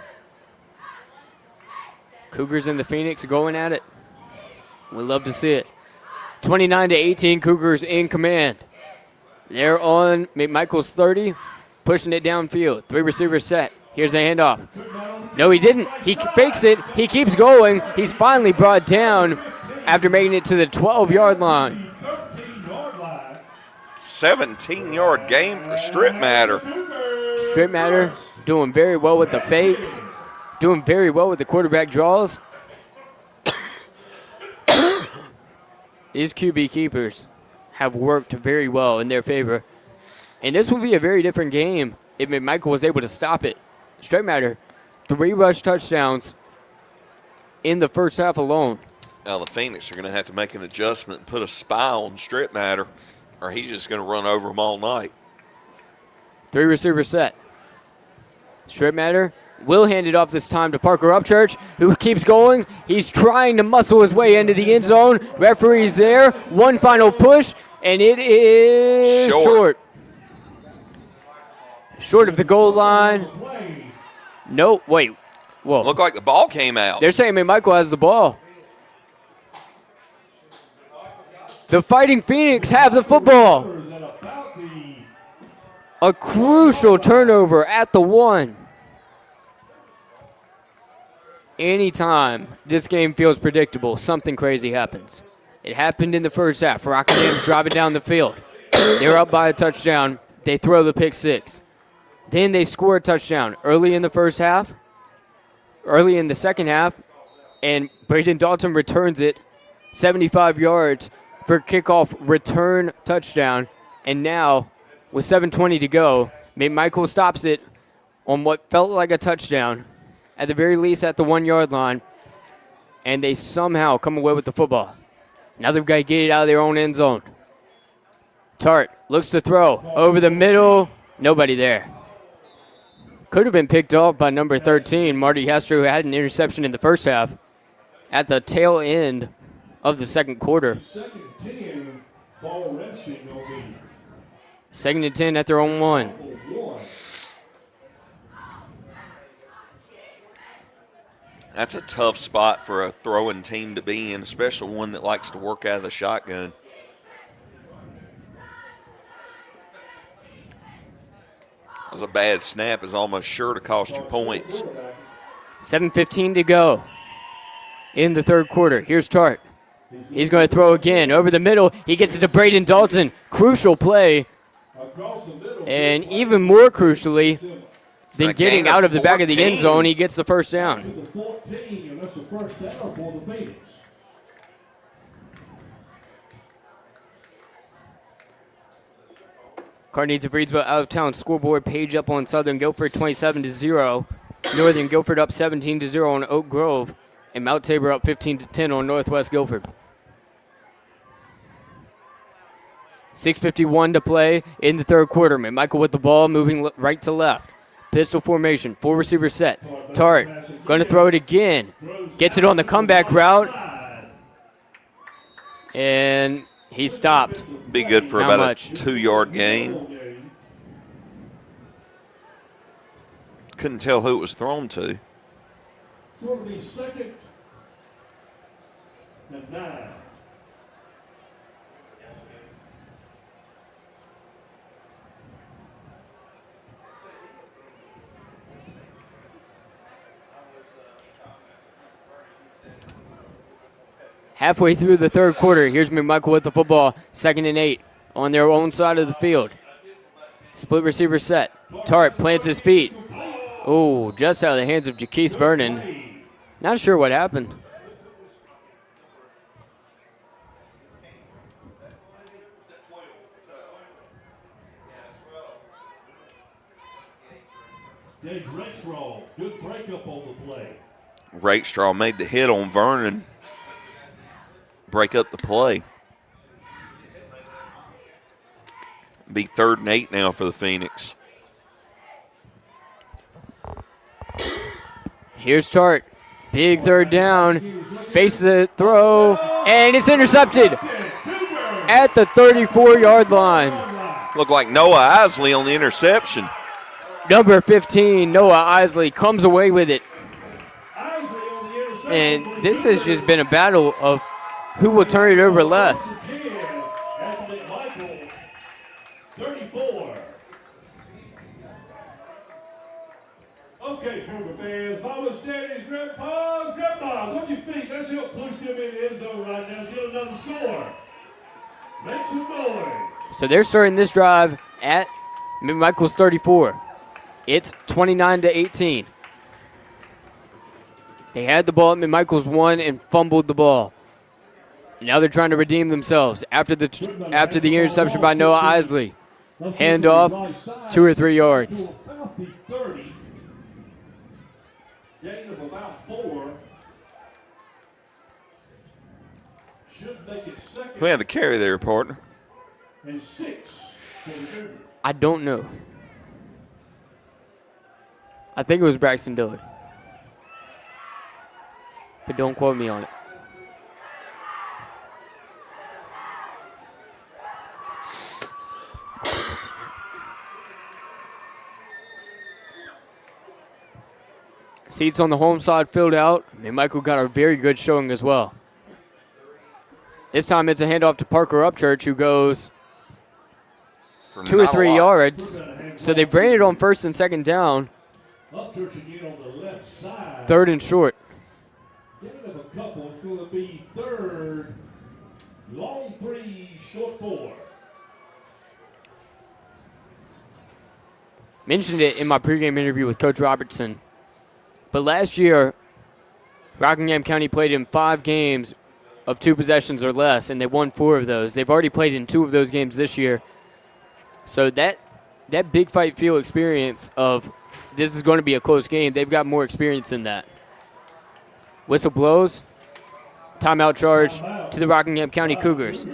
Cougars and the Phoenix going at it. We love to see it. 29-18, Cougars in command. They're on McMichael's 30, pushing it downfield. 3 receivers set. Here's a handoff. No, he didn't. He fakes it. He keeps going. He's finally brought down after making it to the 12-yard line. 17-yard game for Strip Matter. Strip Matter doing very well with the fakes, doing very well with the quarterback draws. These QB keepers have worked very well in their favor. And this will be a very different game if McMichael was able to stop it. Straight Matter, 3 rush touchdowns in the first half alone. Now the Phoenix are going to have to make an adjustment and put a spy on Strip Matter, or he's just going to run over them all night. 3 receivers set. Strip Matter will hand it off this time to Parker Upchurch, who keeps going. He's trying to muscle his way into the end zone. Referee's there. One final push, and it is short. Short of the goal line. No, wait. Whoa. Looked like the ball came out. They're saying McMichael has the ball. The Fighting Phoenix have the football. A crucial turnover at the 1. Anytime this game feels predictable, something crazy happens. It happened in the first half. Rockingham's driving down the field. They're up by a touchdown. They throw the pick 6. Then they score a touchdown early in the first half, early in the second half, and Braden Dalton returns it 75 yards for kickoff return touchdown. And now, with 7:20 to go, McMichael stops it on what felt like a touchdown, at the very least at the 1-yard line, and they somehow come away with the football. Now they've got to get it out of their own end zone. Tart looks to throw over the middle. Nobody there. Could have been picked off by number 13, Marty Hester, who had an interception in the first half at the tail end of the second quarter. Second and 10 at their own 1. That's a tough spot for a throwing team to be in, especially one that likes to work out of the shotgun. That's a bad snap is almost sure to cost you points. 7:15 to go in the third quarter. Here's Tart. He's going to throw again over the middle. He gets it to Braden Dalton. Crucial play. And even more crucially than getting out of the back of the end zone, he gets the first down. Car needs a Breedsville out-of-town scoreboard page up on Southern Guilford 27-0. Northern Guilford up 17-0 on Oak Grove. And Mount Tabor up 15-10 on Northwest Guilford. 6:51 to play in the third quarter. McMichael with the ball, moving right to left. Pistol formation, 4 receivers set. Tart going to throw it again. Gets it on the comeback route. And he stopped. Be good for Not about much. a 2-yard gain. Couldn't tell who it was thrown to. It's going to be 2nd and 9. Halfway through the third quarter, here's McMichael with the football, 2nd and 8 on their own side of the field. Split receiver set. Tart plants his feet. Oh, just out of the hands of Jaquise Vernon. Not sure what happened. Gage Rakestraw, good breakup on the play. Rakestraw made the hit on Vernon. Break up the play. Be 3rd and 8 now for the Phoenix. Here's Tart. Big 3rd down. Face the throw. And it's intercepted at the 34-yard line. Looked like Noah Isley on the interception. Number 15, Noah Isley, comes away with it. And this has just been a battle of who will turn it over less. 34. Okay, Cougar fans, mamas, daddies, grandpas, grandmas, on your feet. Let's help push them in the end zone right now. Let's get another score. Make some noise. So they're starting this drive at McMichael's 34. It's 29-18. They had the ball at McMichael's 1 and fumbled the ball. Now they're trying to redeem themselves after the interception by Noah Isley. Handoff, 2 or 3 yards. About the 30. Gain of about 4. Should make it 2nd Who had the carry there, partner? and 6 for the Cougars. I don't know. I think it was Braxton Dillard. But don't quote me on it. Seats on the home side filled out. McMichael got a very good showing as well. This time it's a handoff to Parker Upchurch, who goes 2 or 3 yards. So they ran it on 1st and 2nd down. Upchurch again on the left side. 3rd and short. Gain of a couple. It's going to be 3rd. Long 3, short 4. Mentioned it in my pregame interview with Coach Robertson. But last year, Rockingham County played in 5 games of 2 possessions or less, and they won 4 of those. They've already played in 2 of those games this year. So that big fight feel experience of this is going to be a close game, they've got more experience in that. Whistle blows. Timeout charge to the Rockingham County Cougars.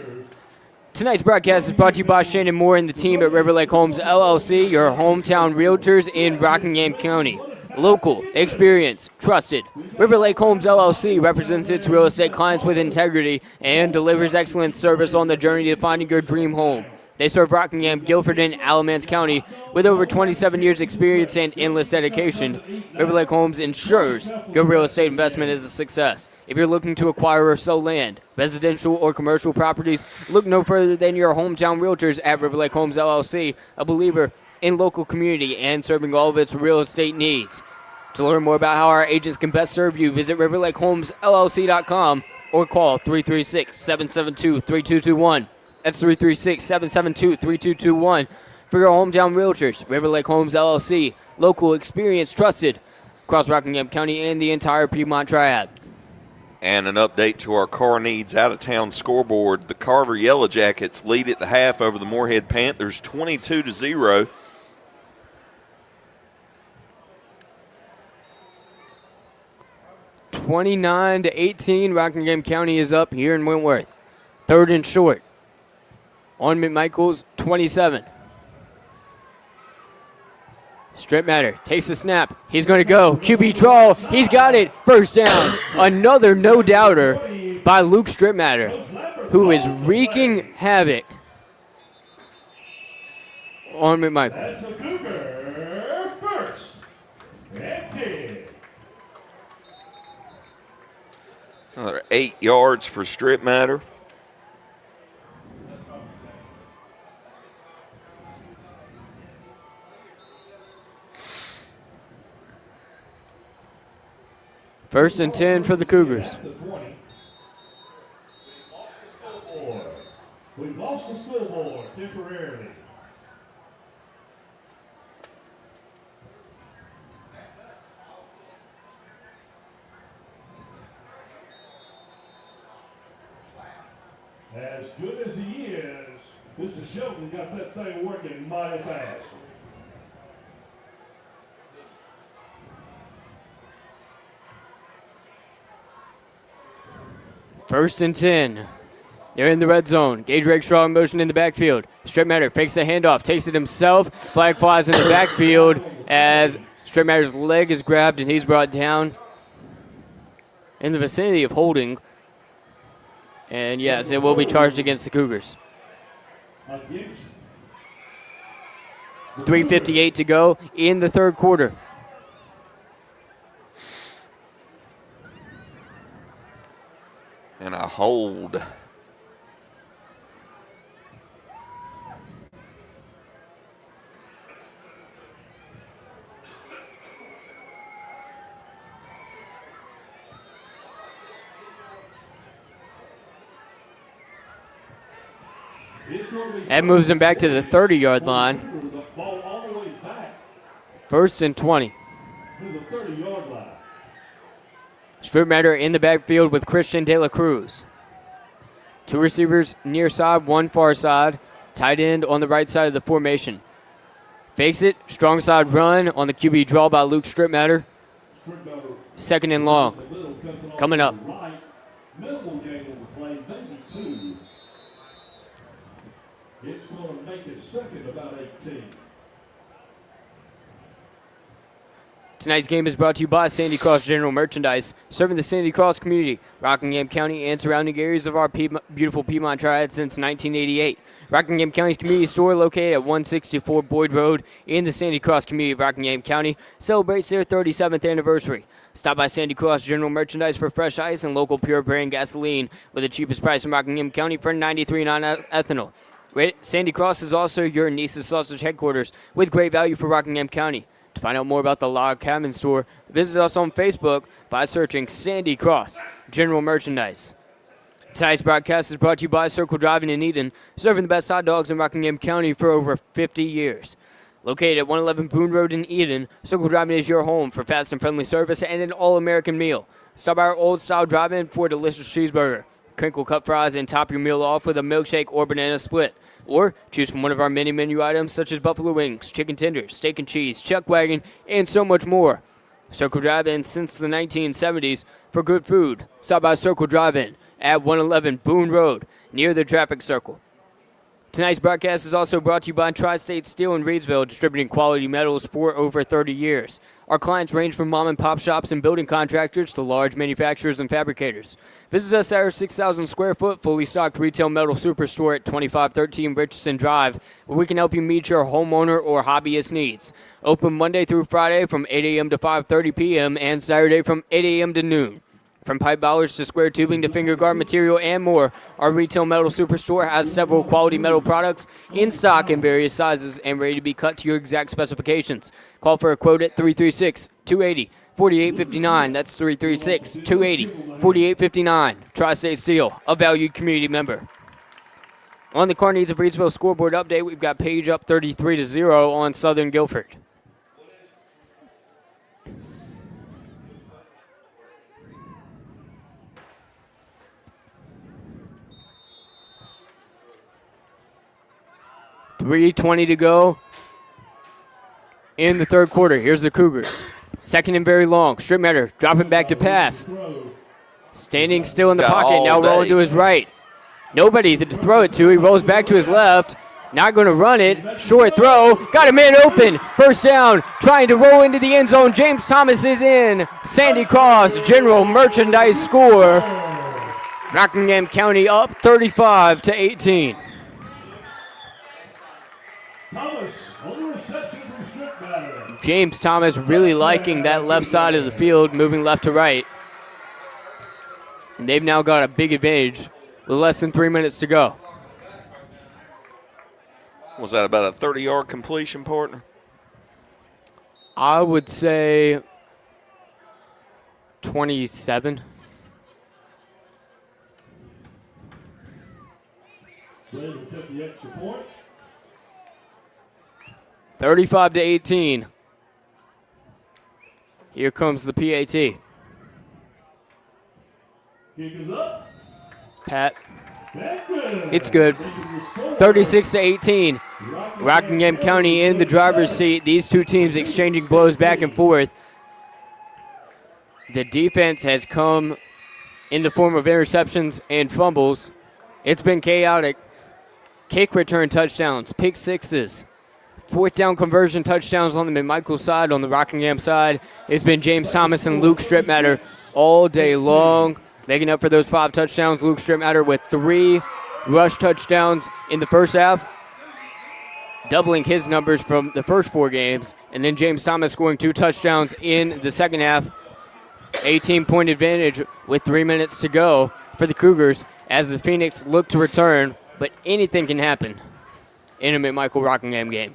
Tonight's broadcast is brought to you by Shannon Moore and the team at River Lake Homes LLC, your hometown realtors in Rockingham County. Local, experienced, trusted. River Lake Homes LLC represents its real estate clients with integrity and delivers excellent service on the journey to finding your dream home. They serve Rockingham, Guilford, and Alamance County with over 27 years experience and endless dedication. River Lake Homes ensures your real estate investment is a success. If you're looking to acquire or sell land, residential or commercial properties, look no further than your hometown realtors at River Lake Homes LLC, a believer in local community and serving all of its real estate needs. To learn more about how our agents can best serve you, visit riverlakehomesllc.com or call 336-772-3221. That's 336-772-3221 for your hometown realtors. River Lake Homes LLC, local, experienced, trusted across Rockingham County and the entire Piedmont Triad. And an update to our car needs out-of-town scoreboard. The Carver Yellow Jackets lead at the half over the Moorhead Panthers 22-0. (29-18). Rockingham County is up here in Wentworth. 3rd and short on McMichael's 27. Strip matter takes the snap. He's going to go. QB draw. He's got it. 1st down. Another no-doubter by Luke Stripmatter, who is wreaking havoc on McMichael. That's a Cougar first and 10. Another 8 yards for Stripmatter. First and 10 for the Cougars. We've lost the scoreboard temporarily. As good as he is, Mr. Shelton got that thing working mighty fast. First and 10. They're in the red zone. Gage Rakestraw in motion in the backfield. Stripmatter fakes the handoff, takes it himself. Flag flies in the backfield as Stripmatter's leg is grabbed and he's brought down in the vicinity of holding. And yes, it will be charged against the Cougars. 3:58 to go in the third quarter. And a hold. That moves him back to the 30-yard line. First and 20. Stripmatter in the backfield with Christian De La Cruz. 2 receivers near side, 1 far side. Tight end on the right side of the formation. Fakes it, strong side run on the QB draw by Luke Stripmatter. Second and long. Coming up. It's going to make it second about 18. Tonight's game is brought to you by Sandy Cross General Merchandise, serving the Sandy Cross community, Rockingham County, and surrounding areas of our beautiful Piedmont Triad since 1988. Rockingham County's community store, located at 164 Boyd Road in the Sandy Cross community of Rockingham County, celebrates their 37th anniversary. Stop by Sandy Cross General Merchandise for fresh ice and local pure brand gasoline with the cheapest price in Rockingham County for 93.9 ethanol. Sandy Cross is also your Nice's Sausage headquarters with great value for Rockingham County. To find out more about the Log Cabin Store, visit us on Facebook by searching Sandy Cross General Merchandise. Tonight's broadcast is brought to you by Circle Driving in Eden, serving the best hot dogs in Rockingham County for over 50 years. Located at 111 Boone Road in Eden, Circle Driving is your home for fast and friendly service and an all-American meal. Stop by our old-style drive-in for a delicious cheeseburger, crinkle cut fries, and top your meal off with a milkshake or banana split. Or choose from one of our many menu items such as buffalo wings, chicken tenders, steak and cheese, chuck wagon, and so much more. Circle Drive-In since the 1970s for good food. Stop by Circle Drive-In at 111 Boone Road near the traffic circle. Tonight's broadcast is also brought to you by Tri-State Steel in Reedsville, distributing quality metals for over 30 years. Our clients range from mom and pop shops and building contractors to large manufacturers and fabricators. Visit us at our 6,000 square foot fully stocked retail metal superstore at 2513 Richardson Drive, where we can help you meet your homeowner or hobbyist needs. Open Monday through Friday from 8 a.m. to 5:30 p.m. and Saturday from 8 a.m. to noon. From pipe bollards to square tubing to finger guard material and more, our retail metal superstore has several quality metal products in stock in various sizes and ready to be cut to your exact specifications. Call for a quote at 336-280-4859. That's 336-280-4859. Tri-State Steel, a valued community member. On the Car Needs of Reedsville scoreboard update, we've got Page up 33-0 on Southern Guilford. .320 to go in the third quarter. Here's the Cougars. Second and very long. Stripmatter dropping back to pass. Standing still in the pocket. Now rolling to his right. Nobody to throw it to. He rolls back to his left. Not going to run it. Short throw. Got a man open. First down. Trying to roll into the end zone. James Thomas is in. Sandy Cross General Merchandise score. Rockingham County up 35-18. Thomas on the reception from strip matter. James Thomas really liking that left side of the field, moving left to right. And they've now got a big advantage with less than 3 minutes to go. Was that about a 30-yard completion, partner? I would say 27. Ready to get the extra point. 35-18. Here comes the PAT. Kick is up. Pat. That's good. It's good. 36-18. Rockingham County in the driver's seat. These two teams exchanging blows back and forth. The defense has come in the form of interceptions and fumbles. It's been chaotic. Kick return touchdowns, pick sixes, fourth down conversion touchdowns on the McMichael side. On the Rockingham side, it's been James Thomas and Luke Stripmatter all day long, making up for those 5 touchdowns. Luke Stripmatter with 3 rush touchdowns in the first half, doubling his numbers from the first 4 games. And then James Thomas scoring 2 touchdowns in the second half. 18-point advantage with 3 minutes to go for the Cougars as the Phoenix look to return. But anything can happen in a McMichael Rockingham game.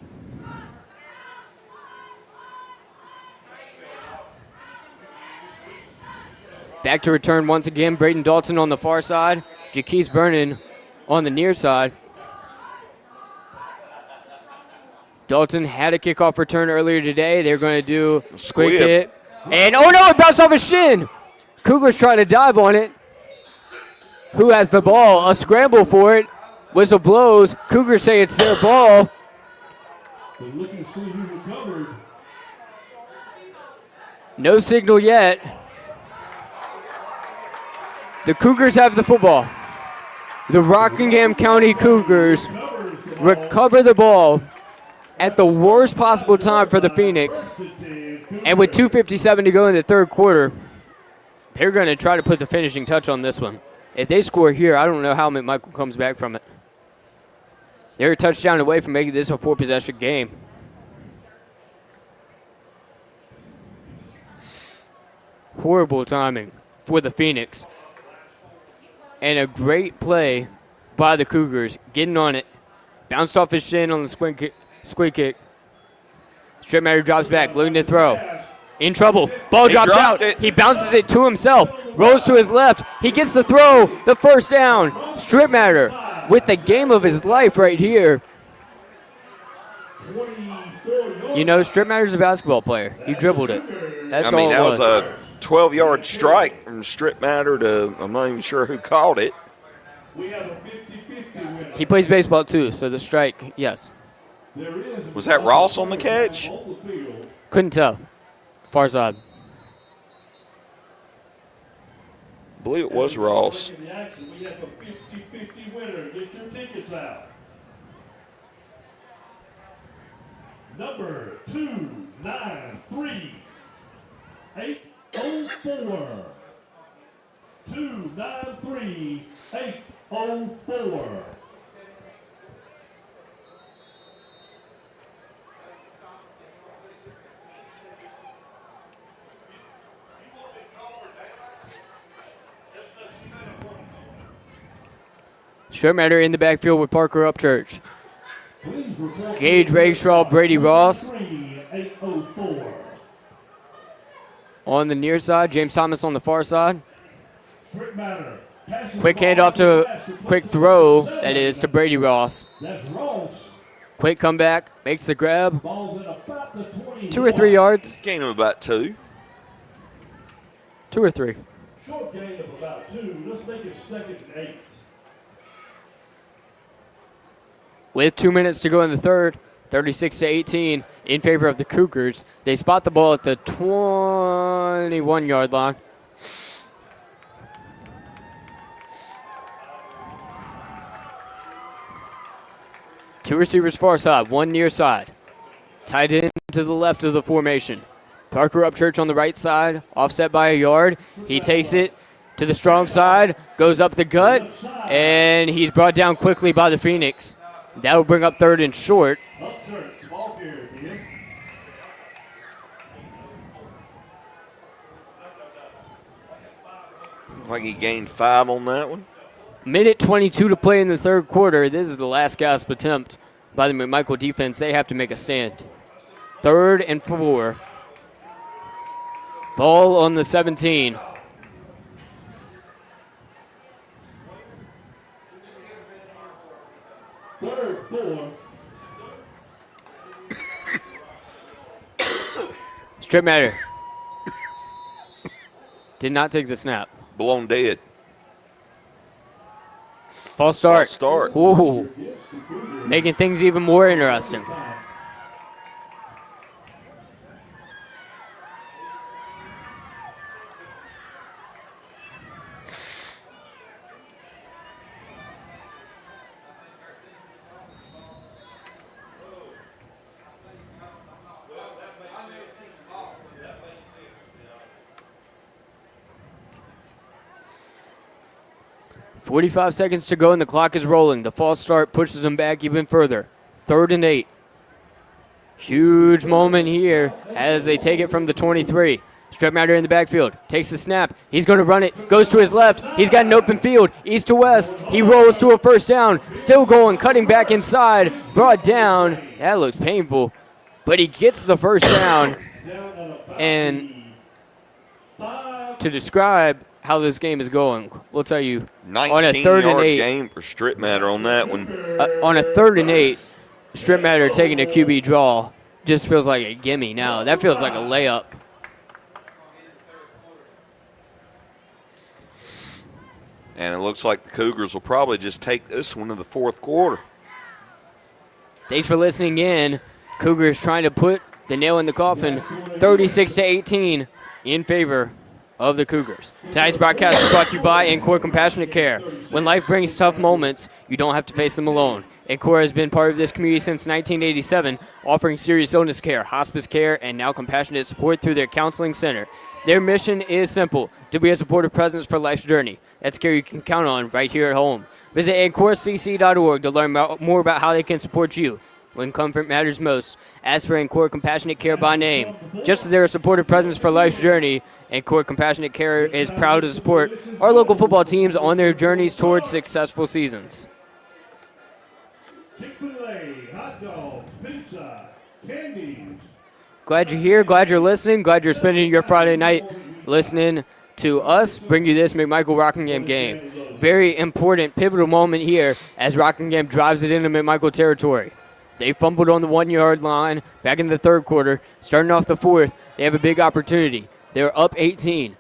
Back to return once again. Braden Dalton on the far side. Jaquise Vernon on the near side. Dalton had a kickoff return earlier today. They're going to do squib it. And, oh no, it bounced off his shin. Cougars try to dive on it. Who has the ball? A scramble for it. Whistle blows. Cougars say it's their ball. Looking to see who recovered. No signal yet. The Cougars have the football. The Rockingham County Cougars recover the ball at the worst possible time for the Phoenix. And with 2:57 to go in the third quarter, they're going to try to put the finishing touch on this one. If they score here, I don't know how McMichael comes back from it. They're a touchdown away from making this a 4-possession game. Horrible timing for the Phoenix. And a great play by the Cougars, getting on it. Bounced off his shin on the squid kick. Stripmatter drops back, looking to throw. In trouble. Ball drops out. He bounces it to himself. Rolls to his left. He gets the throw. The first down. Stripmatter with the game of his life right here. You know, Stripmatter's a basketball player. He dribbled it. That's all it was. That was a 12-yard strike from Stripmatter to, I'm not even sure who called it. He plays baseball too, so the strike, yes. Was that Ross on the catch? Couldn't tell. Far side. I believe it was Ross. We have a 50-50 winner. Get your tickets out. Number 293-804. 293-804. Stripmatter in the backfield with Parker Upchurch. Gage Ragshaw, Brady Ross. On the near side, James Thomas on the far side. Quick handoff to, quick throw, that is, to Brady Ross. Quick comeback, makes the grab. 2 or 3 yards. Gain of about 2. 2 or 3. Short gain of about 2. Let's make it 2nd and 8. With 2 minutes to go in the third, 36-18 in favor of the Cougars. They spot the ball at the 21-yard line. Two receivers far side, one near side. Tight end to the left of the formation. Parker Upchurch on the right side, offset by a yard. He takes it, to the strong side, goes up the gut, and he's brought down quickly by the Phoenix. That will bring up 3rd and short. Like he gained 5 on that one. Minute 22 to play in the 3rd quarter. This is the last gasp attempt by the McMichael defense. They have to make a stand. 3rd and 4. Ball on the 17. Strip matter. Did not take the snap. Blown dead. False start. False start. Ooh. Making things even more interesting. .45 seconds to go and the clock is rolling. The false start pushes them back even further. 3rd and 8. Huge moment here as they take it from the 23. Strip matter in the backfield. Takes the snap. He's going to run it. Goes to his left. He's got an open field. East to west. He rolls to a 1st down. Still going. Cutting back inside. Brought down. That looks painful. But he gets the 1st down. And to describe how this game is going, we'll tell you on a 3rd and 8 game for strip matter on that one. On a 3rd and 8, strip matter taking a QB draw just feels like a gimme now. That feels like a layup. And it looks like the Cougars will probably just take this one in the 4th quarter. Thanks for listening in. Cougars trying to put the nail in the coffin, 36-18 in favor of the Cougars. Tonight's broadcast is brought to you by Ancora Compassionate Care. When life brings tough moments, you don't have to face them alone. Ancora has been part of this community since 1987, offering serious illness care, hospice care, and now compassionate support through their counseling center. Their mission is simple, to be a supportive presence for life's journey. That's care you can count on right here at home. Visit AncoraCC.org to learn more about how they can support you when comfort matters most. Ask for Ancora Compassionate Care by name. Just as they're a supportive presence for life's journey, Ancora Compassionate Care is proud to support our local football teams on their journeys towards successful seasons. Chick-fil-A, hot dogs, pizza, candies. Glad you're here, glad you're listening, glad you're spending your Friday night listening to us bring you this McMichael Rockingham game. Very important, pivotal moment here as Rockingham drives it into McMichael territory. They fumbled on the 1-yard line back in the 3rd quarter. Starting off the 4th, they have a big opportunity. They're up 18.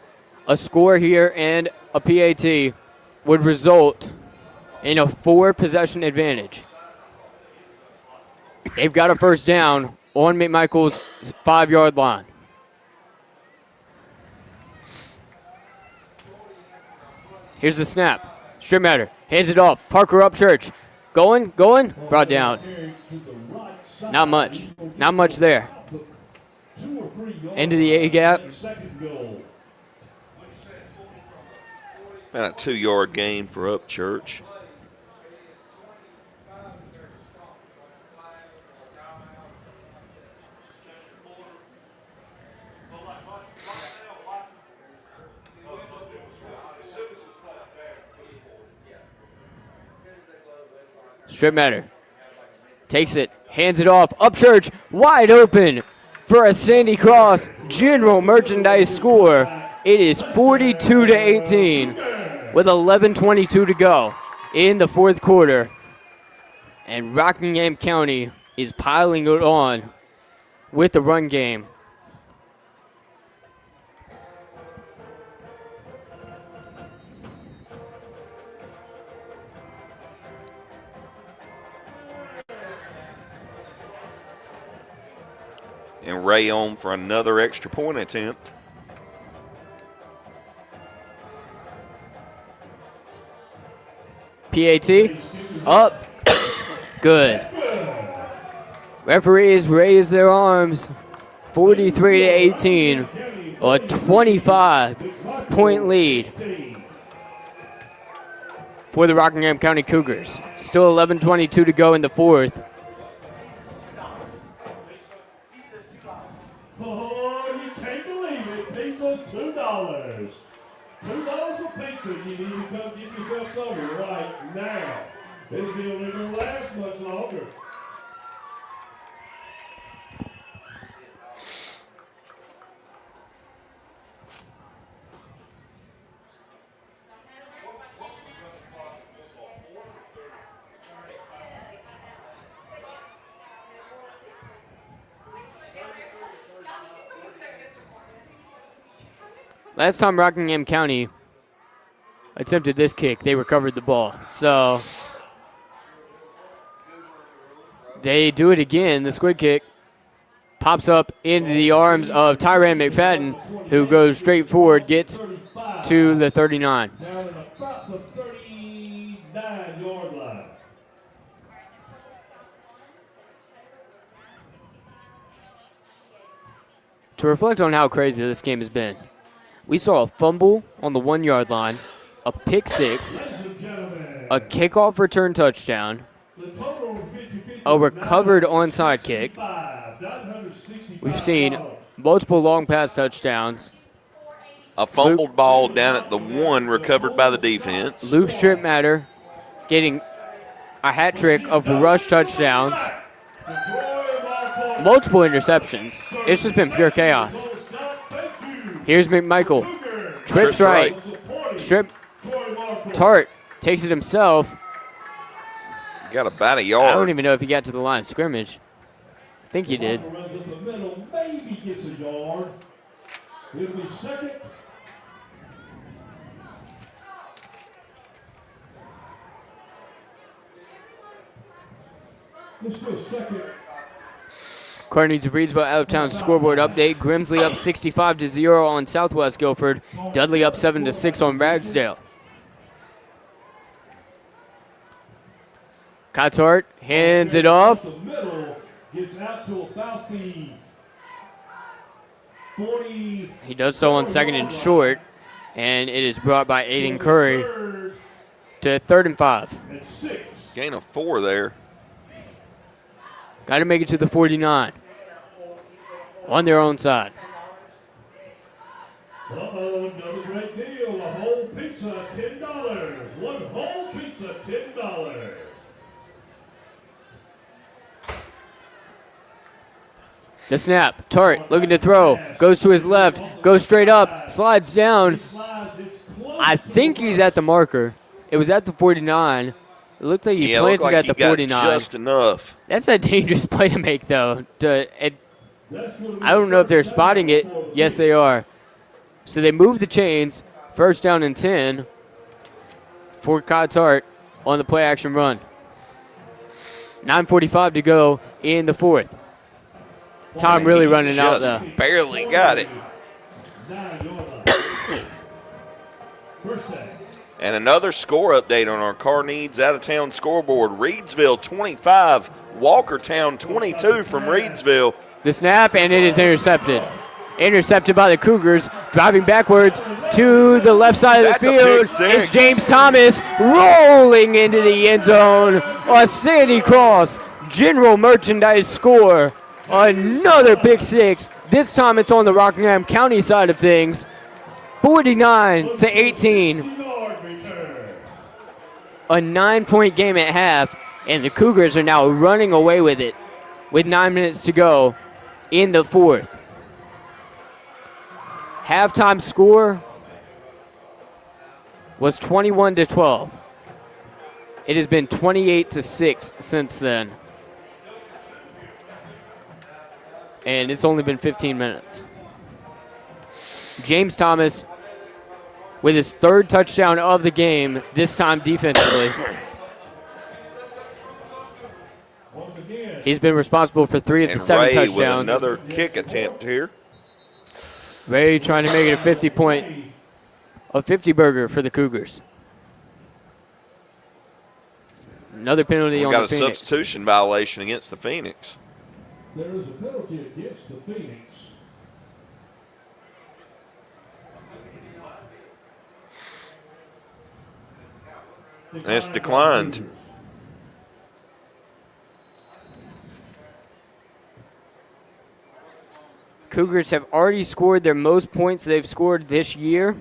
A score here and a PAT would result in a 4-possession advantage. They've got a 1st down on McMichael's 5-yard line. Here's the snap. Strip matter. Hands it off. Parker Upchurch. Going. Brought down. Not much. Not much there. Into the A-gap. About a 2-yard gain for Upchurch. Strip matter. Takes it. Hands it off. Upchurch wide open for a Sandy Cross general merchandise score. It is 42-18 with 11:22 to go in the 4th quarter. And Rockingham County is piling it on with the run game. And Ray on for another extra point attempt. PAT up. Good. Referees raise their arms. 43-18. A 25-point lead for the Rockingham County Cougars. Still 11:22 to go in the fourth. Oh, you can't believe it. Pizza's $2. $2 a pizza. You need to come get yourself some right now. This deal isn't going to last much longer. Last time Rockingham County attempted this kick, they recovered the ball. So they do it again. The squid kick pops up into the arms of Tyran McFadden, who goes straight forward, gets to the 39. Down at about the 39-yard line. To reflect on how crazy this game has been, we saw a fumble on the 1-yard line, a pick six, a kickoff return touchdown, a recovered onside kick. We've seen multiple long pass touchdowns. A fumbled ball down at the 1 recovered by the defense. Luke Stripmatter getting a hat trick of rush touchdowns. Multiple interceptions. It's just been pure chaos. Here's McMichael. Trips right. Strip. Tart takes it himself. Got about a yard. I don't even know if he got to the line of scrimmage. I think he did. Maybe gets a yard. It'll be second. Let's go second. Carnegie Reedsville out-of-town scoreboard update. Grimsley up 65-0 on Southwest Guilford. Dudley up 7-6 on Ragsdale. Cotart hands it off. The middle gets out to about the 40. He does so on second and short, and it is brought by Aiden Curry to 3rd and 5. Gain of 4 there. Got to make it to the 49 on their own side. Uh-oh, another great deal. A whole pizza, $10. One whole pizza, $10. The snap. Tart looking to throw. Goes to his left. Goes straight up. Slides down. I think he's at the marker. It was at the 49. It looked like he planted at the 49. Just enough. That's a dangerous play to make, though. I don't know if they're spotting it. Yes, they are. So they move the chains. 1st down and 10 for Cotart on the play-action run. 9:45 to go in the 4th. Time really running out, though. Barely got it. And another score update on our Carneades out-of-town scoreboard. Reedsville 25, Walkertown 22 from Reedsville. The snap, and it is intercepted. Intercepted by the Cougars. Driving backwards to the left side of the field. It's James Thomas rolling into the end zone. A Sandy Cross general merchandise score. Another pick six. This time it's on the Rockingham County side of things. 49-18. A 9-point game at half, and the Cougars are now running away with it with 9 minutes to go in the 4th. Halftime score was 21-12. It has been 28-6 since then. And it's only been 15 minutes. James Thomas with his 3rd touchdown of the game, this time defensively. He's been responsible for 3 of the 7 Ray touchdowns. with another kick attempt here. Ray trying to make it a 50-burger for the Cougars. Another penalty on the Phoenix. Got a substitution violation against the Phoenix. There is a penalty against the Phoenix. And it's declined. Cougars have already scored their most points they've scored this year.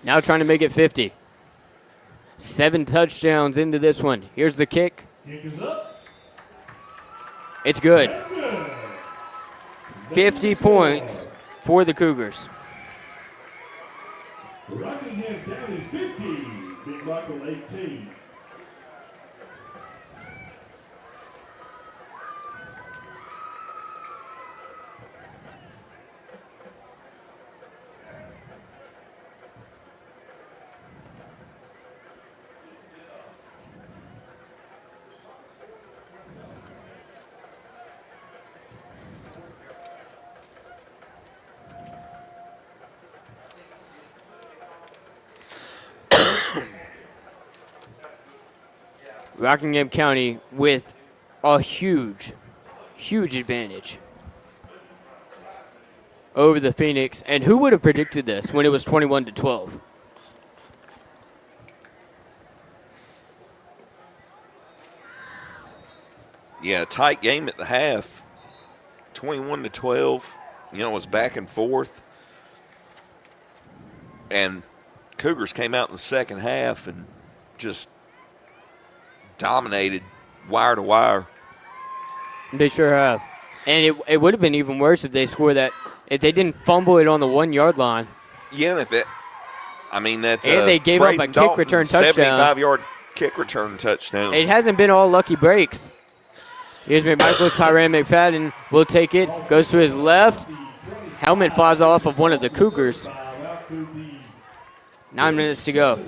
Now trying to make it 50. 7 touchdowns into this one. Here's the kick. Kick is up. It's good. Good. 50 points for the Cougars. Rockingham County 50, McMichael 18. Rockingham County with a huge advantage over the Phoenix. And who would have predicted this when it was 21-12? Yeah, tight game at the half. 21-12. You know, it was back and forth. And Cougars came out in the second half and just dominated wire to wire. They sure have. And it would have been even worse if they scored that, if they didn't fumble it on the 1 yard line. Yeah, and if it, I mean, that. And they gave up a kick return touchdown. 75-yard kick return touchdown. It hasn't been all lucky breaks. Here's McMichael. Tyran McFadden will take it. Goes to his left. Helmet flies off of one of the Cougars. 9 minutes to go.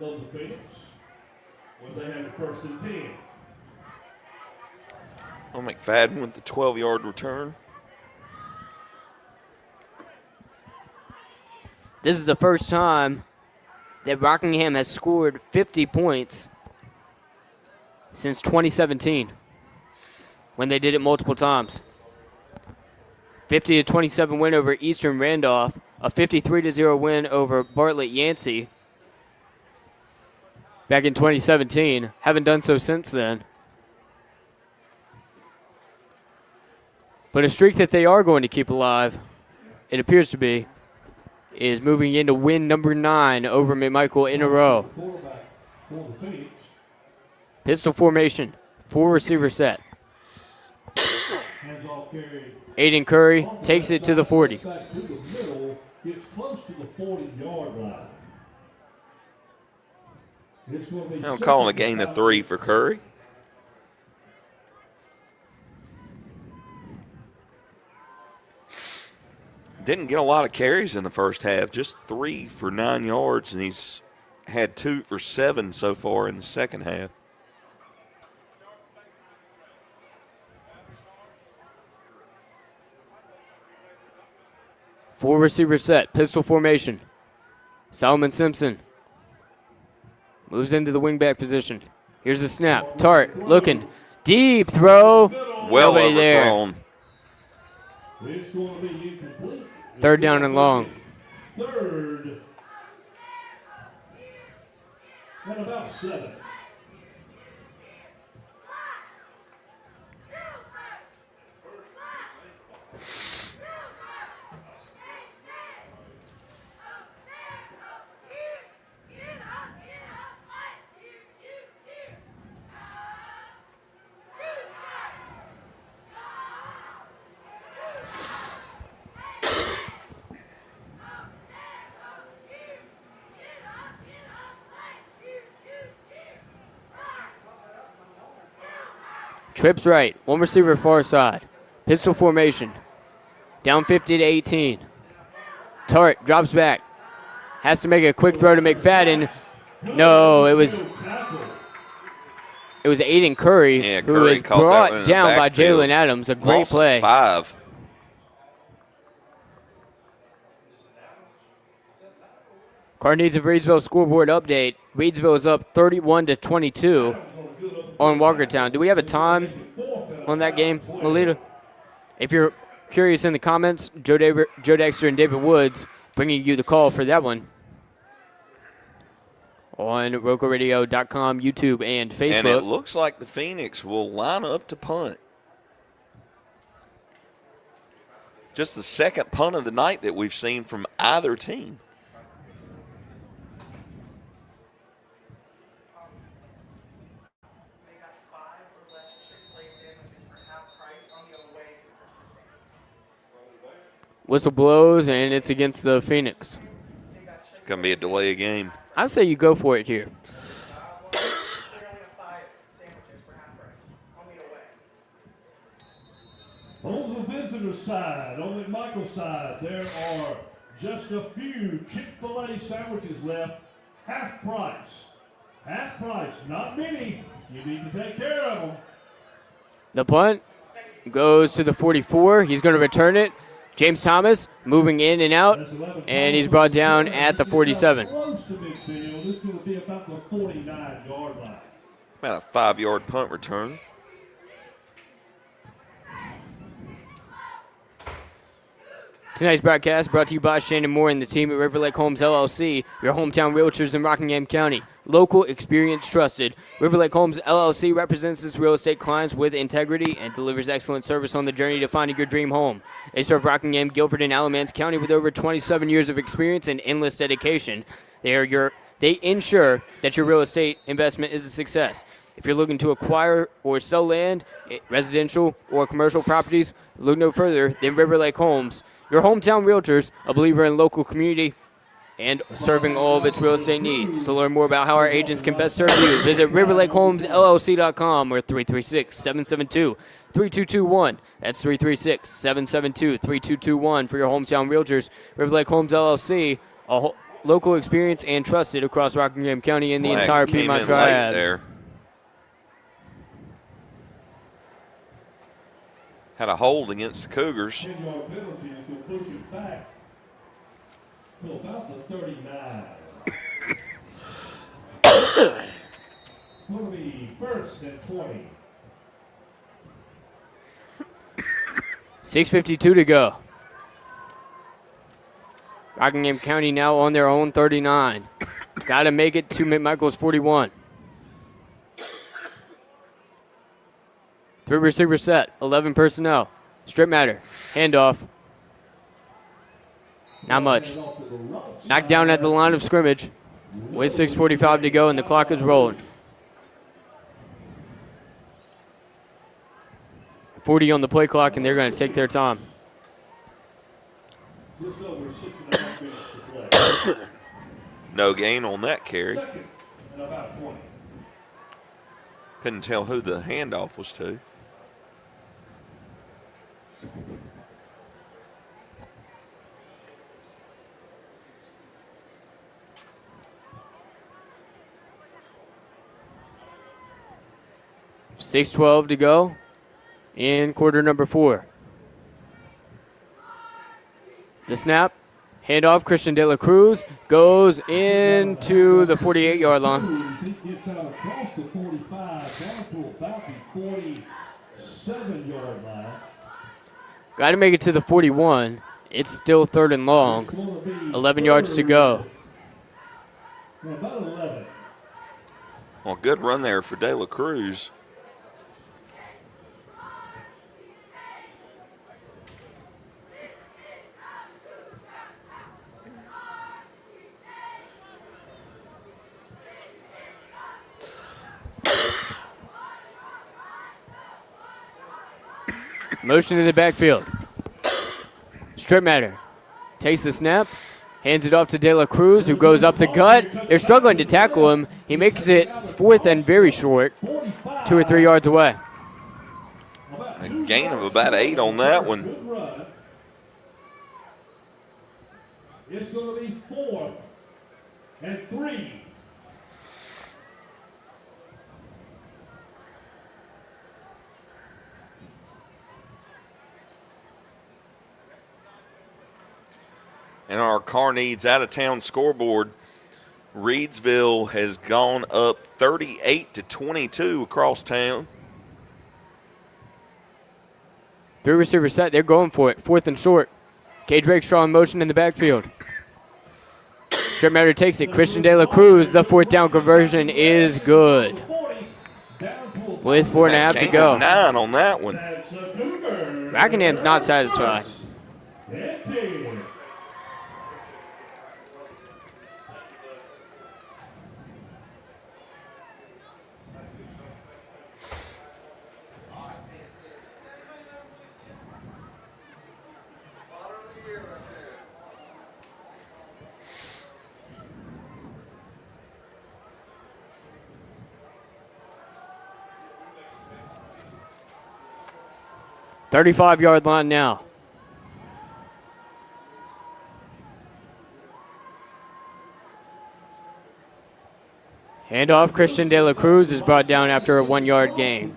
The Phoenix, when they have the first and 10. Oh, McFadden with the 12-yard return. This is the first time that Rockingham has scored 50 points since 2017, when they did it multiple times. 50-27 win over Eastern Randolph, a 53-0 win over Bartlett Yancey back in 2017. Haven't done so since then. But a streak that they are going to keep alive, it appears to be, is moving into win number 9 over McMichael in a row. Pistol formation, 4-receiver set. Aiden Curry takes it to the 40. Gets close to the 40-yard line. I'm calling a gain of 3 for Curry. Didn't get a lot of carries in the first half, just 3 for 9 yards, and he's had 2 for 7 so far in the second half. Four-receiver set, pistol formation. Solomon Simpson moves into the wingback position. Here's the snap. Tart looking. Deep throw. Well Nobody overthrown. There. It's going to be incomplete. Third down and long. Third. And about 7. Trips right. One receiver far side. Pistol formation. Down 50-18. Tart drops back. Has to make a quick throw to McFadden. No, it was Aiden Curry, Yeah, who Curry was caught that one brought in the down by backfield. Jalen Adams. A great Lost play. 5. Carneades of Reedsville scoreboard update. Reedsville is up 31-22 on Walkertown. Do we have a time on that game, Melita? If you're curious in the comments, Joe Dexter and David Woods bringing you the call for that one. on RocoRadio.com, YouTube, and Facebook. And it looks like the Phoenix will line up to punt. Just the second punt of the night that we've seen from either team. Whistle blows, and it's against the Phoenix. Going to be a delay of game. I say you go for it here. On the visitor side, on the McMichael side, there are just a few Chick-fil-A sandwiches left, half price. Half price, not many. You need to take care of them. The punt goes to the 44. He's going to return it. James Thomas moving in and out, and he's brought down at the 47. Close to midfield. This is going to be about the 49-yard line. About a 5-yard punt return. Tonight's broadcast brought to you by Shannon Moore and the team at River Lake Homes LLC, your hometown realtors in Rockingham County. Local, experience, trusted. River Lake Homes LLC represents its real estate clients with integrity and delivers excellent service on the journey to finding your dream home. They serve Rockingham, Guilford, and Alamance County with over 27 years of experience and endless dedication. They ensure that your real estate investment is a success. If you're looking to acquire or sell land, residential or commercial properties, look no further than River Lake Homes. Your hometown realtors, a believer in local community and serving all of its real estate needs. To learn more about how our agents can best serve you, visit riverlakehomesllc.com or 336-772-3221. That's 336-772-3221 for your hometown realtors. River Lake Homes LLC, local experience and trusted across Rockingham County and the entire Piedmont Triad. There. Had a hold against the Cougars. 10-yard penalty is going to push it back to about the 39. Going to be first and 20. 6:52 to go. Rockingham County now on their own 39. Got to make it to McMichael's 41. 3 receiver set, 11 personnel. Strip matter, handoff. Not much. Knocked down at the line of scrimmage. With 6:45 to go and the clock is rolling. 40 on the play clock and they're going to take their time. Just over 6.5 minutes to play. No gain on that carry. Second and about 20. Couldn't tell who the handoff was to. $6:12 to go in quarter number 4. The snap, handoff, Christian De La Cruz goes into the 48-yard line. He gets out across the 45, down to about the 47-yard line. Got to make it to the 41. It's still 3rd and long. 11 yards to go. About 11. Well, good run there for De La Cruz. Motion in the backfield. Strip matter. Takes the snap. Hands it off to De La Cruz, who goes up the gut. They're struggling to tackle him. He makes it 4th and very short. 2 or 3 yards away. A gain of about 8 on that one. It's going to be 4th and 3. And our Car Needs out-of-town scoreboard, Reedsville has gone up 38-22 across town. 3 receiver set. They're going for it. 4th and short. Cade Rakestraw in motion in the backfield. Strip Matter takes it. Christian De La Cruz, the 4th down conversion is good. With 4.5 to go. 9 on that one. Rockingham's not satisfied. $35-yard line now. Handoff, Christian De La Cruz is brought down after a 1-yard gain.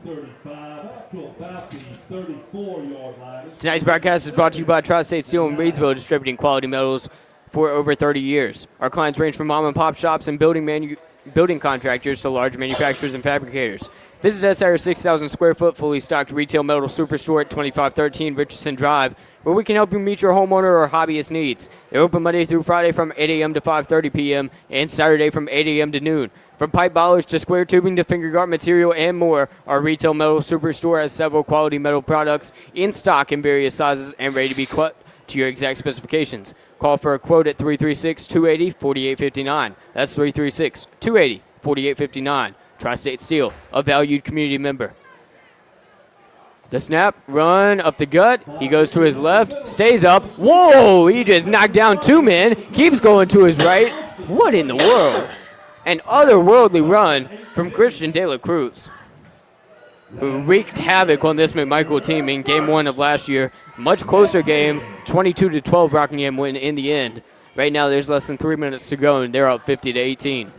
Tonight's broadcast is brought to you by Tri-State Steel in Reedsville, distributing quality metals for over 30 years. Our clients range from mom and pop shops and building contractors to large manufacturers and fabricators. Visit us at our 6,000 square foot fully stocked retail metal superstore at 2513 Richardson Drive, where we can help you meet your homeowner or hobbyist needs. They're open Monday through Friday from 8 a.m. to 5:30 p.m. and Saturday from 8 a.m. to noon. From pipe bollards to square tubing to finger guard material and more, our retail metal superstore has several quality metal products in stock in various sizes and ready to be cut to your exact specifications. Call for a quote at 336-280-4859. That's 336-280-4859. Tri-State Steel, a valued community member. The snap, run up the gut. He goes to his left, stays up. Whoa, he just knocked down 2 men. Keeps going to his right. What in the world? An otherworldly run from Christian De La Cruz, who wreaked havoc on this McMichael team in game 1 of last year. Much closer game, 22-12 Rockingham win in the end. Right now there's less than 3 minutes to go and they're up 50-18.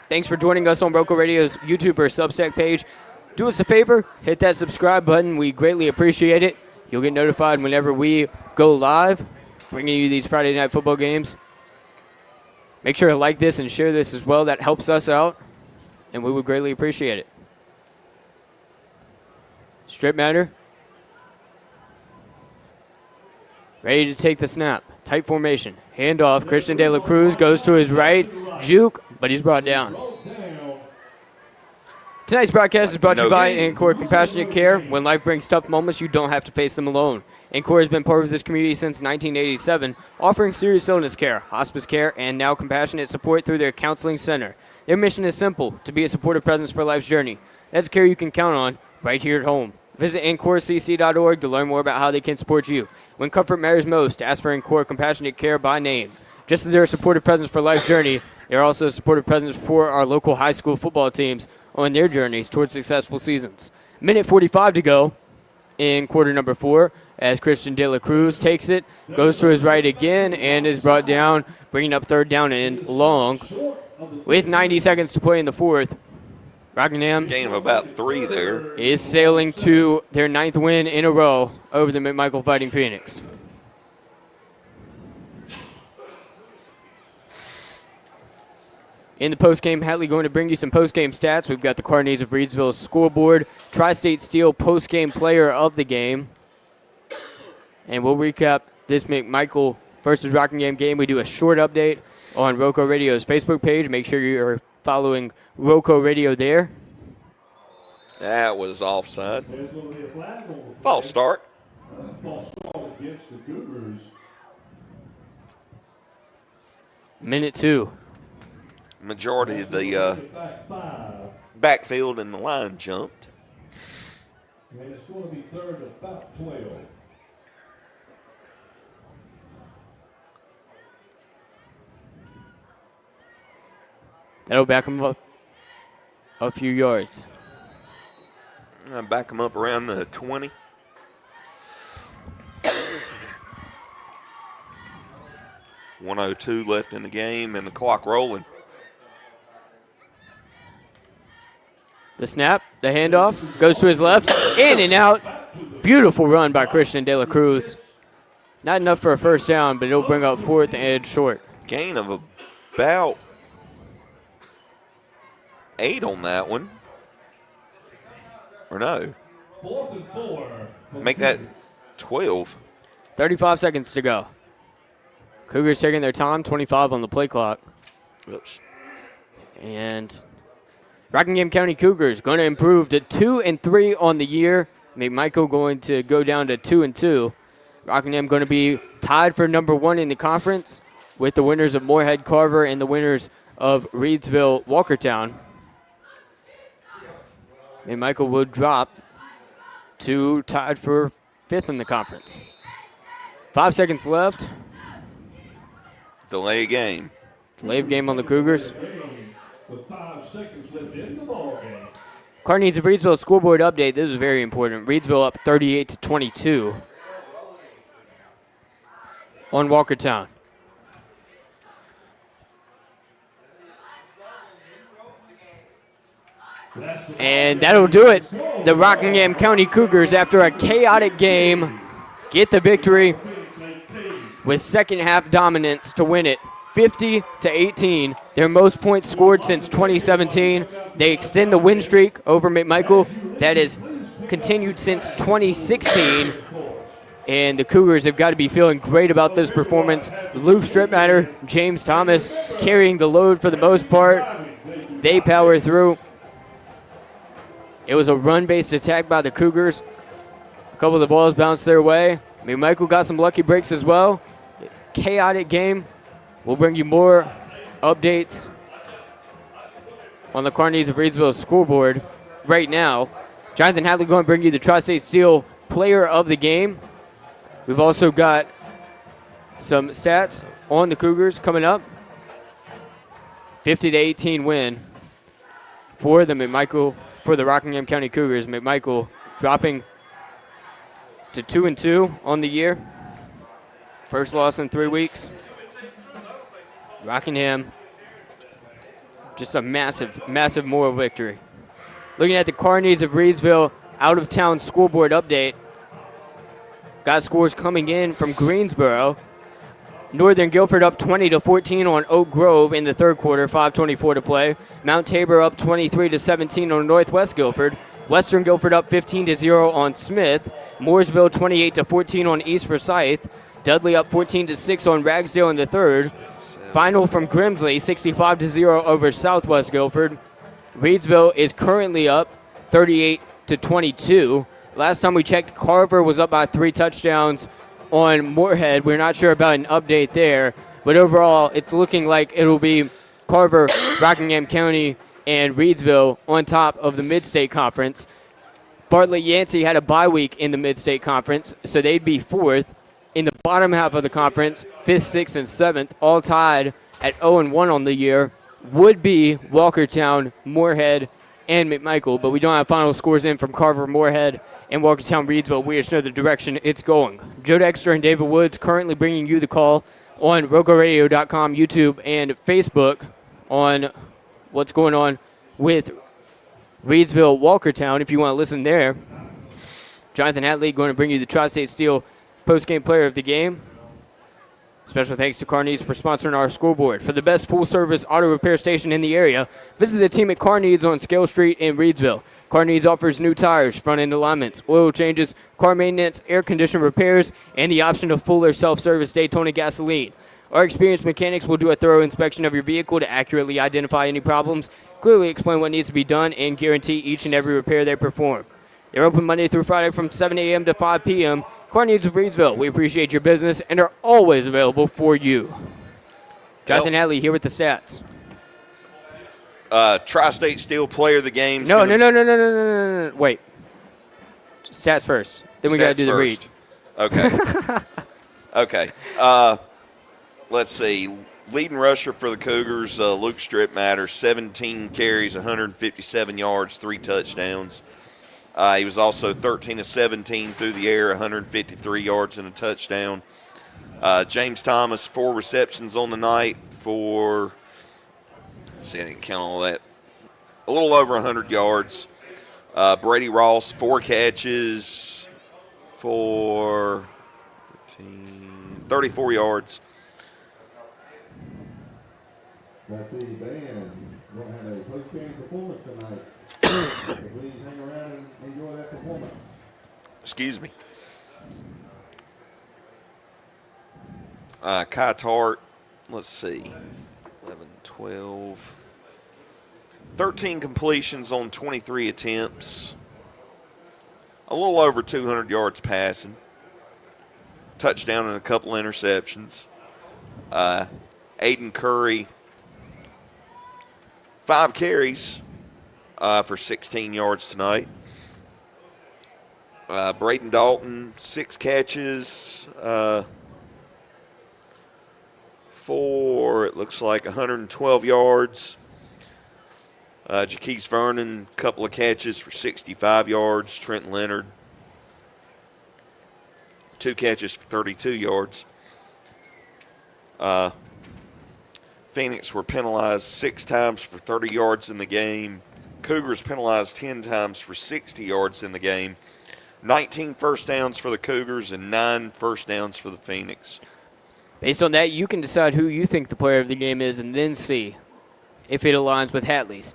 Thanks for joining us on Roco Radio's YouTube or Substack page. Do us a favor, hit that subscribe button. We greatly appreciate it. You'll get notified whenever we go live, bringing you these Friday night football games. Make sure to like this and share this as well. That helps us out, and we would greatly appreciate it. Strip Matter. Ready to take the snap. Tight formation. Handoff. Christian De La Cruz goes to his right. Juke, but he's brought down. Tonight's broadcast is brought to you by Ancora Compassionate Care. When life brings tough moments, you don't have to face them alone. Ancora has been part of this community since 1987, offering serious illness care, hospice care, and now compassionate support through their counseling center. Their mission is simple, to be a supportive presence for life's journey. That's care you can count on right here at home. Visit AncoraCC.org to learn more about how they can support you. When comfort matters most, ask for Ancora Compassionate Care by name. Just as they're a supportive presence for life's journey, they're also a supportive presence for our local high school football teams on their journeys towards successful seasons. Minute 45 to go in quarter number 4 as Christian De La Cruz takes it, goes to his right again, and is brought down, bringing up 3rd down and long. With 90 seconds to play in the 4th, Rockingham Gain of about 3 there. is sailing to their 9th win in a row over the McMichael Fighting Phoenix. In the postgame, Hatley going to bring you some postgame stats. We've got the Carneys of Reedsville scoreboard, Tri-State Steel postgame player of the game. And we'll recap this McMichael versus Rockingham game. We do a short update on Roco Radio's Facebook page. Make sure you're following Roco Radio there. That was offside. False start. False start against the Cougars. Minute 2. Majority of the backfield and the line jumped. And it's going to be 3rd and about 12. That'll back him up a few yards. Back them up around the 20. .102 left in the game and the clock rolling. The snap, the handoff, goes to his left, in and out. Beautiful run by Christian De La Cruz. Not enough for a 1st down, but it'll bring up 4th and short. Gain of about 8 on that one. Or no. 4th and 4. Make that 12. 35 seconds to go. Cougars taking their time, 25 on the play clock. Oops. And Rockingham County Cougars going to improve to 2-3 on the year. McMichael going to go down to 2-2. Rockingham going to be tied for number 1 in the conference with the winners of Moorhead Carver and the winners of Reedsville Walkertown. McMichael will drop to tied for 5th in the conference. 5 seconds left. Delay game. Delay of game on the Cougars. With 5 seconds left in the ball game. Car needs a Reedsville scoreboard update. This is very important. Reedsville up 38-22 on Walkertown. And that'll do it. The Rockingham County Cougars, after a chaotic game, get the victory with second half dominance to win it 50-18. Their most points scored since 2017. They extend the win streak over McMichael that has continued since 2016. And the Cougars have got to be feeling great about this performance. Luke Stripmatter, James Thomas carrying the load for the most part. They power through. It was a run-based attack by the Cougars. A couple of the balls bounced their way. McMichael got some lucky breaks as well. Chaotic game. We'll bring you more updates on the Carneys of Reedsville scoreboard right now. Jonathan Hatley going to bring you the Tri-State Steel Player of the Game. We've also got some stats on the Cougars coming up. 50-18 win for the Rockingham County Cougars. McMichael dropping to 2-2 on the year. First loss in 3 weeks. Rockingham, just a massive, massive moral victory. Looking at the Carneys of Reedsville out-of-town scoreboard update. Got scores coming in from Greensboro. Northern Guilford up 20-14 on Oak Grove in the third quarter, 5:24 to play. Mount Tabor up 23-17 on Northwest Guilford. Western Guilford up 15-0 on Smith. Mooresville 28-14 on East Forsyth. Dudley up 14-6 on Ragsdale in the third. Final from Grimsley, 65-0 over Southwest Guilford. Reedsville is currently up 38-22. Last time we checked, Carver was up by 3 touchdowns on Moorhead. We're not sure about an update there, but overall, it's looking like it'll be Carver, Rockingham County, and Reedsville on top of the Mid-State Conference. Bartlett Yancey had a bye week in the Mid-State Conference, so they'd be 4th. In the bottom half of the conference, 5th, 6th, and 7th, all tied at 0-1 on the year, would be Walkertown, Moorhead, and McMichael, but we don't have final scores in from Carver, Moorhead, and Walkertown, Reedsville. We just know the direction it's going. Joe Dexter and David Woods currently bringing you the call on RocoRadio.com, YouTube, and Facebook on what's going on with Reedsville, Walkertown, if you want to listen there. Jonathan Hatley going to bring you the Tri-State Steel post-game player of the game. Special thanks to Carneys for sponsoring our scoreboard. For the best full-service auto repair station in the area, visit the team at Carneys on Scale Street in Reedsville. Carneys offers new tires, front-end alignments, oil changes, car maintenance, air condition repairs, and the option of full or self-service Daytona gasoline. Our experienced mechanics will do a thorough inspection of your vehicle to accurately identify any problems, clearly explain what needs to be done, and guarantee each and every repair they perform. They're open Monday through Friday from 7 a.m. to 5 p.m. Carneys of Reedsville, we appreciate your business and are always available for you. Jonathan Hatley here with the stats. Tri-State Steel Player of the Game. No. Wait. Stats first. Then we got to do the read. Okay. Okay. Let's see. Leading rusher for the Cougars, Luke Stripmatter, 17 carries, 157 yards, 3 touchdowns. He was also 13 of 17 through the air, 153 yards and a touchdown. James Thomas, 4 receptions on the night for, let's see, I didn't count all that, a little over 100 yards. Brady Ross, 4 catches for 34 yards. That's the band. We're going to have a post-game performance tonight. So please hang around and enjoy that performance. Excuse me. Kai Tart, let's see, 11, 12, 13 completions on 23 attempts, a little over 200 yards passing, touchdown and a couple interceptions. Aiden Curry, 5 carries for 16 yards tonight. Braden Dalton, 6 catches, for, it looks like, 112 yards. Jaquise Vernon, a couple of catches for 65 yards. Trent Leonard, 2 catches for 32 yards. Phoenix were penalized 6 times for 30 yards in the game. Cougars penalized 10 times for 60 yards in the game. 19 first downs for the Cougars and 9 first downs for the Phoenix. Based on that, you can decide who you think the player of the game is and then see if it aligns with Hatley's.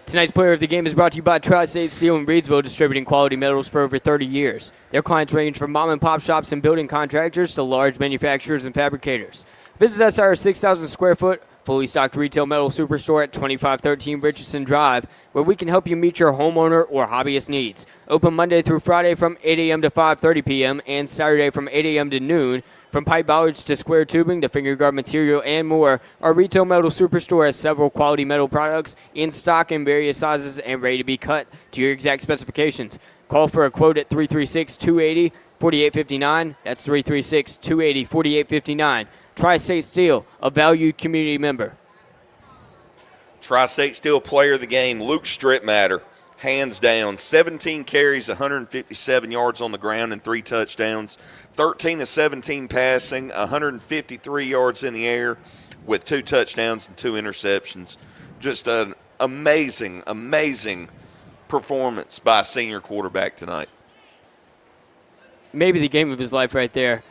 Tonight's player of the game is brought to you by Tri-State Steel in Reedsville, distributing quality metals for over 30 years. Their clients range from mom-and-pop shops and building contractors to large manufacturers and fabricators. Visit us at our 6,000 square foot, fully stocked retail metal superstore at 2513 Richardson Drive, where we can help you meet your homeowner or hobbyist needs. Open Monday through Friday from 8 a.m. to 5:30 p.m. and Saturday from 8 a.m. to noon. From pipe bollards to square tubing to finger guard material and more, our retail metal superstore has several quality metal products in stock in various sizes and ready to be cut to your exact specifications. Call for a quote at 336-280-4859. That's 336-280-4859. Tri-State Steel, a valued community member. Tri-State Steel player of the game, Luke Strittmatter, hands down, 17 carries, 157 yards on the ground and 3 touchdowns, 13 of 17 passing, 153 yards in the air with 2 touchdowns and 2 interceptions. Just an amazing, amazing performance by a senior quarterback tonight. Maybe the game of his life right there.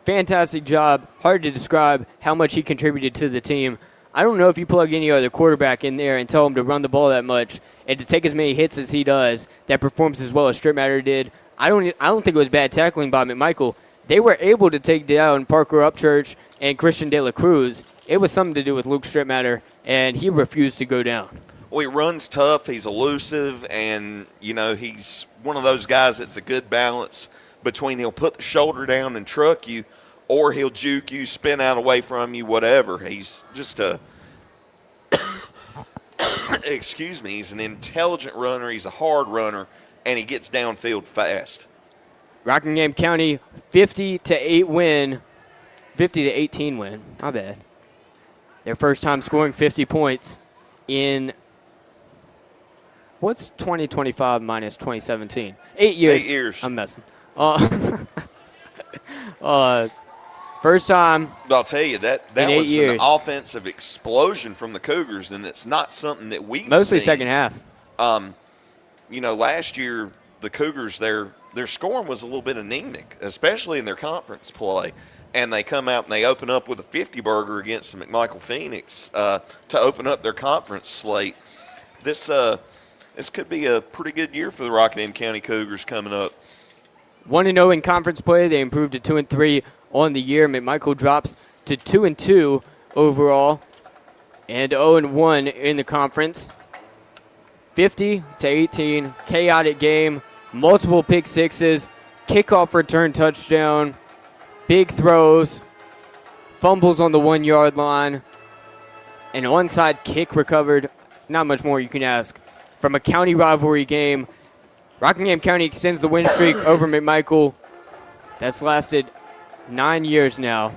Fantastic job. Hard to describe how much he contributed to the team. I don't know if you plug any other quarterback in there and tell him to run the ball that much and to take as many hits as he does that performs as well as Strittmatter did. I don't think it was bad tackling by McMichael. They were able to take down Parker Upchurch and Christian De La Cruz. It was something to do with Luke Strittmatter, and he refused to go down. Well, he runs tough, he's elusive, and, you know, he's one of those guys that's a good balance between he'll put the shoulder down and truck you, or he'll juke you, spin out away from you, whatever. He's just a excuse me, he's an intelligent runner, he's a hard runner, and he gets downfield fast. Rockingham County 50-18 win. My bad. Their first time scoring 50 points in what's 2025 minus 2017? 8 years. 8 years. I'm messing. First time. I'll tell you, that was years. An offensive explosion from the Cougars, and it's not something that we've mostly seen. Second half. You know, last year the Cougars, their scoring was a little bit anemic, especially in their conference play. And they come out and they open up with a 50-burger against the McMichael Phoenix to open up their conference slate. This could be a pretty good year for the Rockingham County Cougars coming up. 1-0 in conference play. They improved to 2-3 on the year. McMichael drops to 2-2 overall and 0-1 in the conference. 50-18, chaotic game, multiple pick sixes, kickoff return touchdown, big throws, fumbles on the 1-yard line, an onside kick recovered. Not much more you can ask. From a county rivalry game, Rockingham County extends the win streak over McMichael. That's lasted 9 years now.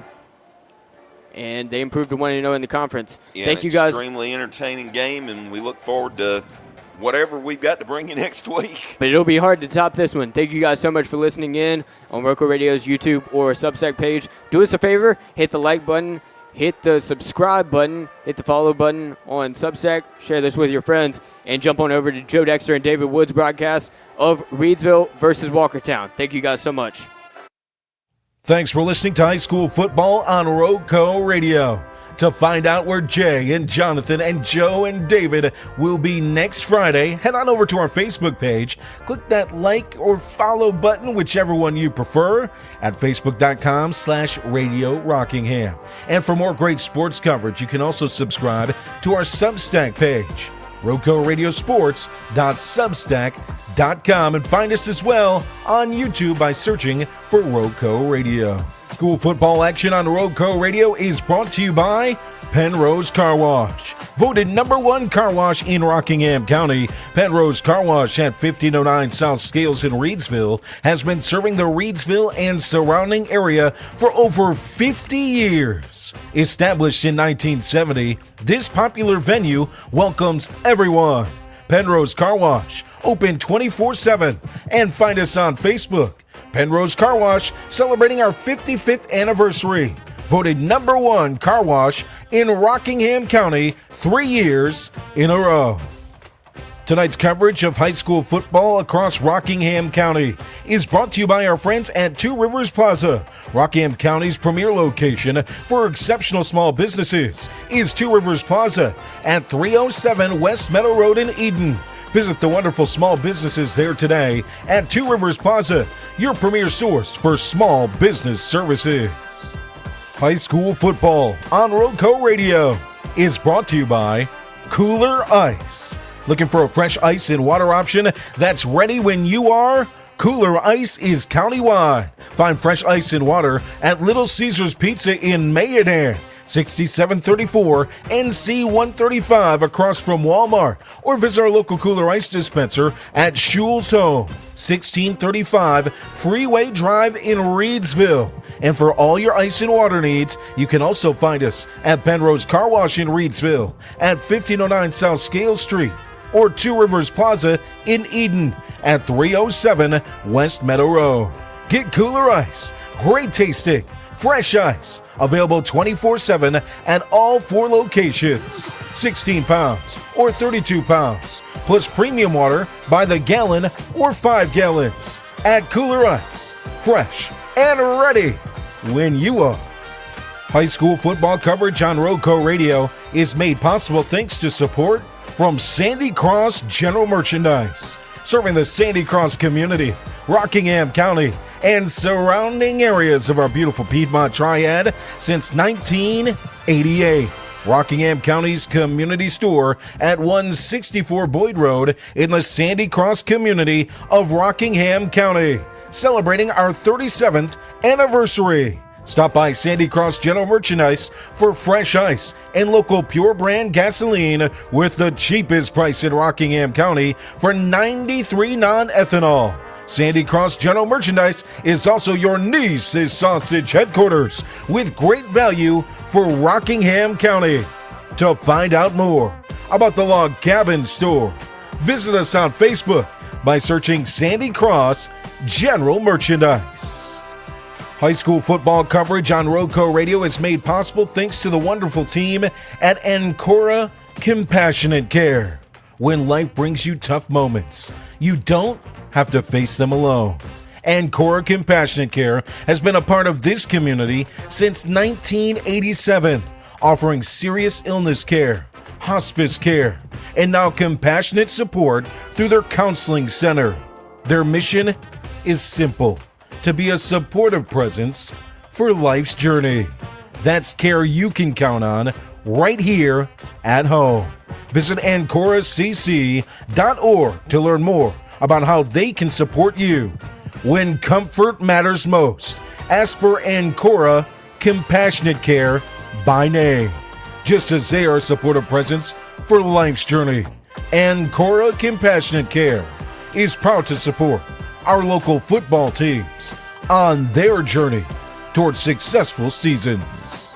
And they improved to 1-0 in the conference. Yeah, thank you guys. Extremely entertaining game, and we look forward to whatever we've got to bring you next week. But it'll be hard to top this one. Thank you guys so much for listening in on Roco Radio's YouTube or Substack page. Do us a favor, hit the like button, hit the subscribe button, hit the follow button on Substack, share this with your friends, and jump on over to Joe Dexter and David Wood's broadcast of Reedsville versus Walkertown. Thank you guys so much. Thanks for listening to high school football on Roco Radio. To find out where Jay and Jonathan and Joe and David will be next Friday, head on over to our Facebook page. Click that like or follow button, whichever one you prefer, at facebook.com/Radio Rockingham. And for more great sports coverage, you can also subscribe to our Substack page, RocoRadioSports.substack.com, and find us as well on YouTube by searching for Roco Radio. School football action on Roco Radio is brought to you by Penrose Car Wash. Voted #1 car wash in Rockingham County, Penrose Car Wash at 1509 South Scales in Reedsville has been serving the Reedsville and surrounding area for over 50 years. Established in 1970, this popular venue welcomes everyone. Penrose Car Wash, open 24/7, and find us on Facebook. Penrose Car Wash, celebrating our 55th anniversary. Voted #1 car wash in Rockingham County 3 years in a row. Tonight's coverage of high school football across Rockingham County is brought to you by our friends at Two Rivers Plaza. Rockingham County's premier location for exceptional small businesses is Two Rivers Plaza at 307 West Meadow Road in Eden. Visit the wonderful small businesses there today at Two Rivers Plaza, your premier source for small business services. High school football on Roco Radio is brought to you by Cooler Ice. Looking for a fresh ice and water option that's ready when you are? Cooler Ice is countywide. Find fresh ice and water at Little Caesars Pizza in Mayadere, 6734 NC 135 across from Walmart, or visit our local Cooler Ice dispenser at Schul's Home, 1635 Freeway Drive in Reedsville. And for all your ice and water needs, you can also find us at Penrose Car Wash in Reedsville at 1509 South Scales Street, or Two Rivers Plaza in Eden at 307 West Meadow Road. Get Cooler Ice, great tasting, fresh ice, available 24/7 at all 4 locations. 16 pounds or 32 pounds, plus premium water by the gallon or 5 gallons. At Cooler Ice, fresh and ready when you are. High school football coverage on Roco Radio is made possible thanks to support from Sandy Cross General Merchandise, serving the Sandy Cross community, Rockingham County, and surrounding areas of our beautiful Piedmont Triad since 1988. Rockingham County's community store at 164 Boyd Road in the Sandy Cross community of Rockingham County, celebrating our 37th anniversary. Stop by Sandy Cross General Merchandise for fresh ice and local pure brand gasoline with the cheapest price in Rockingham County for 93 non-ethanol. Sandy Cross General Merchandise is also your niece's sausage headquarters with great value for Rockingham County. To find out more about the Log Cabin Store, visit us on Facebook by searching Sandy Cross General Merchandise. High school football coverage on Roco Radio is made possible thanks to the wonderful team at Ancora Compassionate Care. When life brings you tough moments, you don't have to face them alone. Ancora Compassionate Care has been a part of this community since 1987, offering serious illness care, hospice care, and now compassionate support through their counseling center. Their mission is simple: to be a supportive presence for life's journey. That's care you can count on right here at home. Visit AncoraCC.org to learn more about how they can support you. When comfort matters most, ask for Ancora Compassionate Care by name, just as they are a supportive presence for life's journey. Ancora Compassionate Care is proud to support our local football teams on their journey towards successful seasons.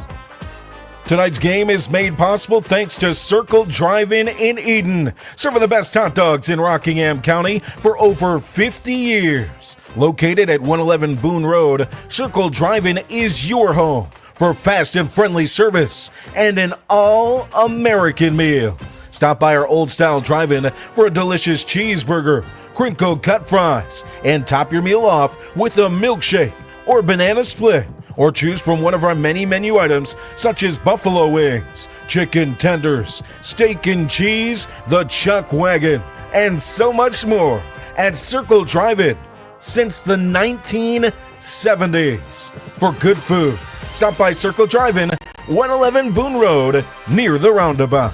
Tonight's game is made possible thanks to Circle Drive-In in Eden, serving the best hot dogs in Rockingham County for over 50 years. Located at 111 Boone Road, Circle Drive-In is your home for fast and friendly service and an all-American meal. Stop by our old-style drive-in for a delicious cheeseburger, crinkle cut fries, and top your meal off with a milkshake or banana split or choose from one of our many menu items such as buffalo wings, chicken tenders, steak and cheese, the chuck wagon, and so much more at Circle Drive-In since the 1970s. For good food, stop by Circle Drive-In, 111 Boone Road, near the roundabout.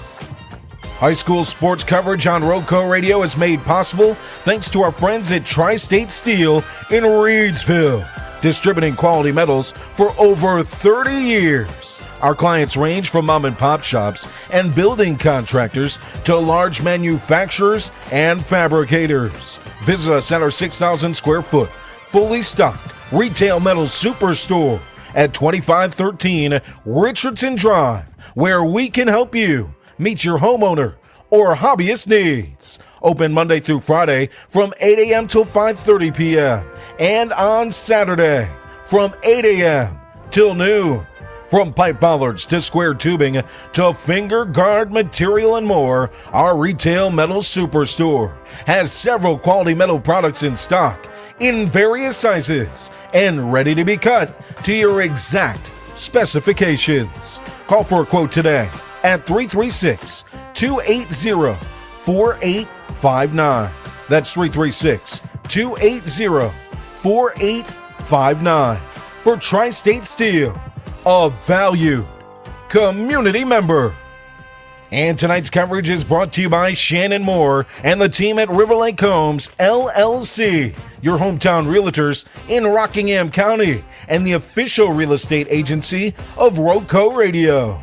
High school sports coverage on Roadco Radio is made possible thanks to our friends at Tri-State Steel in Reedsville, distributing quality metals for over 30 years. Our clients range from mom and pop shops and building contractors to large manufacturers and fabricators. Visit us at our 6,000 square foot, fully stocked retail metal superstore at 2513 Richardson Drive, where we can help you meet your homeowner or hobbyist needs. Open Monday through Friday from 8 a.m. till 5:30 p.m. and on Saturday from 8 a.m. till noon. From pipe bollards to square tubing to finger guard material and more, our retail metal superstore has several quality metal products in stock in various sizes and ready to be cut to your exact specifications. Call for a quote today at 336-280-4859. That's 336-280-4859 for Tri-State Steel, a valued community member. And tonight's coverage is brought to you by Shannon Moore and the team at River Lake Homes, LLC, your hometown realtors in Rockingham County and the official real estate agency of Roadco Radio.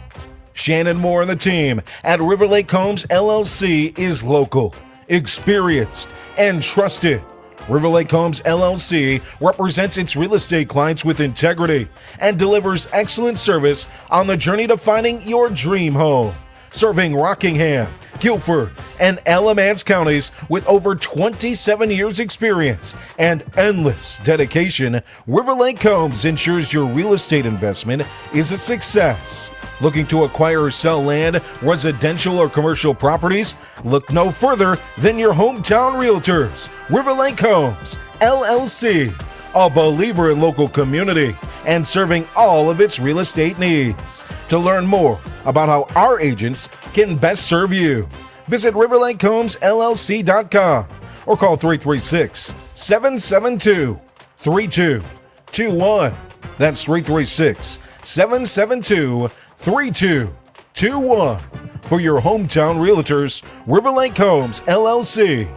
Shannon Moore and the team at River Lake Homes, LLC is local, experienced, and trusted. River Lake Homes, LLC represents its real estate clients with integrity and delivers excellent service on the journey to finding your dream home. Serving Rockingham, Guilford, and Alamance counties with over 27 years experience and endless dedication, River Lake Homes ensures your real estate investment is a success. Looking to acquire or sell land, residential or commercial properties? Look no further than your hometown realtors, River Lake Homes, LLC, a believer in local community and serving all of its real estate needs. To learn more about how our agents can best serve you, visit riverlakehomesllc.com or call 336-772-3221. That's 336-772-3221 for your hometown realtors, River Lake Homes, LLC.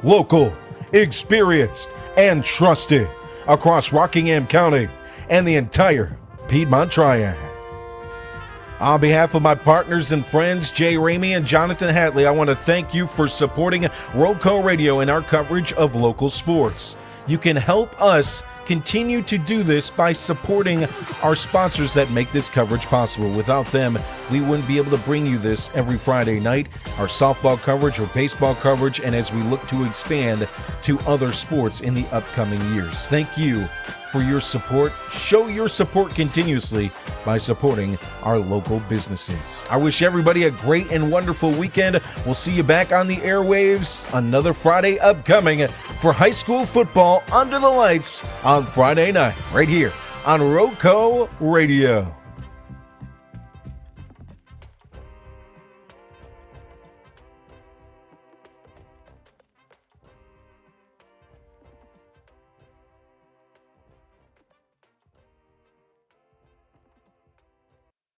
Local, experienced, and trusted across Rockingham County and the entire Piedmont Triad. On behalf of my partners and friends, Ramey and Jonathan Hatley, I want to thank you for supporting Roadco Radio and our coverage of local sports. You can help us continue to do this by supporting our sponsors that make this coverage possible. Without them, we wouldn't be able to bring you this every Friday night, our softball coverage or baseball coverage, and as we look to expand to other sports in the upcoming years. Thank you for your support. Show your support continuously by supporting our local businesses. I wish everybody a great and wonderful weekend. We'll see you back on the airwaves another Friday upcoming for high school football under the lights on Friday night, right here on Roadco Radio.